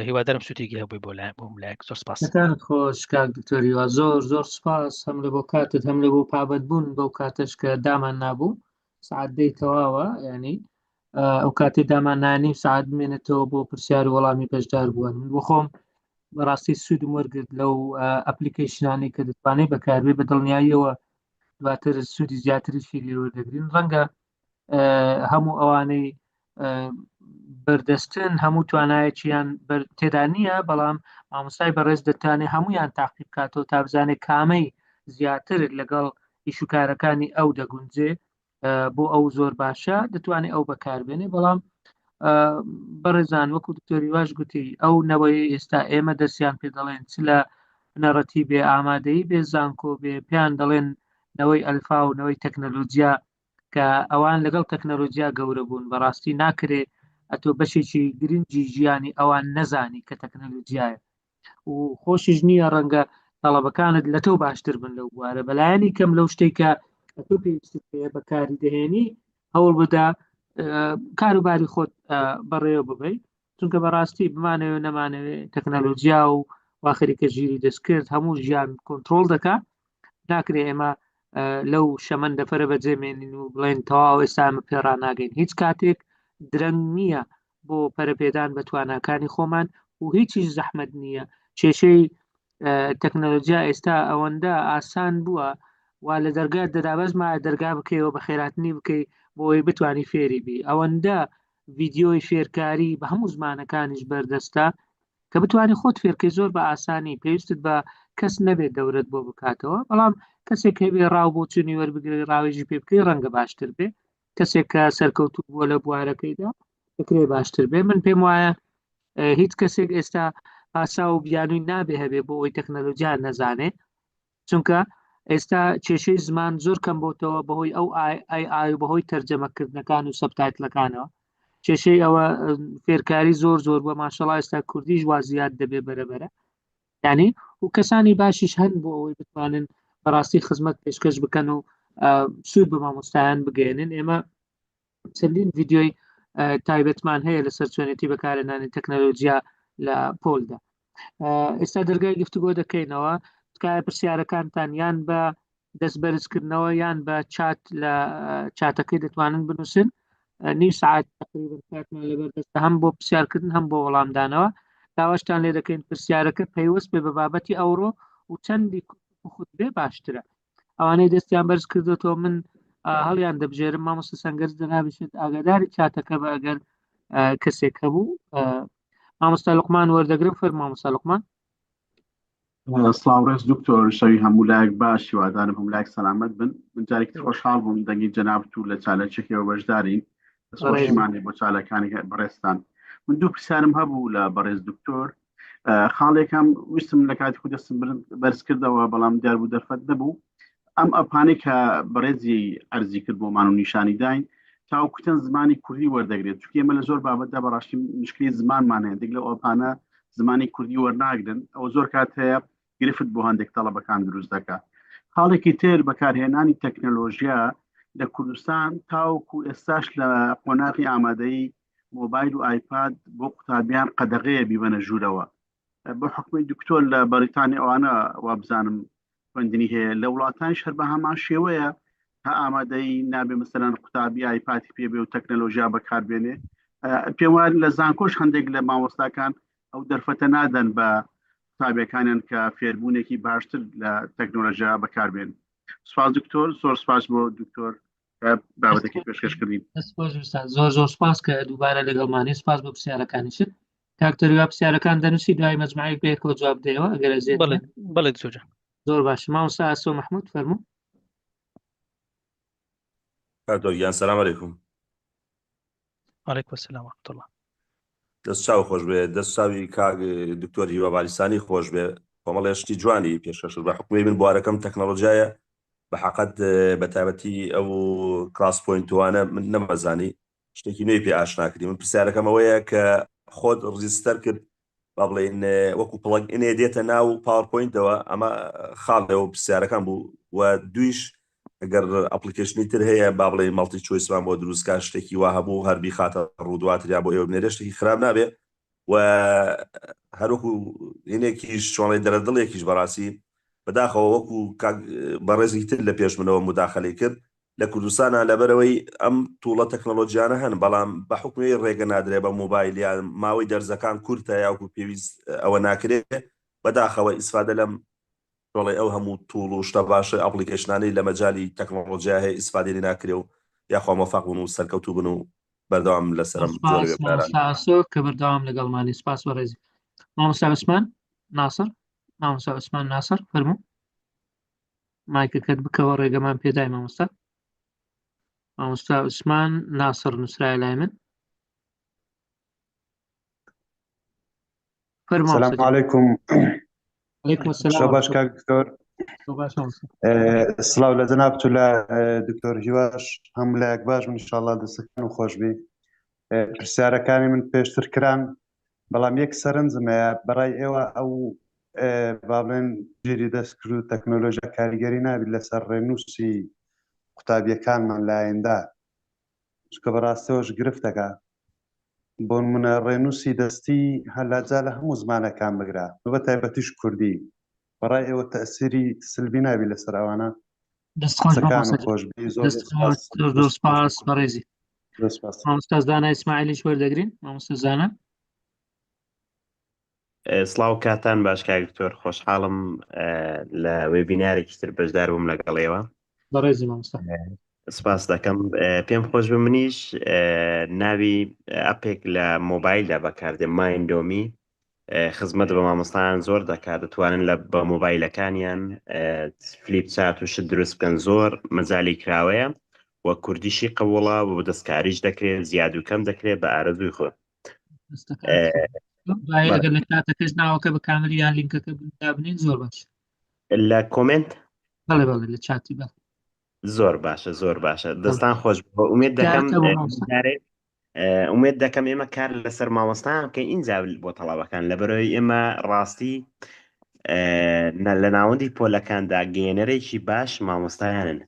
S2: هیوادارم سوتێکی هەبووی بۆ لایەک زۆر سپاس
S1: خۆش کاک دکتۆریوە زۆر سپاس هەم لە بۆ کاتت هەم لە بۆ پابەت بوون بەو کاتەش کە دامان نابوو سعات دەی تەواوە ینی ئەو کاتێ دامان نانی سعات بمێنێتەوە بۆ پرسیار وەڵامی پێشدار بوون بۆ خۆم بەڕاستی سوودم وەرگرت لەو ئەپلیکیشنانی کە دەتوانێت بەکاربێ بە دڵنیاییەوە دواتر سوودی زیاتریشی لێوە دەگرین ڕەنگە هەموو ئەوانەی بەردەستن هەموو توانایەکیان تێدا نییە بەڵام مامۆستای بەڕێز دەتوانێت هەمویان تاقیب بکاتەوە تا بزانێت کامەی زیاتر لەگەڵ ئیشوکارەکانی ئەو دەگونجێ بۆ ئەو زۆر باشە دەتوانێت ئەو بەکاربێنێ بەڵام بەڕێزان وەکو دکتۆری واش گوتی ئەو نەوەی ئێستا ئێمە دەستیان پێ دەڵێن چ لە نەڕەتی بێ ئامادەی بێ زانکۆ بێ پێیان دەڵێن نەوەی ئەلفا و نەوەی تەکنەلۆجیا کە ئەوان لەگەڵ تەکنەلۆژیا گەورە بوون بەڕاستی ناکرێ ئەتۆ بەشێکی گرنگی ژیانی ئەوان نەزانی کە تەکنەلۆژیایە و خۆشیش نییە ڕەنگە تەڵەبەکانت لە تۆ باشتر بن لەو بوارە بەلایەنی کەم لەو شتێک کە تۆ پێویستت پێ بەکاری دەهێنی هەوڵ بدا کاروباری خۆت بەڕێوە ببەی چونکە بەڕاستی بمانەوێ نەمانەوێ تەکنەلۆژیا و واخری کە ژیری دەستکرد هەموو ژیان کۆنتترۆل دەکات ناکرێ ئێمە لەو شەمەند دەفەرە بەجێمێنین و بڵێن تەواو ئێستا ئەمە پێڕان ناگەین هیچ کاتێک درەنگ نییە بۆ پەرەپێدان بە تواناکانی خۆمان و هیچیش زەحمەت نییە کێشەی تەکنەلۆژیا ئێستا ئەوەندە ئاسان بووە وا لە دەرگات دەدابەزمە دەرگا بکەیەوە بە خێراتنی بکەی بۆی بتانی فێری بی ئەوەندە ڤیددیۆی فێرکاری بە هەموو زمانەکانیش بەردەستە کە بتوانانی خۆت فێرکەی زۆر بە ئاسانی پێویستت بە کەس نەبێت دەورت بۆ بکاتەوە بەڵام کەسێک هەبێ ڕاو بۆ چنی وەربگری ڕاوێژی پێ بکەی ڕەنگە باشتر بێ کەسێک کە سەرکەوتوو بووە لە بوارەکەیدا دەکرێ باشتر بێ من پێم وایە هیچ کەسێک ئێستا پاسا و بیانووی نابێ هەبێ بۆ ئەوی تەکنەلۆژیا نەزانێ چونکە ئێستا کێشەی زمان زۆر کەم بۆتەوە بەهۆی ئەو ئای بەهۆی تەرجەمەکردنەکان و سەبتایتلەکانەوە کێشەی ئەوە فێرکاری زۆر بووە ماشەڵڵا ئێستا کوردیش وازیات دەبێ بەرەبەرە یعنی و کەسانی باشیش هەن بۆ ئەوەی بتوانن بەڕاستی خزمەت پێشکەش بکەن و سوود بە مامۆستایان بگەێنن ئێمە چەندین ڤیددیۆی تایبەتمان هەیە لەسەر چۆنێتی بەکارهێنانی تەکنەلۆژیا لە پۆلدا ئێستا دەرگای گفتوگۆ دەکەینەوە تکایە پرسیارەکانتان یان بە دەستبەرزکردنەوە یان بە چات لە چاتەکەی دەتوانن بنووسن نیم ساعت تقریبا کاتمان لەبەردەستە هەم بۆ پرسیارکردن هەم بۆ وەڵامدانەوە داواشتان لێ دەکەین پرسیارەکە پەیوەست بێ بە بابەتی ئەوڕۆ و چەندی خود بێ باشترە ئەوانەی دەستیان بەرز کردوەوە من هەڵیان دەبژێرم مامۆستا سەنگەرز دەنابێت ئاگاداری چاتەکە بە ئەگەر کەسێک هەبوو مامۆستا لوقمان وەردەگرم فەرموو مامۆستا لوقمان
S3: سلااو ڕێز دکتۆر شەوی هەموو لایەک باش هیوادارم هەموو لایەک سەلامەت بن من جارێکی خۆشحاڵ بووم دەنگی جەنابەت و لە چالەنجێکەوە بەشدارین دەستخۆشیمانێ بۆ چالەکانی بەڕێستان من دوو پرسیارم هەبوو لە بەڕێز دکتۆر خاڵێکم ویستم لە کاتی خۆ دەستم بەرز کردەوە بەڵام دیار بوو دەرفەت نەبوو ئەم ئەپانەی کە بەڕێزی ئەرزی کرد بۆمان و نیشانی داین تاوکوتەن زمانی کوردی وەردەگرێت چونکە ئێمە لە زۆر بابەتدا بەڕاستی مشکلی زمانمان هەیە دیگە لەو ئەپانە زمانی کوردی وەرناگرن ئەو زۆر کات هەیە گرفت بۆ هەندێک تەڵەبەکان دروست دەکات خاڵێکی تر بەکارهێنانی تەکنەلۆژیا لە کوردستان تاوکو ئێستاش لە قۆناغی ئامادەی مۆبایل و ئایپاد بۆ قوتابیان قەدەغەیە بیبەنە ژوورەوە بۆ حکومەی دکتۆر لە بەریتانی ئەوانە وابزانم خوێندنی هەیە لە وڵاتانیش هەر بە هەمان شێوەیە تا ئامادەی نابێ مەسەلەن قوتابی ئایپادی پێبێ و تەکنەلۆژیا بەکاربێنێ پێم وایە لە زانکۆش هەندێک لە مامۆستاکان ئەو دەرفەتە نادەن بە قوتابیەکانیان کە فێربوونێکی باشتر لە تەکنۆلۆژیا بەکاربێن سپاس دکتۆر زۆر سپاس بۆ دکتۆر بابەتێکی پێشکەشکردین
S1: زۆر سپاس کە دووبارە لەگەڵمانی سپاس بۆ پرسیارەکانیشت کاکتەریوا پرسیارەکان دەنووسی دوای مەجموعەیەک بەیەکەوە جواب دەیەوە ئەگەر ئەزێت
S2: بەڵێ دکتۆر
S1: زۆر باش مامۆستا ئاسۆ محمود فەرموو
S4: کاکتۆریان سەلام عەلەیکوم
S2: وعەلەیکوم السەلام ورحمەتوڵڵاه الله
S4: دەست چاو خۆش بێ دەست چاوی کاک دکتۆر هیوا باریسانی خۆش بێ کۆمەڵێ شتی جوانی پێشکەش بە حکومەی من بوارەکەم تەکنەلۆژیایە بە حەقەت بە تایبەتی ئەو کلاس پۆینتوانە من نەمەزانی شتێکی نوێی پێ ئاشنا کردی من پرسیارەکەم ئەوەیە کە خۆت ڕزیستەر کرد با بڵێن وەکو پڵەگ ئینێ دێتە ناو پاوەرپۆینتەوە ئەمە خاڵەوە پرسیارەکان بوو و دویش ئەگەر ئەپلیکیشنی تر هەیە با بڵێ مەڵتی چۆیسمان بۆ دروستکار شتێکی وا هەبوو هەربی خاتە ڕوودواتر یا بۆ ئێوە بنێرە شتێکی خراپ نابێ و هەروەکو هینێکیش شۆڵی دەرەدڵێکیش بەڕاستی بەداخەوە وەکو بەڕێزی تر لە پێش منەوە مداخەلەی کرد لە کوردستانە لەبەرەوەی ئەم تووڵە تەکنەلۆژیانە هەن بەڵام بە حکومەی ڕێگە نادرێ بە مۆبایل یان ماوەی دەرزەکان کورتە یاوەکو پێویست ئەوە ناکرێت بەداخەوە ئیسفادە لەم دۆڵێ ئەو هەموو تووڵ و شتە باشە ئەپلیکیشنانەی لە مەجای تەکنۆلۆژیا هەیە ئیسفادەی ناکرێ و یاخوا مۆفەق بوون و سەرکەوتوو بن و بەردەوام لەسەرم
S1: ساسۆ کە بەردەوام لەگەڵمانی سپاس بەڕێزی مامۆستا عوسمان ناسر مامۆستا عوسمان ناسر فەرموو مایکەکەت بکەوە ڕێگەمان پێدای مامۆستا عوسمان ناسر نووسرای لای من
S5: السلام عليكم
S1: عليكم السلام
S5: شباش كاك دكتور
S1: باش مامۆستا.
S5: سلااو لە جەنابەت و لە دکتۆر هیواش هەموو لایەک باش من ئینشاڵڵا دەستەکان و خۆش بێ. پرسیارەکانی من پێشتر کران بەڵام یەک سەرنجم هەیە بەڕای ئێوە ئەو با بڵێن ژێری دەستکرد و تەکنۆلۆژیا کاریگەری نابێت لەسەر ڕێنووسی قوتابیەکانمان لایەندا، چکە بەڕاستیەوەش گرفتەکە. بۆ نمونە ڕێنووسی دەستی هەلاجا لە هەموو زمانەکان بگرا بە تایبەتیش کوردی، بەڕای ئێوە تەئسیری سلبی نابێت لەسەر ئەوانە؟
S1: دەستخۆش
S5: قسەکان و
S1: مامۆستا.
S5: خۆشبی زۆر
S1: زۆر سپاس بەڕێزی.
S5: دەسپاس.
S1: مامۆستا زانای ئیسماعیلیش وەردەگرین. مامۆستا زانە.
S6: سڵاو کاتان باش کاک دکتۆر، خۆشحاڵم لە وێبینارێکی تر بەشدار بووم لەگەڵێەوە.
S1: بەڕێزی مامۆستا.
S6: سپاس دەکەم. پێم خۆش بە منیش ناوی ئەپێک لە مۆبایلدا بەکاردێ مایندۆمی خزمەت بە مامۆستایان زۆر دەکات، دەتوانن لە بە مۆبایلەکانیان فلیپ چات و شت دروست بکەن. زۆر مەجای کراوەیە وە کوردیشی قەوڵە و دەستکاریش دەکرێت، زیاد و کەم دەکرێت بە ئارەزووی خۆ.
S1: ئەگەر لە کاتەکەش ناوەکە بە کاملی یان لینکەکە دابنین زۆر باش.
S6: لە کۆمنت
S1: بەڵێ بەڵێ لە چاتی بە
S6: زۆر باشە، زۆر باشە. دەستان خۆش بۆ ئومێد دەکەم ئومێد دەکەم ئێمە کار لەسەر مامۆستایان کە ئینجا بۆ تەڵاوەکان لەبەرەوەی ئێمە ڕاستی لە ناوەندی پۆلەکاندا گەێنەرێکی باش مامۆستایانن.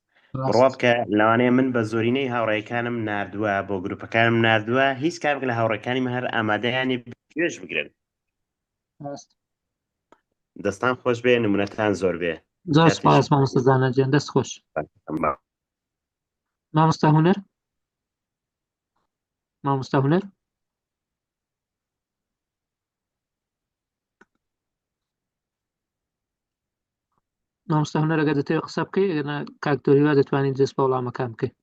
S6: بڕوا بکە لەوانەیە من بە زۆرینەی هاوڕێکانم نردووە بۆ گروپەکانم نردووە، هیچ کارێک لە هاوڕێکانی هەر ئامادەیانی پێش بگرن. دەستان خۆش بێ، نمونەتان زۆر بێ.
S1: زۆر سپاس مامۆستا زانەجیان، دەست خۆش. مامۆستا هونەر. مامۆستا هونەر. مامۆستا هونەر ئەگەر دەتەوێت قسە بکەی، ئەگەر کاک دکتۆر هیوا دەتوانین دەست بە وەڵامەکان بکەین.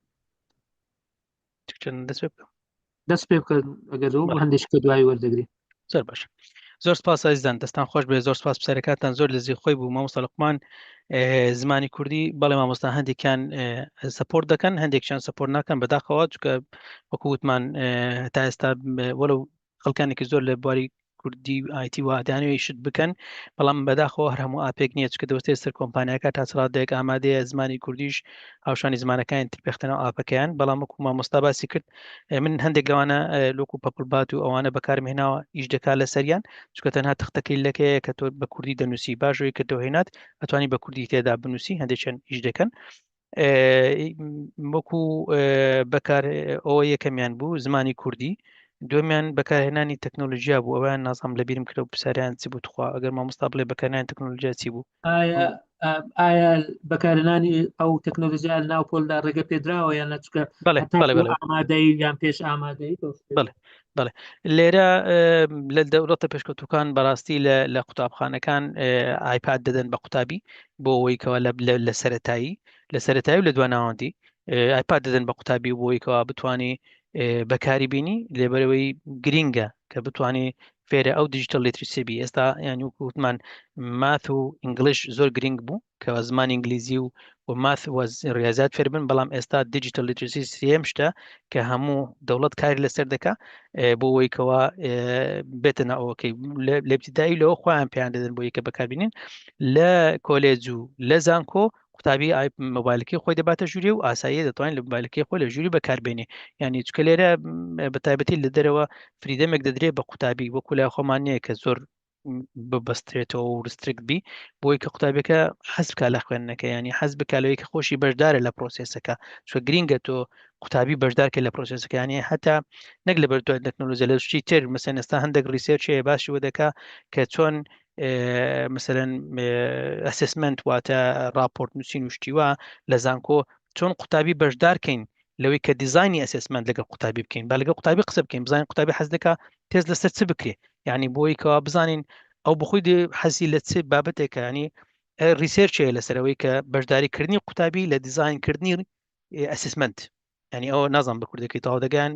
S1: دەست پێ بکە ئەگەر بۆ هەندێککە دوایی وەردەگری.
S2: زۆر باش. زۆر سپاس ئازیزان، دەستان خۆش بێ، زۆر سپاس پرسیارەکانتان زۆر لەزی خۆی بوو. مامۆستا لوقمان زمانی کوردی بەڵێ مامۆستا هەندێکیان سەپۆرت دەکەن، هەندێکیان سەپۆرت ناکەن بەداخەوە، چونکە وەکو وتمان تا ئێستا وەلو خەڵکانێکی زۆر لە بواری کوردی ئایتی و دانوێی شت بکەن، بەڵام بەداخەوە هەر هەموو ئاپێک نییە، چکە دەوەستێت سەر کۆمپانیاکە تا چڵادەیەک ئامادەیە زمانی کوردیش هاوشانی زمانەکانی تر پێختنەوە ئاپەکەیان. بەڵام وەکو مامۆستا باسی کرد، من هەندێک لەوانە لۆکو پەپڵبات و ئەوانە بەکارمهێناوە ئیش دەکات لە سەریان، چکە تەنها تەختەکەی لەکەیە کە تۆ بە کوردی دەنووسی، باشەوەی کە دەهێنات ئەتوانی بە کوردی تێدا بنووسی، هەندێکیان ئیش دەکەن. وەکو بەکار ئەوە یەکەمیان بوو زمانی کوردی، دومیان بەکارهێنانی تەکنۆلۆژیا بوو. ئەویان نازام لەبیرم کرد و پرسیاریان چی بوو توخوا ئەگەر مامۆستا بڵێ بەکارهێنانی تەکنۆلۆژیا چی بوو؟
S1: ئایا بەکارهێنانی ئەو تەکنۆلۆژیا لە ناو پۆلدا ڕێگە پێدراوە یان نەچکە ئامادەی یان پێش ئامادەی؟
S2: بەڵێ لێرە لە دەوڵەتە پێشکەوتوەکان بەڕاستی لە قوتابخانەکان ئایپاد دەدەن بە قوتابی بۆ ئەوەیکەوە لە سەرەتایی و لە دواناوەندی ئایپاد دەدەن بە قوتابی و بۆیکەوە بتوانێ بەکاری بینی، لێبەرەوەی گرینگە کە بتوانێ فێرە ئەو دیجیتال لیتریسی. ئێستا یانی وتمان ماث و ئینگلیش زۆر گرنگ بوو کە زمانی ئینگلیزی و ماث ریاضیات فێر بن، بەڵام ئێستا دیجیتال لیتریسی سێم شتە کە هەموو دەوڵەت کاری لەسەر دەکا بۆ ئەوەیکەوە بێتە ناوەکەی لە ابتیدایی لەوە خۆیان پێیان دەدەن بۆ یەکە بەکاربینین لە کۆلێج و لە زانکۆ قوتابی مۆبایلەکەی خۆی دەباتە ژووری و ئاسایی دەتوانین لە مۆبایلەکەی خۆی لە ژووری بەکاربێنێ. یعنی چکە لێرە بەتایبەتی لە دەرەوە فریدەمێک دەدرێت بە قوتابی وەکو لای خۆمان نییە کە زۆر ببەسترێتەوە و ڕسترکت بی، بۆی کە قوتابەکە حەز بکە لە خوێندنەکە، ینی حەز بکالەوەی کە خۆشی بەشدارە لە پرۆسێسەکە، چکە گرینگە تۆ قوتابی بەشدارکە لە پرۆسێسەکە، ینی هەتا نەک لە بەردوای تەکنۆلۆژیا لە شتی تر مەسەن ئێستا هەندێک ریسێرچەیە باشی وە دەکا کە چۆن مثلەن ئەسسمنت واتە راپۆرت نووسین و شتیوە لە زانکۆ چۆن قوتابی بەشدارکەین لەوەی کە دیزایانی ئەسسمنت لەگەڵ قوتابی بکەین، با لەگەڵ قوتابی قسە بکەین، بزانین قوتابی حەز دەکا تێز لەسەر چ بکرێ، یعنی بۆی کەوا بزانین ئەو بخۆی حەزی لە چ بابەتێکە، ینی ریسێرچەیە لەسەرەوەی کە بەشداریکردنی قوتابی لە دیزاینکردنی ئەسسمنت، ینی ئەوە نازانم بە کوردەکەی تاوا دەگەیان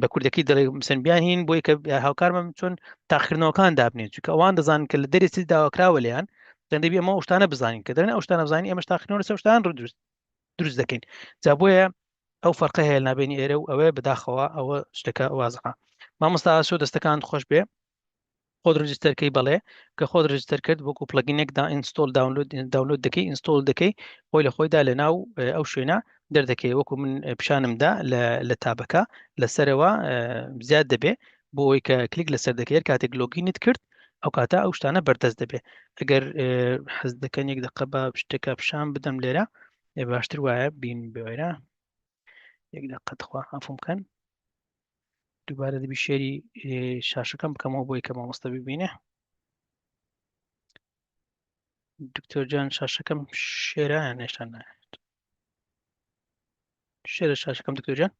S2: بە کوردەکەی دەڵێ مسنبیان هین بۆی کە هاوکارمە چۆن تاخیرنەوەکان دابنێت، چونکە ئەوان دەزانن کە لە دەرێتی داواکراوە لیان دەبێت ئەمە ئەو شتانە بزانین کە دەرێن ئەو شتانە بزانین ئێمەش تاخیرنەوە لەسەر شتان دروست دەکەین. جا بۆیە ئەو فەرقە هەیە نابێنی ئێرە و ئەوەیە بەداخەوە ئەوە شتەکە وازەقا. مامۆستا ئاسۆ دەستەکان خۆش بێ، خۆت ڕجستەرکەی بەڵێ کە خۆت ڕجستەر کرد وەکو پلگینێک ئینستۆل داونلود دەکەی ئینستۆل دەکەی خۆی لە خۆیدا لە ناو ئەو شوێنە دەردەکەی وەکو من پیشانمدا لە تابەکە لەسەرەوە زیاد دەبێ بۆ ئەوەی کە کلیک لەسەر دەکەێت کاتێک لۆگینت کرد ئەو کاتە ئەو شتانە بەردەست دەبێ ئەگەر حەز دەکەن یەک دقە بە شتێکە پیشان بدەم لێرە باشتر وایە بین بێوەرە یەک دقت خوا ئەفم بکەن دووبارە دەبی شێری شاشەکەم بکەمەوە بۆی کە مامۆستا ببینێ دکتۆر جان شاشەکەم شێرە نێشتان نایێت شێرە شاشەکەم دکتۆر جان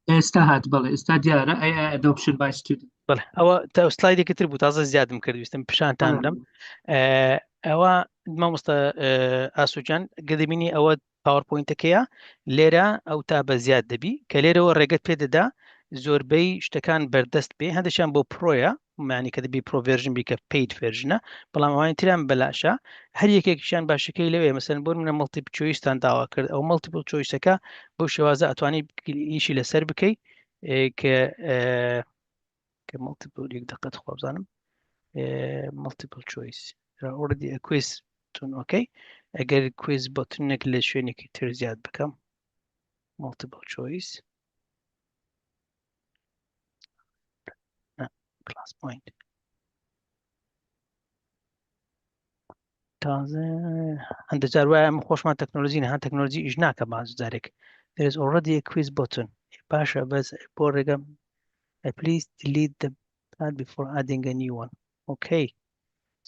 S1: ئێستا هات بەڵێ ئێستا دیارە ئەدۆپشن بای ستودنت
S2: بەڵێ ئەوە تا سلایدێکی تر بوو تازە زیادم کرد ویستم پیشانتان بدەم ئەوە مامۆستا ئاسوجان گەدەبینی ئەوە پاوەرپۆینتەکەیە لێرە ئەو تا بە زیاد دەبی کە لێرەوە ڕێگەت پێدەدا زۆربەی شتەکان بەردەست بێ هەندێکیان بۆ پرۆیە معنی کە دەبی پرۆڤێژن بیکە پیت فێرژنە بەڵام ئەوانی تریان بەلاشە هەر یەکێکیشیان باشەکەی لەوێ مەسەن بۆ منە مەڵتیپل چۆیستان داوا کرد ئەو مەڵتیپل چۆیسەکە بەو شێوازە ئەتوانی ئیشی لەسەر بکەی کە مەڵتیپل یەک دقت خوا بزانم مەڵتیپل چۆیس ئۆردی کویز تون ئۆکەی ئەگەر کویز بەتونێک لە شوێنێکی تر زیاد بکەم مەڵتیپل چۆیس class point تازە هەندە جار وایە ئەمە خۆشمان تەکنۆلۆژی نەها تەکنۆلۆژی ئیش ناکە باز جارێک there is already a quiz button باشە بەس بۆ ڕێگەم please delete the pad before adding a new one okay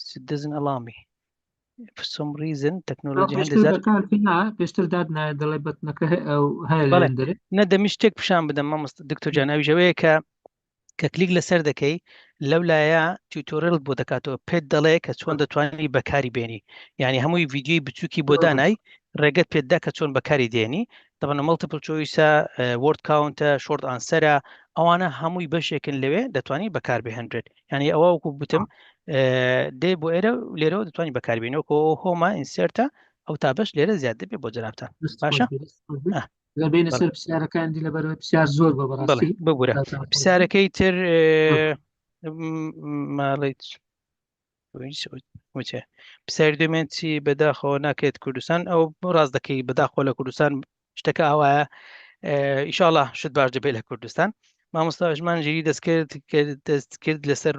S2: so it doesn't allow me for some reason تەکنۆلۆژی هەندە جار
S1: پێشتر داد نایە دەڵێ بەتنەکە ئەو هەیە
S2: بەڵێ
S1: لەندەرێ
S2: نەدەمی شتێک پیشان بدەم مامۆستا دکتۆر جان ئەویژەوەیە کە کلیک لەسەر دەکەی لەو لایە تیوتۆریال بۆ دەکاتەوە پێت دەڵێ کە چۆن دەتوانانی بەکاری بێنی یعنی هەمووی ڤیدیۆی بچووکی بۆ دانای ڕێگەت پێتدا کە چۆن بەکاری دێنی دەبەنە مەڵتیپل چۆیسە وۆرد کاونتە شۆرت ئانسەرە ئەوانە هەمووی بەشێکن لەوێ دەتوانی بەکار بهێنرێت یعنی ئەوە وەکو بتم دێ بۆ ئێرە لێرەوە دەتوانی بەکاربێنەوە هۆمە ئینسێرتە ئەو تا بەش لێرە زیاد دەبێت بۆ جەرابتان باشە
S1: بینە سەر پرسیارەکانی لەبەرەوەی پرسیار زۆر بە بەڕاستی
S2: ببوورە پرسیارەکەی تر ماڵیت پرسیاری دومێنی بەداخەوە ناکرێت کوردستان ئەو ڕاست دەکەی بەداخۆ لە کوردستان شتەکە ئاوایە ئیشاڵڵا شت باش دەبێت لە کوردستان مامۆستا ژمان ژیری دەست کرد لەسەر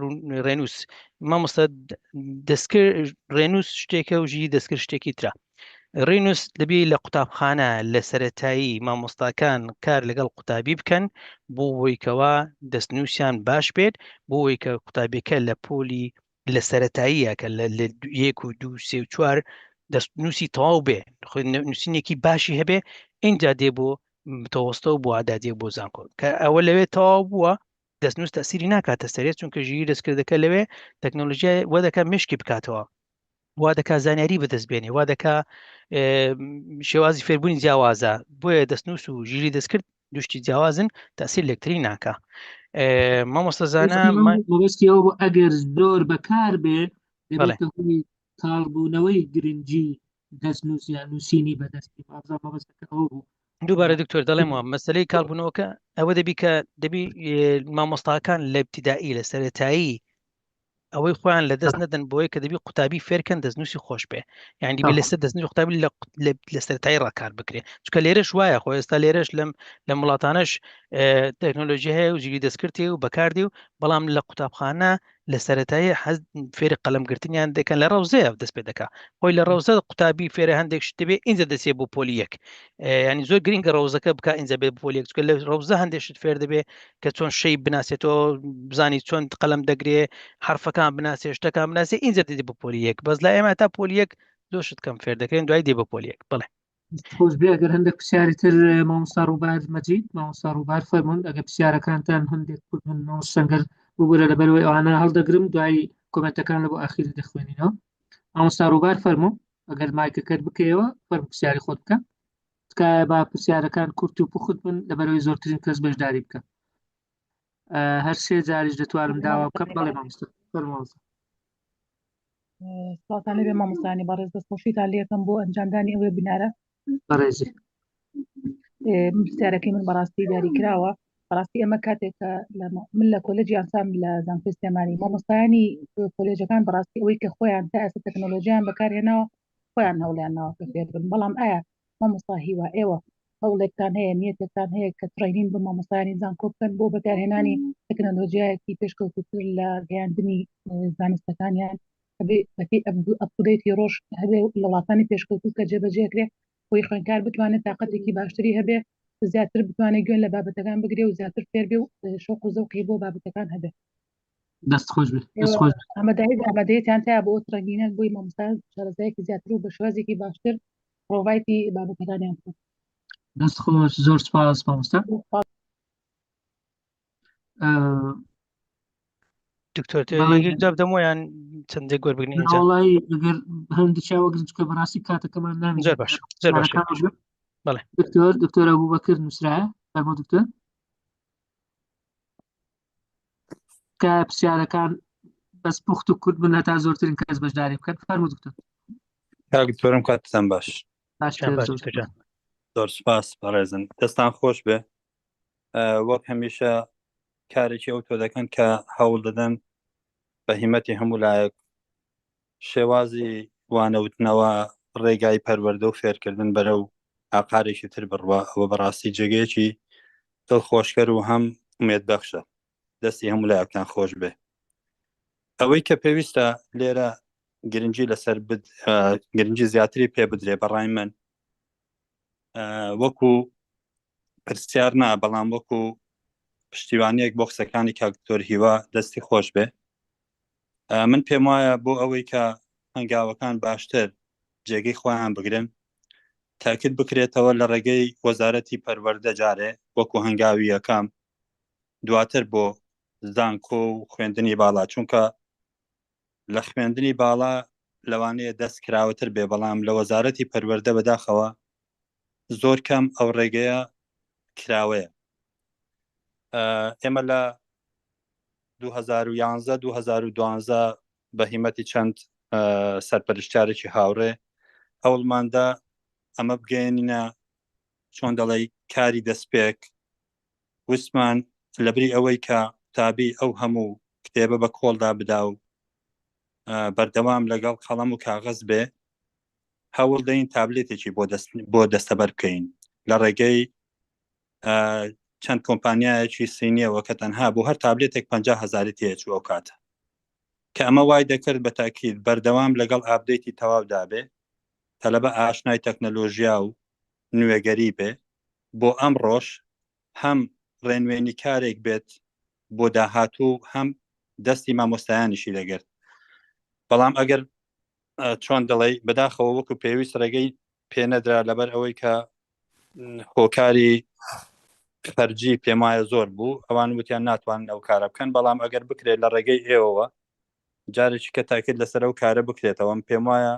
S2: ڕێنووس مامۆستا دەستکرد ڕێنووس شتێکە و ژیری دەستکرد شتێکی ترە ڕینوس دەبی لە قوتابخانە لە سەرەتایی مامۆستاکان کار لەگەڵ قوتابی بکەن بۆ وەیکەوە دەستنووسیان باش بێت بۆ ئەوەی کە قوتابیەکە لە پۆلی لە سەرەتاییە کە لە 1 و 2 3 و 4 دەستنووسی تەواو بێ نووسینێکی باشی هەبێ اینجا دێ بۆ تەوەستە و بۆ عادادێ بۆ زانکۆ کە ئەوە لەوێ تەواو بووە دەستنووس تەسیری ناکاتە سەرێت چونکە ژیری دەستکردەکە لەوێ تەکنۆلۆژیای وە دەکە مشکی بکاتەوە وا دەکا زانیاری بەدەستبێنێ وا دەکا شێوازی فێربوونی جیاوازە بۆیە دەستنووس و ژیری دەستکرد دوشتی جیاوازن تەسیر لەکتری ناکە مامۆستا زانە
S1: مەبەستی ئەوە ئەگەر زۆر بەکار بێ دەبێتە هۆی تاڵبوونەوەی گرنگی دەستنووس یان نووسینی بەدەستی مەبەستەکە ئەوە بوو
S2: دووبارە دکتۆر دەڵێمەوە مەسلەی کاڵبوونەوەکە ئەوە دەبی مامۆستاکان لە ابتیدایی لە سەرەتایی ئەوەی خۆیان لە دەست نەدەن بۆیە کە دەبی قوتابی فێرکەن دەستنووسی خۆش بێ یعنی دەبێت لەسەر دەستنووسی قوتابی لە سەرەتایی ڕاکار بکرێ چونکە لێرەش وایە خۆ ئێستا لێرەش لە وڵاتانەش تەکنۆلۆژی هەیە و ژیری دەستکردی و بەکاردی و بەڵام لە قوتابخانە لە سەرەتایی حەز فێری قەلەمگرتنیان دەکەن لە ڕەوزەیە دەست پێ دەکا خۆی لە ڕەوزە قوتابی فێرە هەندێک شت دەبێ ئینجا دەسێ بۆ پۆلی یەک ینی زۆر گرنگە ڕەوزەکە بکە ئینجا بێ پۆلی یەک چونکە لە ڕەوزە هەندێک شت فێر دەبێ کە چۆن شەی بناسێتەوە بزانی چۆن قەلەم دەگرێ حرفەکان بناسێ شتەکان بناسێ ئینجا دێ بۆ پۆلی یەک بەس لای ئێمە تا پۆلی یەک زۆر شت کەم فێر دەکرێن دوای دێ بە پۆلی یەک بڵێ
S1: خۆش بێ ئەگەر هەندێک پرسیاری تر مامۆستا ڕووبار مەجید مامۆستا ڕووبار فەرموون ئەگەر پرسیارەکانتان هەندێک سەنگەر ببوورە لەبەرەوەی ئەوانە هەڵدەگرم دوای کۆمنتەکان لە بۆ ئاخیر دەخوێنینەوە مامۆستا ڕووبار فەرموو ئەگەر مایکەکەت بکەیەوە فەرموو پرسیاری خۆت بکە تکایە با پرسیارەکان کورت و پوخت بن لەبەرەوەی زۆرترین کەس بەشداری بکە هەر سێ جاریش دەتوانم داوا بکەم بەڵێ مامۆستا فەرموو
S7: سڵاتان لەبێ مامۆستانی بەڕێز دەستخۆشیتان لێ یەکەم بۆ ئەنجامدانی ئەوێ بینارە
S1: بەڕێزی
S7: پرسیارەکەی من بەڕاستی دیاری کراوە بەڕاستی ئەمە کاتێک من لە کۆلێجی ئاسام لە زانکۆی سلێمانی مامۆستایانی کۆلێجەکان بەڕاستی ئەوەی کە خۆیان تا ئێستا تەکنۆلۆژیان بەکارهێناوە خۆیان هەوڵیانەوە کە فێر بن بەڵام ئایا مامۆستا هیوا ئێوە هەوڵێکتان هەیە نیەتێکتان هەیە کە تڕینین بە مامۆستایانی زانکۆ بکەن بۆ بەکارهێنانی تەکنۆلۆژیایەکی پێشکەوتووتر لە گەیاندنی زانستەکانیان بەپی ئەپدەیتی ڕۆژ هەبێ لە وڵاتانی پێشکەوتوو کە جێبەجێکرێ خۆی خوێندکار بتوانێت تااقەتێکی باشتری هەبێ زیاتر بتوانێت گوێن لە بابەتەکان بگرێ و زیاتر فێر بێ و شوق و زەوقی بۆ بابەتەکان هەبێ.
S1: دەست خۆش بێ دەست خۆش
S7: ئامادەیەتیان تایە بۆ تڕەنگینە بۆی مامۆستا شارەزایەکی زیاتر و بە شێوازێکی باشتر ڕۆڤایتی بابەتەکانیان بکەن.
S1: دەست خۆش زۆر سپاس مامۆستا.
S2: دکتۆر جاب دەمۆیان چەندێک گۆربگرنی اینجا
S1: وڵی ئەگەر هەندی چاوەگرن چکە بەڕاستی کاتەکەمان نامێت.
S2: زۆر باش زۆر باش بەڵێ
S1: دکتۆر ئەبوبەکر نووسرایە فەرمۆ دکتۆر کە پرسیارەکان بەس پوخت و کورت بن هەتا زۆرترین کەس بەشداری بکەن فەرمۆ دکتۆر.
S8: دکتۆرم کاتتان باش
S1: زۆر
S8: سپاس بەڕێزن دەستان خۆش بێ وەک هەمیشە کارێکی ئەو تۆ دەکەن کە هەوڵ دەدەن بە هیمەتی هەموو لایەک شێوازی وانەوتنەوە ڕێگای پەروەردە و فێرکردن بەرەو ئاقارێکی تر بڕوە ئەوە بەڕاستی جێگەیەکی دڵخۆشکەر و هەم ئومێدبەخشە دەستی هەموو لایەکتان خۆش بێ. ئەوەی کە پێویستە لێرە گرنگی لەسەر گرنگی زیاتری پێ بدرێ بەڕای من وەکو پرسیار نا بەڵام وەکو پشتیوانیەک بۆ قسەکانی کاکتۆر هیوا دەستی خۆش بێ. من پێم وایە بۆ ئەوەی کە هەنگاوەکان باشتر جێگەی خۆیان بگرن تاکید بکرێتەوە لە ڕێگەی وەزارەتی پەروەردە جارێ وەکو هەنگاوی یەکەم دواتر بۆ زانکۆ و خوێندنی باڵا چونکە لە خوێندنی باڵا لەوانەیە دەست کراوەتر بێ بەڵام لە وەزارەتی پەروەردە بەداخەوە زۆر کەم ئەو ڕێگەیە کراوەیە. ئێمە لە 2011-2012 بە هیمەتی چەند سەرپەرشتارێکی هاوڕێ هەوڵماندا ئەمە بگەێنینە چۆن دەڵێ کاری دەستپێک وسمان لەبری ئەوەی کە تابی ئەو هەموو کتێبە بە کۆڵدا بدا و بەردەوام لەگەڵ قەڵەم و کاغەز بێ هەوڵ دەین تابلێتێکی بۆ دەستەبەر بکەین لە ڕێگەی چەند کۆمپانیایەکی سینیەوە کە تەنها بۆ هەر تابلێتێک 50,000 تێچوو ئەو کاتە کە ئەمە وای دەکرد بە تاکید بەردەوام لەگەڵ ئابدەیتی تەواودا بێ تەلەبە ئاشنای تەکنەلۆژیا و نوێگەری بێ بۆ ئەم ڕۆژ هەم ڕێنوێنی کارێک بێت بۆ داهاتوو هەم دەستی مامۆستایانیشی دەگرت. بەڵام ئەگەر چۆن دەڵێ بەداخەوە وەکو پێویست ڕێگەی پێنەدرا لەبەر ئەوەی کە هۆکاری خەرجی پێم وایە زۆر بوو ئەوان وتیان ناتوانن ئەو کارە بکەن بەڵام ئەگەر بکرێت لە ڕێگەی ئێوەوە جارێکی کە تاکید لەسەر ئەو کارە بکرێتەوە پێم وایە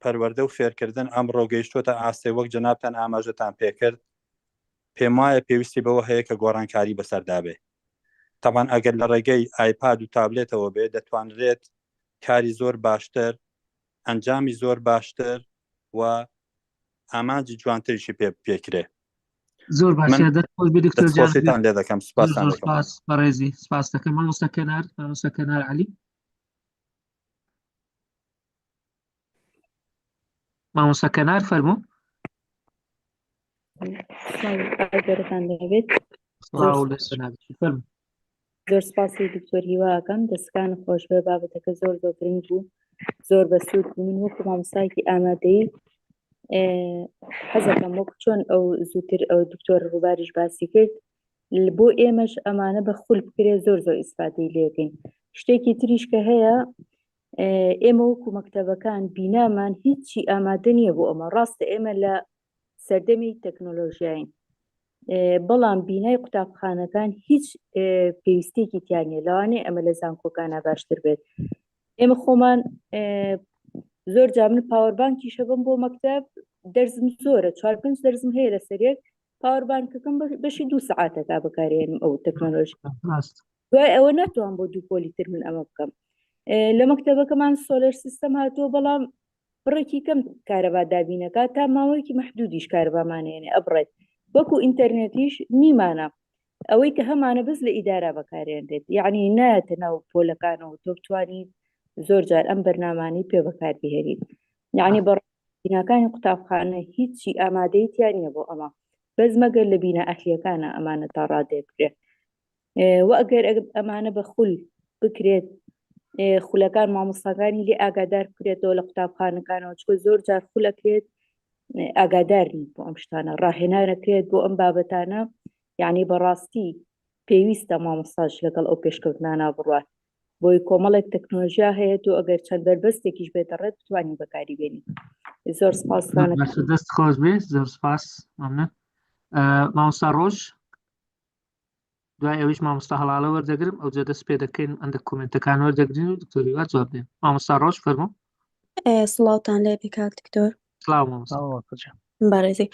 S8: پەروەردە و فێرکردن ئەم ڕۆگەیشتوتە ئاستێ وەک جەنابتان ئاماژەتان پێکرد پێم وایە پێویستی بەوە هەیە کە گۆڕانکاری بەسەردابێ. تاوان ئەگەر لە ڕێگەی ئایپاد و تابلێتەوە بێ دەتوانرێت کاری زۆر باشتر ئەنجامی زۆر باشتر و ئامانجی جوانتریشی پێکرێ.
S1: زۆر باشە دەستخۆش بێ دکتۆر
S8: جان لێ دەکەم سپاسان
S1: بەڕێزی سپاس دەکەم مامۆستا کەنار عەلی مامۆستا کەنار فەرموو.
S9: زۆر سپاسی دکتۆر هیواکەم دەستکان خۆش بێ بابەتەکە زۆر گرنگ بوو زۆر بەسوود من وەکو مامۆستایەکی ئامادەیی حەزەکەم وەکو چۆن ئەو زووتر ئەو دکتۆر ڕووباریش باسی کرد بۆ ئێمەش ئەمانە بە خول بکرێ زۆر ئیسفادەی لێکەین. شتێکی تریش کە هەیە ئێمە وەکو مەکتەبەکان بینامان هیچی ئامادە نییە بۆ ئەمە ڕاستە ئێمە لە سەردەمی تەکنۆلۆژیاین بەڵام بینای قوتابخانەکان هیچ پێویستێکی تیانە لەوانەیە ئەمە لە زانکۆکانە باشتر بێت. ئێمە خۆمان زۆر جا من پاوەربانکی شەبم بۆ مەکتەب دەرزم زۆرە 4-5 دەرزم هەیە لەسەرێک پاوەربانکەکەم بەشی 2 سەعاتەکە بەکارێنم ئەو تەکنۆلۆژی دوای ئەوە ناتوان بۆ 2 پۆلی تر من ئەمە بکەم. لە مەکتەبەکەمان سۆلەر سیستەم هاتووە بەڵام بڕێکی کەم کارەبا دابینەکە تا ماوەیەکی مەحدودیش کارەبامانێنێ ئەبڕێت وەکو ئینتەرنێتیش نیمانە ئەوەی کە هەمانە بەس لە ئیدارە بەکارێنرێت یعنی نایەتە ناو پۆلەکانەوە تۆ بتوانیت زۆر جار ئەم بەرنامانەی پێ بەکاربهێنیت یعنی بیناکانی قوتابخانە هیچی ئامادەیتیان نییە بۆ ئەمە بەس مەگەر لە بینە ئەهلیەکانە ئەمانە تا ڕادێ بکرێت و ئەگەر ئەمانە بە خول بکرێت خولەکان مامۆستاکانی لێ ئاگادار بکرێتەوە لە قوتابخانەکانەوە چکە زۆر جار خولەکرێت ئاگادار نین بۆ ئەم شتانە ڕاهێنانەکرێت بۆ ئەم بابەتانە یعنی بەڕاستی پێویستە مامۆستاش لەگەڵ ئەو پێشکەوتنانە بڕوات بۆی کۆمەڵێک تەکنۆلۆژیا هەیە و ئەگەر چەند بربەستێکیش بێتە ڕێت بتوانین بەکاری بێنین زۆر سپاسانە
S1: دەست خۆش بێ زۆر سپاس مەمنون مامۆستا ڕۆژ دوای ئەویش مامۆستا هەڵاڵە وەردەگرم ئەوجا دەست پێ دەکەین ئەندە کومنتەکان وەردەگرین و دکتۆری وا جواب دێن مامۆستا ڕۆژ فەرموو
S10: سڵاوتان لێبێ کاک دکتۆر
S1: سڵاو مامۆستا
S10: بەڕێزی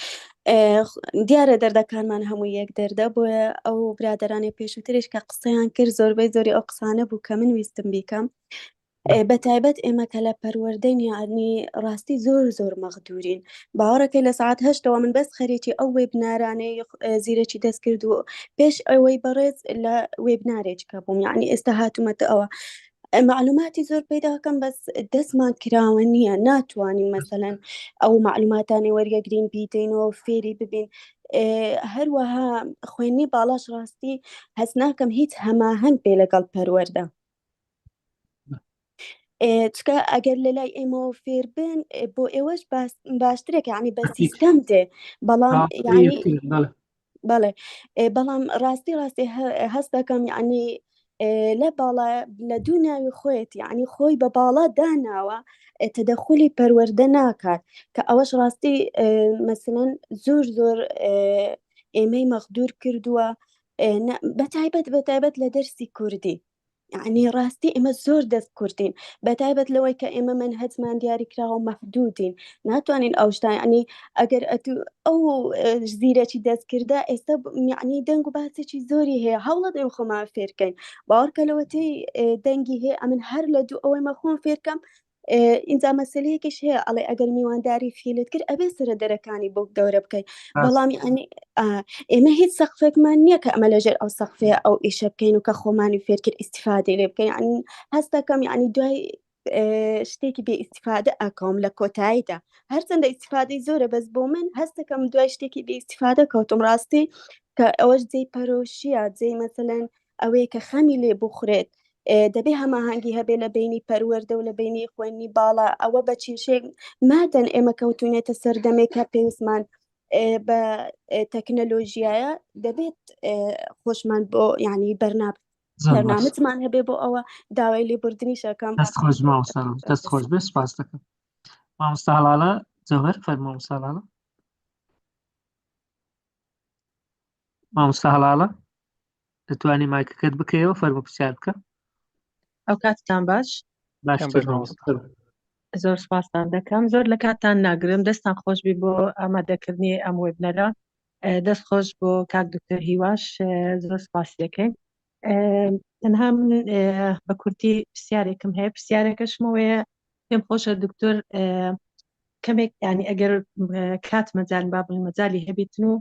S10: دیارە دەردەکانمان هەموو یەک دەردە بۆیە ئەو برادرانی پێشووتریش کە قسەیان کرد زۆربەی زۆری ئەو قسانە بوو کە من ویستم بیکەم بەتایبەت ئێمە کە لە پەروەردەی یعنی ڕاستی زۆر مەغدورین باوەڕەکەی لە ساعت 8ەوە من بەس خەریکی ئەو وێبنارانەی زیرەکی دەست کرد و پێش ئەوەی بەڕێز لە وێبنارێککە بووم یعنی ئێستا هاتوومەتە ئەوە معلوماتی زۆر پیداکەم بەس دەستمان کراوە نییە ناتوانین مەسەلەن ئەو معلوماتانی وەریەگرین بیدەینەوە فێری ببین هەروەها خوێنی باڵاش ڕاستی هەست ناکەم هیچ هەماهەنگ بێ لەگەڵ پەروەردە چکە ئەگەر لە لای ئێمەوە فێر بن بۆ ئێوەش باشترێک یعنی بە سیستەم دێ بەڵام یعنی بەڵێ بەڵام ڕاستی هەست دەکەم یعنی لە باڵا لە دوو ناوی خۆیت یعنی خۆی بە باڵا داناوە تەدەخولی پەروەردە ناکات کە ئەوەش ڕاستی مەسەلەن زۆر ئێمەی مەغدور کردووە بەتایبەت لە دەرسی کوردی یعنی ڕاستی ئێمە زۆر دەست کوردین بەتایبەت لەوەی کە ئێمە منهەجمان دیاریکراوە مەحدودین ناتوانین ئەو شتان یعنی ئەگەر ئەو زیرەکی دەستکردە ئێستا یعنی دەنگ و باسێکی زۆری هەیە هەوڵە دەین خۆمان فێرکەین باوەڕکە لەوەتەی دەنگی هەیە ئەمن هەر لە دوو ئەوەی مەخۆم فێرکەم ئینجا مەسەلەیەکیش هەیە ئەڵێ ئەگەر میوانداری فیلت کرد ئەبێ سرە دەرەکانی بۆ دەورە بکەین بەڵام ئێمە هیچ سەقفێکمان نییە کە ئەمە لەژێر ئەو سەقفەیە ئەو ئیشە بکەین و کە خۆمانی فێر کرد ئیسیفادەی لێ بکەین یعنی هەست دەکەم یعنی دوای شتێکی بێ ئیسیفادە ئەکەم لە کۆتاییدا هەرچەندە ئیسیفادەی زۆرە بەس بۆ من هەست دەکەم دوای شتێکی بێ ئیسیفادە کەوتم ڕاستی کە ئەوەش جێی پەرۆشیە جێی مەسەلەن ئەوەیە کە خەمی لێ بخورێت دەبێ هەماهەنگی هەبێ لە بینی پەروەردە و لە بینی خوێنی باڵا ئەوە بە چێشێک مادەن ئێمە کەوتونێتە سەردەمێکە پێویستمان بە تەکنەلۆژیایە دەبێت خۆشمان بۆ یعنی بەرنامجمان هەبێ بۆ ئەوە داوای لێبوردنی شەکەم
S1: دەست خۆش مامۆستا دەست خۆش بێ سپاس دەکەم مامۆستا هەڵاڵە جەوهەر فەرموو مامۆستا هەڵاڵە مامۆستا هەڵاڵە دەتوانی مایکەکەت بکەیەوە فەرموو پرسیار بکە
S11: ئەو کاتتان باش زۆر سپاسان دەکەم زۆر لە کاتتان ناگرم دەستان خۆش بی بۆ ئامادەکردنی ئەم وێبنەرە دەست خۆش بۆ کاک دکتۆر هیواش زۆر سپاس دەکەین تەنها من بە کورتی پرسیارێکم هەیە پرسیارێکەشمەوەیە پێم خۆشە دکتۆر کەمێک ینی ئەگەر کات مەجال بابل مەجای هەبێتن و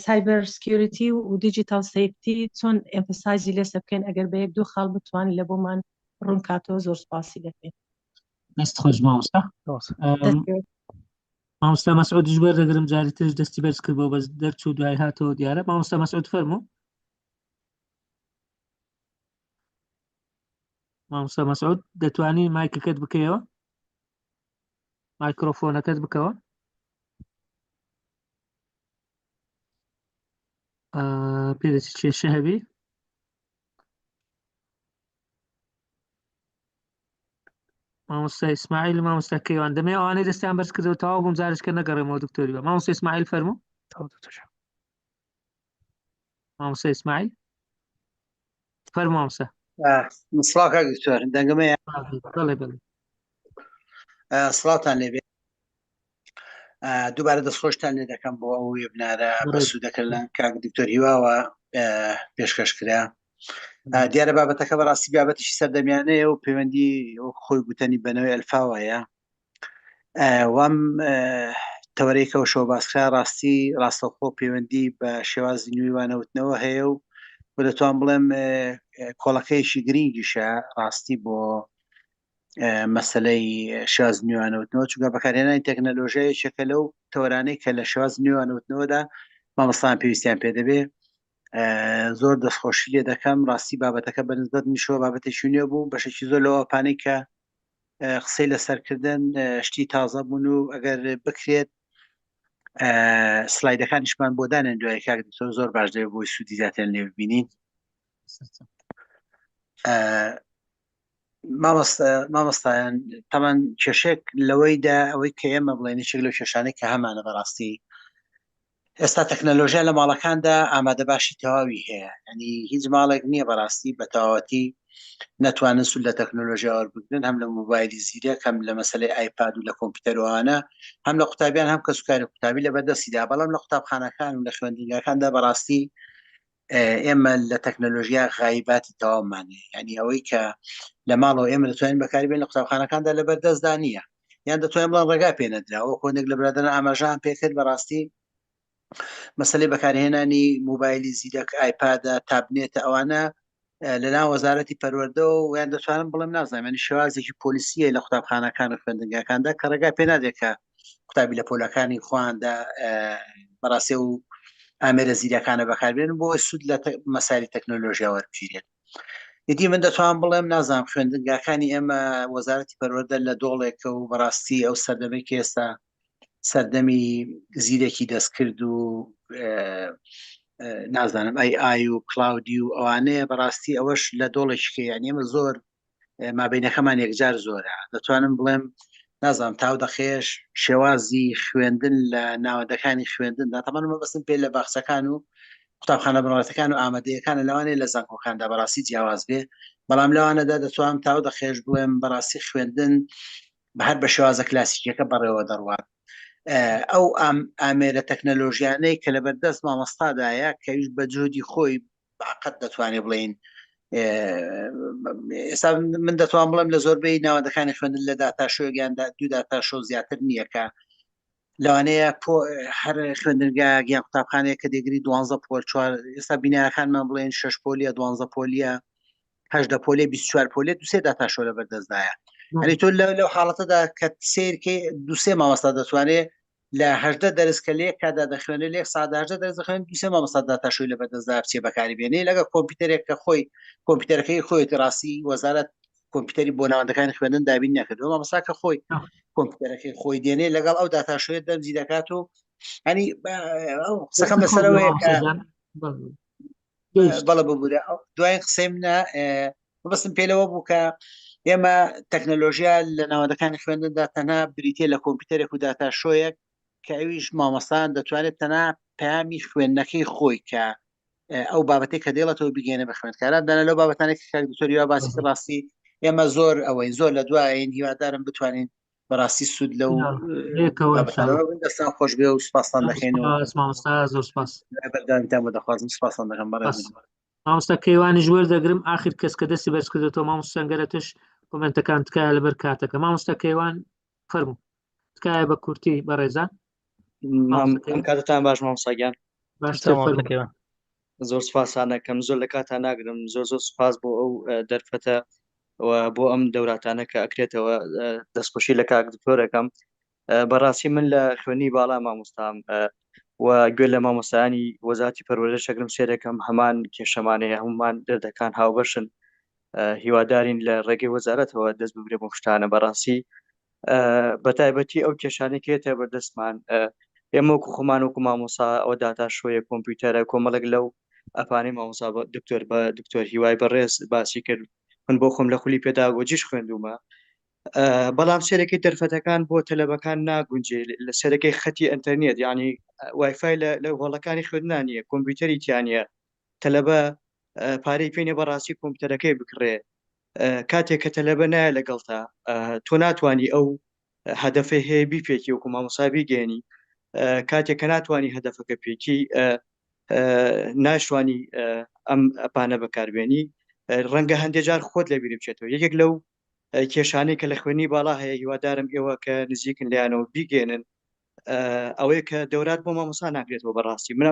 S11: سایبەر سکیۆریتی و دیجیتال سیفتی چۆن ئێمفەسایزی لێسە بکەین ئەگەر بە یەک دوو خاڵ بتوانین لە بۆمان ڕوون کاتەوە زۆر سپاسی دەکەین
S1: دەست خۆش مامۆستا مامۆستا مەسعودیش وەردەگرم جاری ترش دەستی بەرز کرد بۆ بەس دەرچوو دوای هاتەوە دیارە مامۆستا مەسعود فەرموو مامۆستا مەسعود دەتوانی مایکەکەت بکەیەوە مایکرۆفۆنەکەت بکەوە پێدەچی کێشە هەبی مامۆستا ئیسماعیل مامۆستا کەیوان دەمێ ئەوانەی دەستیان بەرز کردەوە تەواو بووم جارشکە نەگەڕێمەوە دکتۆری بە مامۆستا ئیسماعیل فەرموو مامۆستا ئیسماعیل فەرموو مامۆستا
S12: مسڵاو کاک دکتۆر دەنگەمەیە
S1: بەڵێ بەڵێ
S12: سڵاوتان لێبێ دووبارە دەستخۆشتان لێ دەکەم بۆ ئەو وێبنارە بەسوود دەکردن کاک دکتۆر هیواوە پێشکەش کرا دیارە بابەتەکە بەڕاستی بابەتیشی سەردەمیانەیە و پەیوەندی خۆی گوتنی بنەوەی ئەلفاوەیە وام تەوەرەیەکەوە شەو باسکرا ڕاستی ڕاستەوخۆ پەیوەندی بە شێوازی نوێی وانەوتنەوە هەیە و دەتوان بڵێم کۆڵەکەیشی گرنگیشە ڕاستی بۆ مەسلەی شێواز نوێوانەوتنەوە چونکە بەکارهێنانی تەکنەلۆژیایەکە لەو تەوەرانەی کە لە شێواز نوێوانەوتنەوەدا مامۆستایان پێویستیان پێ دەبێ زۆر دەستخۆشی لێ دەکەم ڕاستی بابەتەکە بەنسبەت میشەوە بابەتێکی نوێ بوو بەشێکی زۆر لەوە پانەی کە قسەی لەسەرکردن شتی تازە بوون و ئەگەر بکرێت سلایدەکانیشمان بۆ دانێن دوای کاک دکتۆر زۆر باش دەوێت بۆی سوودی زیاتر لێ ببینین. مامۆستایان تەمان کێشێک لەوەیدا ئەوەی کە ئێمە بڵێن چێک لەو کێشانەی کە هەمانە بەڕاستی ئێستا تەکنەلۆژیا لە ماڵەکاندا ئامادە باشی تەواوی هەیە ینی هیچ ماڵێک نییە بەڕاستی بە تەواوەتی نەتوانن سود لە تەکنۆلۆژیا وەربگرن هەم لە مۆبایلی زیرەک هەم لە مەسلەی ئایپاد و لە کۆمپیوتەرەوەوانە هەم لە قوتابیان هەم کە سوکاری قوتابی لە بەردەستیدا بەڵام لە قوتابخانەکان و لە خوێندنگەکاندا بەڕاستی ئێمە لە تەکنەلۆژیا غایباتی تەواومانێ ینی ئەوەی کە لە ماڵەوە ئێمە دەتوانین بەکاربێن لە قوتابخانەکاندا لە بەردەستدا نییە یان دەتوانین بڵێن ڕێگا پێ نەدراوە کۆنێک لە برادران ئاماژەیان پێکرد بەڕاستی مەسلەی بەکارهێنانی مۆبایلی زیرەک ئایپادە تابنێتە ئەوانە لەنا وەزارەتی پەروەردە و یان دەتوانم بڵێم نازانێت شێوازێکی پۆلیسیە لە قوتابخانەکان و خوێندنگەکاندا کە ڕێگا پێ نادرێت کە قوتابی لە پۆلەکانی خواندا بەڕاستی و ئامێرە زیرەکانە بەکاربێن بۆ سود لە مەساری تەکنۆلۆژیا وەربگیرێت. یدی من دەتوان بڵێم نازانم خوێندنگەکانی ئێمە وەزارەتی پەروەردە لە دۆڵێکە و بەڕاستی ئەو سەردەمەی کە ئێستا سەردەمی زیرێکی دەستکرد و نازانم ئای و کلاودی و ئەوانەیە بەڕاستی ئەوەش لە دۆڵێککە یانیمە زۆر مابینەکەمان یەکجار زۆرە دەتوانم بڵێم نازانم تاو دەخێش شێوازی خوێندن لە ناوەندەکانی خوێندندا تەمەنمە بەسم پێ لە باخچەکان و قوتابخانە بنەڕەتەکان و ئامادەیەکانە لەوانەیە لە زانکۆکاندا بەڕاستی جیاواز بێ بەڵام لەوانەدا دەتوانم تاو دەخێش بڵێم بەڕاستی خوێندن بە هەر بە شێوازە کلاسیکەکە بەڕێوە دەڕوات ئەو ئامێرە تەکنەلۆژیانەی کە لە بەردەست مامۆستادایە کەویش بە جهودی خۆی باقەت دەتوانێت بڵێن ئێستا من دەتوان بڵێم لە زۆربەی ناوەندەکانی خوێندن لە داتاشۆیەکیاندا دوو داتاشۆ زیاتر نییە کە لەوانەیە هەر خوێندنگا گیان قوتابخانەیە کە دەگری 12 پۆل 4 ئێستا بینایەکانمان بڵێن 6 پۆلیە 12 پۆلیە 8 پۆلیە 24 پۆلیە دوسێ داتاشۆ لە بەردەستدایە ئەنی تۆ لەو حاڵەتەدا کە سیرکەی دوسێ مامۆستا دەتوانێت لە 18 دەرس کە لێک کادا دەخوێنێت لێک ساعت 18 دەرس دەخوێن دوسێ مامۆستا داتاشۆی لە بەردەستدا بچێ بەکاری بێنێ لەگە کۆمپیوتەرێک کە خۆی کۆمپیوتەرەکەی خۆیەتی ڕاستی وەزارەت کۆمپیوتەری بۆ ناوەندەکانی خوێندن دابین نەکردەوە مامۆستا کە خۆی کۆمپیوتەرەکەی خۆی دێنێ لەگەڵ ئەو داتاشۆیە دەمزی دەکات و هەنی قسەکەم لەسەرەوەیە کە بەڵە ببوورە دوای قسەی منە بەستم پێلەوە بوو کە ئێمە تەکنەلۆژیا لە ناوەندەکانی خوێندندا تەنها بریتێ لە کۆمپیوتەرێک و داتاشۆیەک کە ئەویش مامۆستان دەتوانێت تەنها پەیامی خوێندنەکەی خۆی کە ئەو بابەتێک کە دێڵێتەوە بگەێنە بە خوێندکاران دەنە لەو بابەتانێک کە دکتۆری باسی ڕاستی ئێمە زۆر ئەوەی زۆر لە دوایین هیوادارم بتوانین بەڕاستی سود لەو دەستان خۆش بێ و سوپاسان دەکەینەوە
S1: مامۆستا زۆر سپاس
S12: بەردەوامیتان بۆ دەخوازم سوپاسان دەکەم بەڕێز
S1: مامۆستا کەیوانی ژوەر دەگرم ئاخر کەس کە دەستی بەرز کردێتەوە مامۆستا سەنگەرەتش کۆمنتەکان تکایە لەبەر کاتەکە مامۆستا کەیوان فەرموو تکایە بە کورتی بەڕێزان
S13: کاتتان باش مامۆستاگیان
S1: باشتر
S13: زۆر سوپاسانەکەم زۆر لە کاتان ناگرم زۆر سوپاس بۆ ئەو دەرفەتە و بۆ ئەم دەوراتانە کە ئەکرێتەوە دەستخۆشی لە کاک دکتۆرەکەم بەڕاستی من لە خوێنی باڵا مامۆستام و گوێ لە مامۆستایانی وەزارەتی پەروەردە شەگرم سێرەکەم هەمان کێشەمانەیە هەمومان دەردەکان هاوبەشن هیوادارین لە ڕێگەی وەزارەتەوە دەست ببرێ بۆ شتانە بەڕاستی بە تایبەتی ئەو کێشانێکێتە بەردەستمان ئێمە وەکو خۆمان وەکو مامۆستا ئەوە داتاشۆیە کۆمپیوتەرە کۆمەڵک لەو ئەپانەی مامۆستا بە دکتۆر هیوای بەڕێز باسی کرد من بۆ خۆم لە خولی پێداگۆجیش خوێندومە بەڵام سێرەکەی دەرفەتەکان بۆ تەلەبەکان ناگونجێ لە سەرەکەی خەتی ئینتەرنێت یعنی وایفای لە هۆڵەکانی خوێندنانیە کۆمپیوتەری تیانە تەلەبە پارەی پێێنێ بەڕاستی کۆمپیوتەرەکەی بکڕێ کاتێک کە تەلەبە نایە لەگەڵتا تۆ ناتوانانی ئەو هەدەفە هەیە بیپێکی وەکو مامۆستا بیگەێنی کاتێک کە ناتوانانی هەدەفەکە پێکی ناشوانی ئەم ئەپانە بەکاربێنی ڕەنگە هەندێک جار خۆت لەبیری بچێتەوە یەکێک لەو کێشانەی کە لە خوێنی باڵا هەیە هیوادارم ئێوە کە نزیکن لایەنەوە بیگەێنن ئەوەیە کە دەورات بۆ مامۆستا ناکرێتەوە بەڕاستی من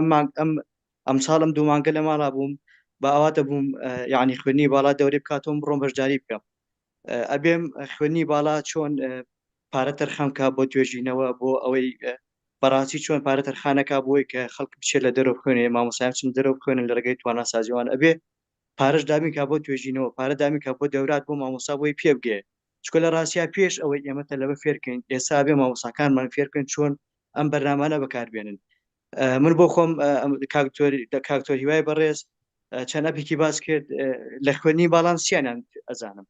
S13: ئەم ساڵم 2 مانگە لە ماڵا بووم بە ئەواتە بووم یعنی خوێنی باڵا دەورێ بکاتەوە بڕۆم بەشداری بکەم ئەبێم خوێنی باڵا چۆن پارە تەرخەمکە بۆ توێژینەوە بۆ ئەوەی بەڕاستی چۆن پارە تەرخانەکە بۆی کە خەڵک بچێت لە دەرەوە بخوێنێ مامۆسایان چون دەرەوە بخوێنن لە ڕێگەی تواناسازیوان ئەبێ پارەش دامیکا بۆ توێژینەوە پارە دامیکا بۆ دەورات بۆ مامۆستا بۆی پێ بگێ چکە لە ڕاستیا پێش ئەوەی ئێمە تەلەبە فێرکەین ئێستا بێ مامۆساکانمان فێرکەن چۆن ئەم بەرنامانە بەکاربێنن من بۆ خۆم کاکتۆر هیوای بەڕێز چەند ئەپێکی باس کرد لە خوێنی باڵان سییانیان ئەزانم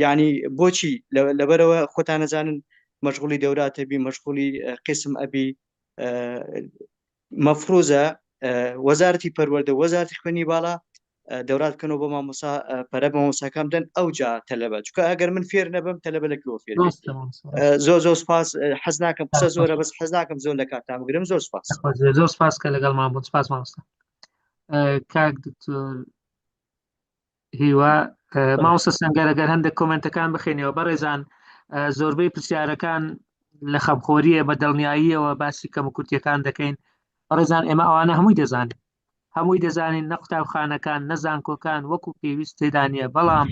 S13: یعنی بۆچی لەبەرەوە خۆتان نەزانن مەشغوڵی دەورات ئەبی مەشغوڵی قسم ئەبی مەفروزە وەزارەتی پەروەردە وەزارەتی خوێنی باڵا دەورات بکەنەوە بۆ مامۆسا پەرە بە مامۆساکان بدەن ئەو جا تەلەبە چکە ئەگەر من فێر نەبم تەلەبە لەکوێوە فێر زۆر سپاس حەز ناکەم قسە زۆرە بەس حەز ناکەم زۆر لە کاتتان بگرم زۆر
S1: سپاس کە لەگەڵمان بوون سپاس مامۆستا کاک دکتۆر هیوا مامۆستا سەنگەر ئەگەر هەندێک کۆمنتەکان بخێنەوە بەڕێزان زۆربەی پرسیارەکان لە خەمخۆریە بە دڵنیاییەوە باسی کەم و کورتیەکان دەکەین بەڕێزان ئێمە ئەوانە هەمووی دەزانین نە قوتابخانەکان نە زانکۆکان وەکو پێویست تێدانە بەڵام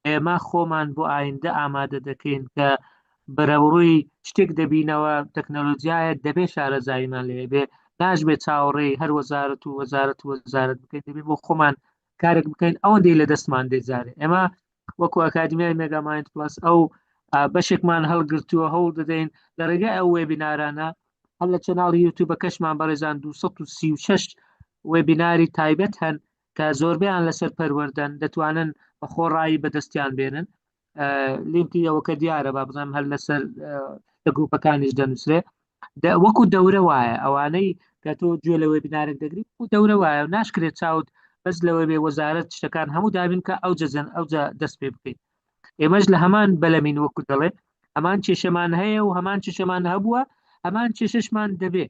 S1: ئێمە خۆمان بۆ ئایندە ئامادە دەکەین کە بەرەوڕووی شتێک دەبینەوە تەکنۆلۆژیایە دەبێ شارەزاییمان لێ بێ ناژبێت چاوەڕێی هەر وەزارەت بکەین دەبێت بۆ خۆمان کارێک بکەین ئەوەندەی لە دەستمان دێزارێ ئێمە وەکو ئەکادمیای مێگامایند پلاس ئەو بەشێکمان هەڵگرتووە هەوڵ دەدەین لە ڕێگە ئەو وێبینارانە هەر لە چەناڵی یوتیوبە کەشمان بەڕێزان 236 وێبیناری تایبەت هەن کە زۆربیان لەسەر پەروەردەن دەتوانن بە خۆڕایی بەدەستیان بێنن لینکی ئەوەکە دیارە با بزانم هەر لەسەر لە گروپەکانیش دەنووسرێ وەکو دەورە وایە ئەوانەی کە تۆ گوێ لە وێبینارێک دەگریت و دەورە وایە و ناشکرێت چاوت بەس لەوە بێ وەزارەت شتەکان هەموو دابین کە ئەو جەزن ئەوجا دەست پێ بکەیت ئێمەش لە هەمان بەلەمین وەکو دەڵێ هەمان کێشەمان هەیە و هەمان کێشەمان هەبووە هەمان کێشەشمان دەبێ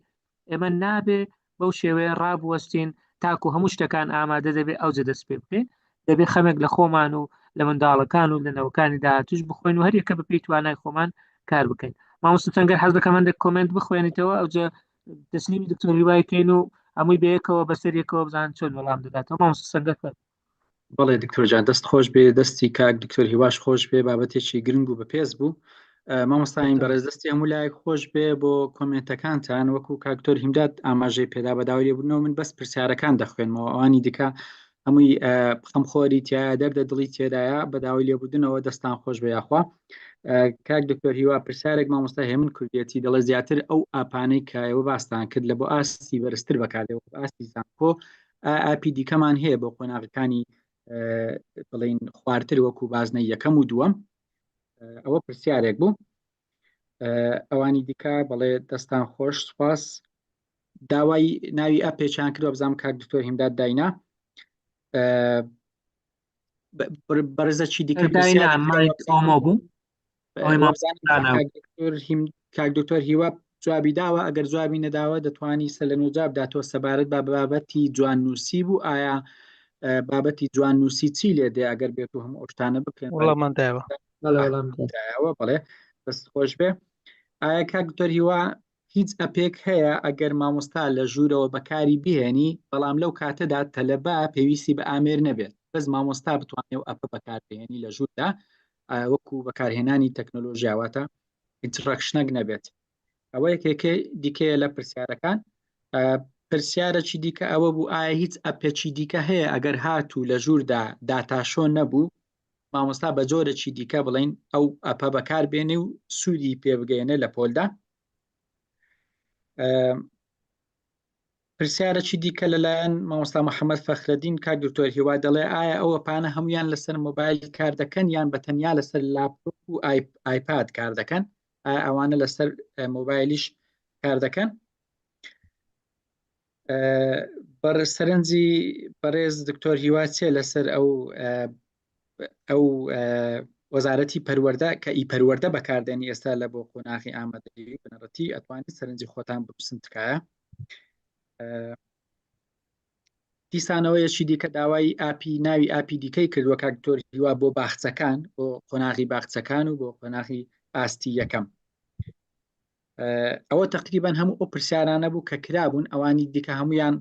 S1: ئێمە نابێ بەو شێوەیە ڕابوەستین تاکو هەموو شتەکان ئامادە دەبێ ئەوجا دەست پێ بکەین دەبێ خەمێک لە خۆمان و لە منداڵەکان و لە نەوەکانی داهاتوش بخۆین و هەر یەکە بەپێی توانای خۆمان کار بکەین مامۆستا سەنگەر حەز دەکەم هەندێک کۆمنت بخوێنیتەوە ئەوجا تەسلیمی دکتۆر هیوایکەین و هەمووی بەیەکەوە بەسەر یەکەوە بزان چۆن وەڵام دەداتەوە مامۆستا سەنگەر
S14: بەڵێ دکتۆر جان دەست خۆش بێ دەستی کاک دکتۆر هیواش خۆش بێ بابەتێکی گرنگ و بەپێز بوو مامۆستاین بەڕێز دەستی هەموو لایەک خۆش بێ بۆ کۆمنتەکانتان وەکو کاکتۆر هیمداد ئاماژەی پێدا بەداوری بوونەوە من بەس پرسیارەکان دەخوێنمەوە ئەوانی دیکە هەمووی خەمخۆری تایە دەردە دڵی تێدایە بەداوی لێبوردنەوە دەستان خۆش بێ یاخوا کاک دکتۆر هیوا پرسیارێک مامۆستا هێمن کوردیەتی دەڵێ زیاتر ئەو ئاپانەی کایەوە باستان کرد لە بۆ ئاستی بەرزتر بەکارێەوە ئاستی زانکۆ ئاپی دیکەمان هەیە بۆ قۆناغەکانی بڵین خواردتر وەکو بازنەی یەکەم و دووەم ئەوە پرسیارێک بوو ئەوانی دیکە بەڵێ دەستان خۆش سوپاس داوای ناوی ئەپێکیان کردوە بزانم کاک دکتۆر هیمداد داینا بەرزە چی دیکە
S1: بوو
S14: کاک دکتۆر هیوا جوابی داوە ئەگەر جوابی نەداوە دەتوانی سەر لە نوجاب داتەوە سەبارەت بە بابەتی جوان نووسی بوو ئایا بابەتی جوان نووسی چی لێ دێ ئەگەر بێت و هەموو ئۆشتانە بکەن بڵێ بەست خۆش بێ ئایا کاک دکتۆر هیوا هیچ ئەپێک هەیە ئەگەر مامۆستا لە ژوورەوە بەکاری بهێنی بەڵام لەو کاتەدا تەلەبە پێویستی بە ئامێر نەبێت بەس مامۆستا بتوانێت و ئەپە بەکاربهێنی لە ژووردا وەکو بەکارهێنانی تەکنۆلۆژیاواتە ئینتراکشنەک نەبێت ئەوە یەکێکە دیکەیە لە پرسیارەکان پرسیارەکی دیکە ئەوە بوو ئایا هیچ ئەپێکی دیکە هەیە ئەگەر هاتوو لە ژووردا داتاشۆ نەبوو مامۆستا بە جۆرەی دیکە بڵین ئەو ئەپە بەکاربێنێ و سوودی پێبگەێنێ لە پۆلدا پرسیارەکی دیکە لەلایەن مامۆستا محەممەد فەخرەدین کاک دکتۆر هیوا دەڵێ ئایا ئەوە پانە هەمویان لەسەر مۆبایل کار دەکەن یان بە تەنیا لەسەر لاپتۆپ و ئایپاد کار دەکەن ئەوانە لەسەر مۆبایلیش کار دەکەن سەرنجی بەڕێز دکتۆر هیوا چێ لەسەر ئەو وەزارەتی پەروەردە کە ئی پەروەردە بەکاردێنی ئێستا لە بۆ قۆناغی ئامادەی بنەڕەتی ئەتوانێت سەرنجی خۆتان بپرسن تکایە دیسانەوەیەکی دیکە داوای ئاپی ناوی ئاپی دیکەی کردووە کاک دکتۆر هیوا بۆ باخچەکان بۆ قۆناغی باخچەکان و بۆ قۆناغی ئاستی یەکەم ئەوە تقریبان هەموو ئەو پرسیارانە بوو کە کرابوون ئەوانی دیکە هەمویان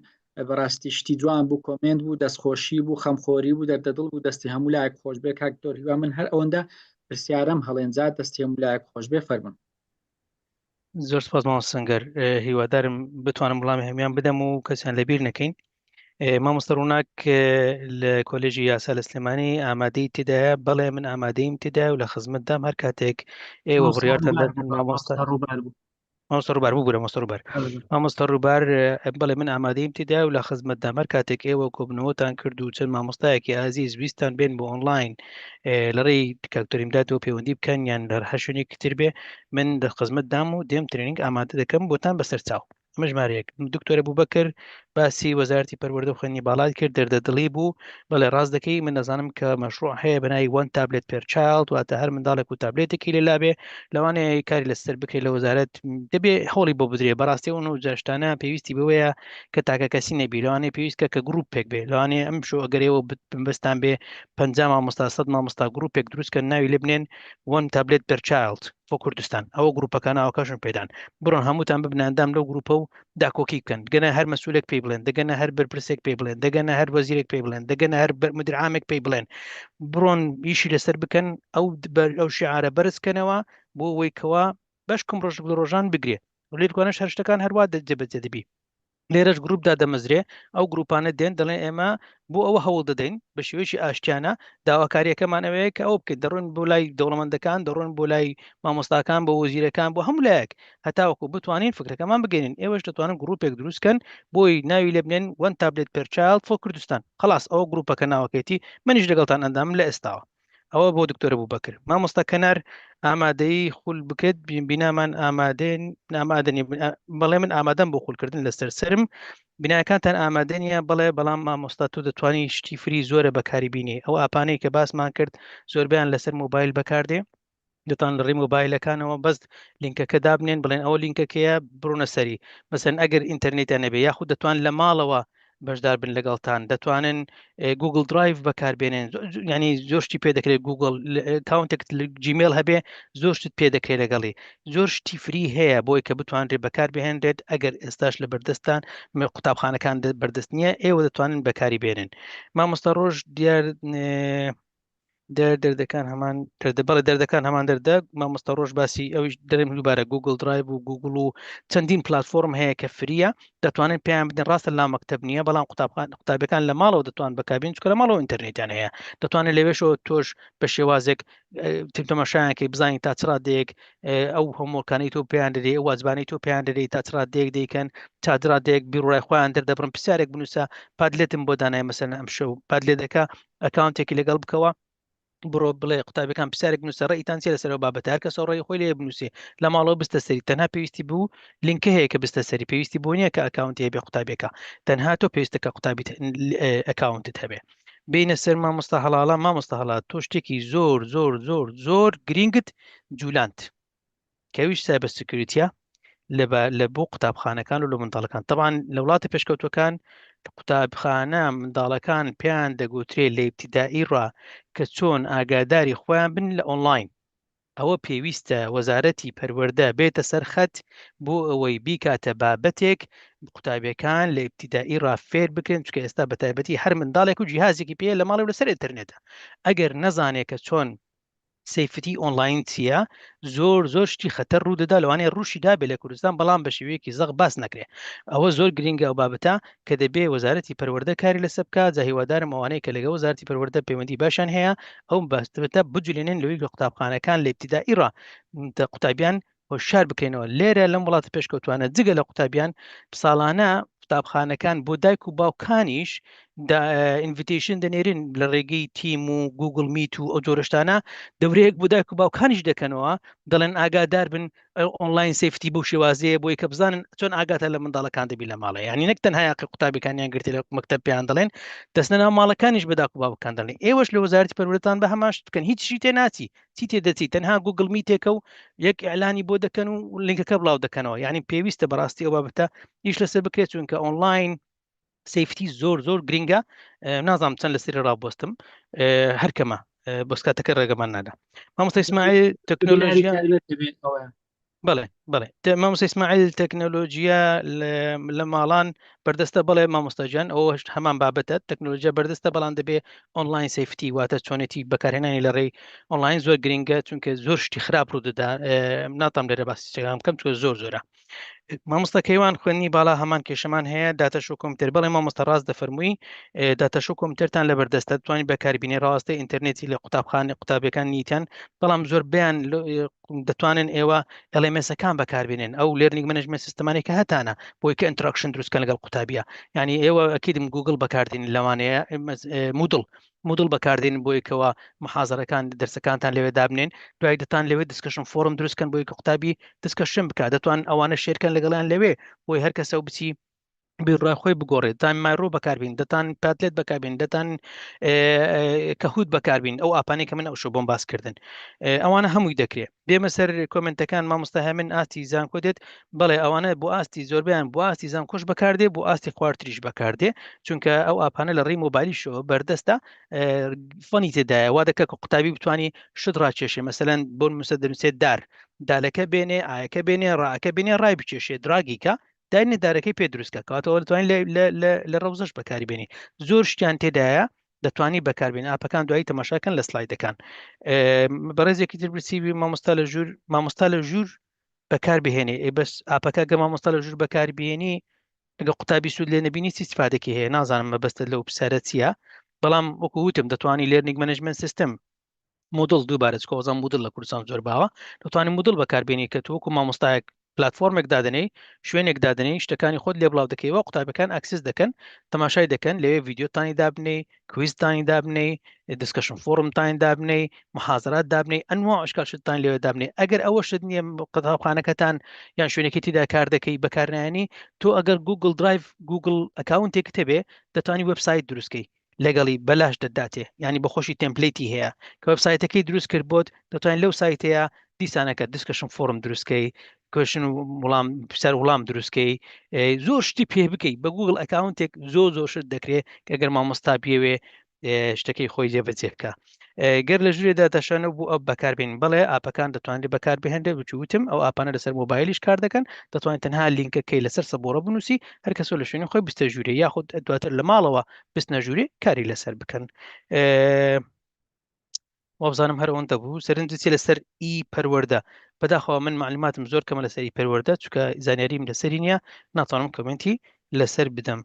S14: بەڕاستی شتی جوان بوو کۆمنت بوو دەستخۆشی بوو خەمخۆری بوو دەردەدڵ بوو دەستی هەموو لایەک خۆش بێ کاکتۆر هیوا من هەر ئەوەندە پرسیارم هەڵێنجات دەستی هەموو لایەک خۆش بێ فەرمون.
S2: زۆر سپاس مامۆستا سەنگەر هیوادارم بتوانم وەڵامی هەمویان بدەم و کەسیان لەبیر نەکەین. مامۆستا ڕووناک لە کۆلێژی یاسا لە سلێمانی ئامادەی تێدایە بەڵێ من ئامادەیم تێدایە و لە خزمەتدام هەر کاتێک ئێوە بڕیارتان دەدەن مامۆستا ڕووبار بوو مامۆستا ڕووبار بەڵێ من ئامادەیم تێدا و لە خزمەتدام هەر کاتێک ئێوە کۆبنەوەتان کرد و چەند مامۆستایەکی ئازیز ویستان بێن بۆ ئۆنلاین لەڕێی کاکتۆریمداتەوە پەیوەندی بکەن یان لە هەر شوێنێکی تر بێ من لە خزمەتدام و دێم ترێنینگ ئامادە دەکەم بۆتان بەسەر چاو. ئەمە ژمارەیەک. دکتۆرە بووبەکر باسی وەزارەتی پەروەردە و خوێنی باڵات کرد دەردەدڵی بوو بەڵێ ڕاست دەکەی من دەزانم کە مەشروع هەیە بەناوی وان تابلێت پێر چایلد واتە هەر منداڵێک و تابلێتێکی لێلا بێ لەوانەیە کاری لەسەر بکەیت لە وەزارەت دەبێ هەوڵی بۆ بدرێ بەڕاستی ئەو و جاشتانە پێویستی بەوەیە کە تاکە کەسی نەبی لەوانەیە پێویستکە کە گروپێک بێ لەوانەیە ئەم شو ئەگەرەوە بستان بێ 50 مامۆستا 100 مامۆستا گروپێک دروستکە ناوی لێ بنێن وان تابلێت پێر چایلد بۆ کوردستان ئەوە گروپەکان ئاوکەشن پێدان بڕۆن هەمووتان ببناندام لەو گروپە و داکۆکی بکەن دەگەنە هەر مەسئولێک پێی بڵێن دەگەنە هەر بەرپرسێک پێی بڵێن دەگەنە هەر وەزیرێک پێی بڵێن دەگەنە هەر مدیر عامێک پێی بڵێن بڕۆن ئیشی لەسەر بکەن ئەو شیعارە بەرزکەنەوە بۆ ئەوەی کەوا بەشکم ڕۆژ ڕۆژان بگرێ لێرکوانش هەر شتەکان هەروە دەجێبەجێ دەبی لێرەش گروپدا دەمەزرێ ئەو گروپانە دێن دەڵێن ئێمە بۆ ئەوە هەوڵ دەدەین بە شێوەیەکی ئاشتیانە داواکاریەکەمان ئەوەیە کە ئەو بکەیت دەڕۆن بۆ لای دەوڵەمەندەکان دەڕۆن بۆ لای مامۆستاکان بۆ وەزیرەکان بۆ هەموو لایەک هەتاوەکو بتوانین فکرەکەمان بگەینن ئێوەش دەتوانن گروپێک دروستکەن بۆی ناوی لێ بنێن وان تابلێت پێر چایلد فۆ کوردستان خلاص ئەوە گروپەکە ناوەکەیتی منیش لەگەڵتان ئەندام لە ئێستاوە ئەوە بۆ دکتۆرە بووبەکر مامۆستا کەنار ئامادەی خوڵ بکەیت بینامان ئامادەن ئامادەنی بەڵێ من ئامادەم بۆ خوڵکردن لەسەر سرم بینایەکانتان ئامادەنیە بڵێ بەڵام مامۆستا تۆ دەتوانی شتی فری زۆرە بەکاری بینی ئەو ئاپانەی کە باسمان کرد زۆربیان لەسەر مۆبایل بەکاردێ دەتان لە ڕێی مۆبایلەکانەوە بەست لینکەکە دابنێن بڵێن ئەوە لینکەکەیە بڕونە سەری مەسەن ئەگەر ئینتەرنێتیان نەبێ یاخود دەتوان لە ماڵەوە بەشدار بن لەگەڵتان دەتوانن گوگل درایڤ بەکاربێنن ینی زۆرشتی پێ دەکرێت گوگل کاونتێک جیمیل هەبێ زۆر شت پێ دەکرێت لەگەڵی زۆر شتی فری هەیە بۆی کە بتوانرێت بەکاربهێنرێت ئەگەر ئێستاش لە بەردەستان قوتابخانەکان بەردەست نییە ئێوە دەتوانن بەکاری بێنن مامۆستا ڕۆژ دیار دەردەکان هەمان بەڵێ دەردەکان هەمان دەردە مامۆستا ڕۆژ باسی ئەوش دەرم دووبارە گوگل درایڤ و گوگل و چەندین پلتفۆرم هەیە کە فریە دەتوانن پێیان بدەن ڕاستە لا مەکتەب نییە بەڵام قوتابەکان لە ماڵەوە دەتوان بەکاربێن چکە لە ماڵەوە ئینتەرنێتیان هەیە دەتوانێت لەوێشەوە تۆش بە شێوازێک تەماشایانکەی بزانین تا چڕادێک ئەو هەمووکانی تۆ پێیان دەدەی ئەو وازبانی تۆ پێیان دەدەی تا چڕادێک دەیکەن چادرادێک بیرڕای خۆیان دەردەبڕن پرسیارێک بنووسە پادلێتم بۆ دانای مەسەن ئەم شەو پادلێتەکە ئەکاونتێکی لەگەڵ بکەوە بڕۆ بڵێ قوتابەکان پرسیارێک بنووسە ڕێیتان چێ لەسەرەوە بابەتە هەر کەس ڕێی خۆی لێ بنووسێ لە ماڵەوە بستە سەری تەنها پێویستی بوو لینکە هەیە کە بستە سەری پێویستی بۆ نییە کە ئەکاونتی هەبێ قوتابێکە تەنها تۆ پێویستەکە قوتابیت ئەکاونتت هەبێ بینە سەر مامۆستا هەڵاڵە مامۆستا هەڵات تۆ شتێکی زۆر زۆر زۆر زۆر گرنگت جولاند کەویش سایبەر سکیوریتیە لە بۆ قوتابخانەکان و لە منداڵەکان طبعاً لە وڵاتی پێشکەوتوەکان قوتابخانە منداڵەکان پێیان دەگوترێت لە ابتیدایی ڕا کە چۆن ئاگاداری خۆیان بن لە ئۆنلاین ئەوە پێویستە وەزارەتی پەروەردە بێتە سەرخەت بۆ ئەوەی بیکاتە بابەتێک قوتابیەکان لە ابتیدایی ڕا فێر بکەن چکە ئێستا بە تایبەتی هەر منداڵێک و جیهازێکی پێ لە ماڵی و لەسەر ئینتەرنێتە ئەگەر نەزانێت کە چۆن سەیفتی ئۆنلاین چییە زۆر شتی خەتەر ڕوودەدا لەوانەیە ڕوشی دابێت لە کوردستان بەڵام بە شێوەیەکی زەق باس نەکرێ ئەوە زۆر گرنگە ئەو بابەتە کە دەبێ وەزارەتی پەروەردە کاری لەسەر بکە جا هیوادارم ئەوانەیە کە لەگە وەزارەتی پەروەردە پەیوەندی باشیان هەیە ئەو بەستە بجولێنن لەوەی کە قوتابخانەکان لە ابتیدایی ڕا قوتابیان هۆشیار بکەینەوە لێرە لەم وڵاتە پێشکەوتوانە جگە لە قوتابیان ساڵانە قوتابخانەکان بۆ دایک و باوکانیش ئینڤیتیشن دەنێرن لە ڕێگەی تیم و گوگل میت و ئەو جۆرەشتانە دەورەیەک بۆ دایک و باوکانیش دەکەنەوە دەڵێن ئاگادار بن ئۆنلاین سیفتی بۆ شێوازەیە بۆی کە بزانن چۆن ئاگاتە لە منداڵەکان دەبی لە ماڵە یعنی نەک تەنها یاقی قوتابەکانیان گرتی لە مەکتەب پێیان دەڵێن دەستنە ناو ماڵەکانیش بە دایک و باوکان دەڵێن ئێوەش لە وەزارەتی پەروەردەتان بە هەماش بکەن هیچی تێ ناچی چی تێدەچی تەنها گوگل میتێکە و یەک ئیعلانی بۆ دەکەن و لینکەکە بڵاو دەکەنەوە یعنی پێویستە بەڕاستی ئەو بابەتە ئیش لەسەر بکرێت چونکە ئۆنلاین سیفتی زۆر گرنگە نازانم چەند لەسەری ڕابوەستم هەرکەمە بۆسکاتەکە ڕێگەمان نادا مامۆستا ئیسماعیل تەکنۆلۆژیا بەڵێ بڵێ مامۆستا ئیسماعیل تەکنۆلۆژیا لە ماڵان بەردەستە بڵێ مامۆستاجان ئەوە هەمان بابەتە تەکنۆلۆژیا بەردەستە بەڵام دەبێ ئۆنلاین سیفتی واتە چۆنێتی بەکارهێنانی لە ڕێی ئۆنلاین زۆر گرنگە چونکە زۆر شتی خراپ ڕوو دەدا ناتام لێرە باسی چێگام بکەم چونکە زۆرە مامۆستا کەیوان خوێنی باڵا هەمان کێشەمان هەیە داتەشۆ کۆمپیوتەر بەڵێ مامۆستا ڕاست دەفەرمووی داتەشۆ کۆمپیوتەرتان لە بەردەستە دەتوانین بەکاربینی ڕاستە ئینتەرنێتی لە قوتابەکان نیتیان بەڵام زۆر بیان دەتوانن ئێوە LMS-ەکان بەکاربێنن ئەو لێرنینگ منیجمنت سیستمانێک کە هەتانە بۆی کە ئینتراکشن دروستکەن لەگەڵ قوتابیە یعنی ئێوە ئەکیدم گوگل بەکاردین لەوانەیە مودڵ بەکاردێن بۆ یکەوە محازەرەکان دەرسەکانتان لەوێ دابنێن دوای دەتان لەوێ دیسکشن فۆرم دروستکەن بۆی کە قوتابی دیسکشن بکات دەتوان ئەوانە شێرکەن لەگەڵیان لەوێ بۆی هەر کەسە و بچی بیڕای بگۆڕێت دان مایڕۆ بەکاربین دەتان پاتلێت بەکاربین دەتان کەهوت بەکاربین ئەو ئاپانەی کە من ئەوشە بۆم باسکردن ئەوانە هەمووی دەکرێت بێمە سەر کۆمنتەکان مامۆستا هەمن ئاستی زانکۆ دێت بڵێ ئەوانە بۆ ئاستی زۆربیان بۆ ئاستی زانکۆش بەکاردێ بۆ ئاستی خواردتریش بەکاردێ چونکە ئەو ئاپانە لە ڕێی مۆبایلیشەوە بەردەستە فەنی تێدایە وا دەکە کە قوتابی بتوانانی شت ڕاکێشێ مەسەلەن بۆ نووسە دەنووسێت دالەکە بێنێ ئاەکە بێنێ ڕاکە بێنێ ڕای بچێشێ دراگیکە داینە دارەکەی پێ دروستکە کاتەوە دەتوانین لە ڕەوزەش بەکاری بێنی زۆر شتیان تێدایە دەتوانی بەکاربێن ئاپەکان دوایی تەماشاکەن لە سلایدەکان بەڕێزێکی تر برسیوی مامۆستا لە ژوور بەکار بهێنێ بەس ئاپەکە گە مامۆستا لە ژوور بەکار بهێنی ئەگە قوتابی سوود لێ نەبینی سیستفادێکی هەیە نازانم مەبەستە لەو پرسیارە چییە بەڵام وەکو وتم دەتوانی لێرنینگ مەنیجمنت سیستم مۆدل دووبارە کۆزان مودل لە کوردستان زۆر باوە دەتوانین مودل بەکاربێنی کە تووەکو مامۆستایەک پلتفۆرمێک دادنەی شوێنێک دادنەی شتەکانی خۆت لێ بڵاو دەکەیەوە قوتابەکان ئاکسس دەکەن تەماشای دەکەن لەوێ ڤیددیۆتانی دابنەی کویزتانی دابنەی دیسکشن فۆرمتانی دابنەی محازرات دابنەی ئەنواع ئەشکال شتتان لێوێ دابنەی ئەگەر ئەوە شت نییە قوتابخانەکەتان یان شوێنێکی تیدا کار دەکەی بەکارنایانی تۆ ئەگەر گوگل درایڤ گوگل ئەکاونتێک هەبێ دەتوانی وەبسایت دروستکەی لەگەڵی بەلاش دەداتێ ینی بەخۆشی تمپلیتی هەیە کە وەبسایتەکەی دروست کرد بۆت دەتوانین لەو سایتەیە دیسانەکە دیسکشن فۆرم دروستکەی کوشن وڵام سەر وڵام دروستکەی زۆر شتی پێ بکەیت بە گوگل ئەکاونتێک زۆر شت دەکرێت کە گەر مامۆستا پێوێ شتەکەی خۆی جێبەجێ بکە گەر لە ژوورێدا تەشانە بوو ئەو بەکاربێن بڵێ ئاپەکان دەتوانێت بەکاربهێنرێ بچوتم ئەو ئاپانە لەسەر مۆبایلیش کار دەکەن دەتوانێت تەنها لینکەکەی لەسەر سەبۆرە بنووسی هەر کەسۆ لە شوێنی خۆی بستە ژوورێ یاخود دواتر لە ماڵەوە بستنە ژوورێ کاری لەسەر بکەن وابزانم هەر ئەوەندە بوو سەرنجی لەسەر پەروەردە بەداخەوە من معلوماتم زۆر کەمە لەسەری پەروەردە چونکە زانیاریم لەسەری نییە ناتوانم کۆمنتی لەسەر بدەم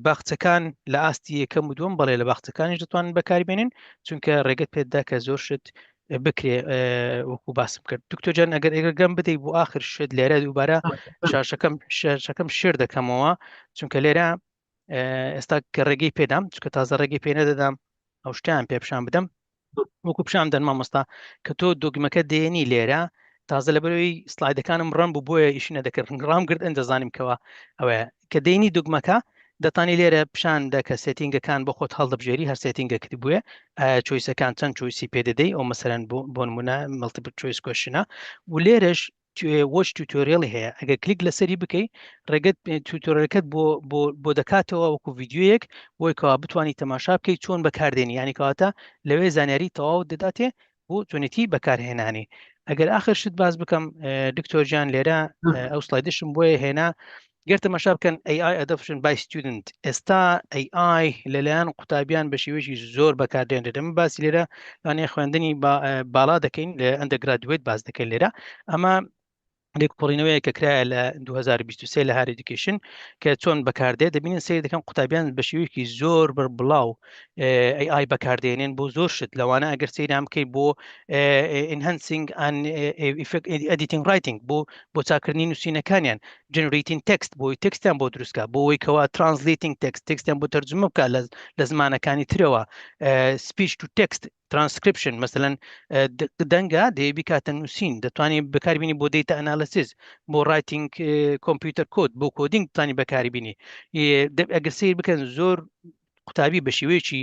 S2: باخچەکان لە ئاستی یەکەم و دووەم بەڵێ لە باخچەکانیش دەتوانن بەکاربێنن چونکە ڕێگەت پێدا کە زۆر شت بکرێ وەکو باسم کرد دکتۆر ئەگەر ئێگەم بدەیت بۆ آخر شت لێرە دووبارە شاشەکەم شێر دەکەمەوە چونکە لێرە ئێستا کە ڕێگەی پێدام چونکە تازە ڕێگەی پێ نەدەدام ئەو شتیان پێ پیشان بدەم وەکو پیشان دەن مامۆستا کە تۆ دۆگمەکە دێنی لێرە تازە لەبەرەوەی سلایدەکانم ڕەم بوو بۆیە ئیشی نەدەکرد ڕام کرد ئەنجەزانیم کەەوە ئەوەیە کە دێنی دوگمەکە دەتانی لێرە پیشاندا کە سێتینگەکان بۆ خۆت هەڵدەبژێری هەر سێتینگەکردی بووە چۆیسەکان چەند چۆیسی پێ دەدەی ئەو مەسەرەن بۆ نمونە مەڵتیپل چۆیس کۆشنە و لێرەش وەش توتۆریالی هەیە ئەگە کلیک لەسەری بکەی ڕێگەت توتۆریەکەت بۆ دەکاتەوە وەکو ڤیددیۆیەک بۆی کەوا بتوانانی تەماشا بکەیت چۆن بەکاردێنی ینی کەواتە لەوێ زانیاری تەواو دەداتێ بۆ چۆنێتی بەکارهێنانی ئەگەر آخر شت باز بکەم دکتۆرجان لێرە ئەو سلایدشم بۆیە هێنا گەر تەماشا بکەن AI adoption by student ئێستا AI لەلایەن قوتابیان بە شێوەیەکی زۆر بەکاردێنرێت من باسی لێرە لانێ خوێندنی باڵا دەکەین لە ئەندەرگرادوێت باز دەکەین لێرە ئەمە لێکۆڵینەوەی کە کرایە لە 2023 لە هەر ئێدوکیشن کە چۆن بەکاردێت دەبینن سێ دەکەن قوتابیان بە شێوەیەکی زۆر بڵاو AI بەکاردێنێن بۆ زۆر شت لەوانە ئەگەر سەیرام بکەی بۆ enhancing and editing writing بۆ چاکردنی نووسینەکانیان generating text بۆی تکستیان بۆ دروستکە بۆی کەوا translating تکستیان بۆ تەرجمە بکە لە زمانەکانی ترەوە speech to text ترانسکریپشن مەسەلەن دەنگە دەیەبی کاتە نووسین دەتوانێت بەکاربینی بۆ دیتا ئەنالیسیس بۆ ڕایتینگ کۆمپیوتەر کۆد بۆ کۆدینگ دەتوانی بەکاری بینی ئەگەر سیر بکەن زۆر قوتابی بە شێوەیەکی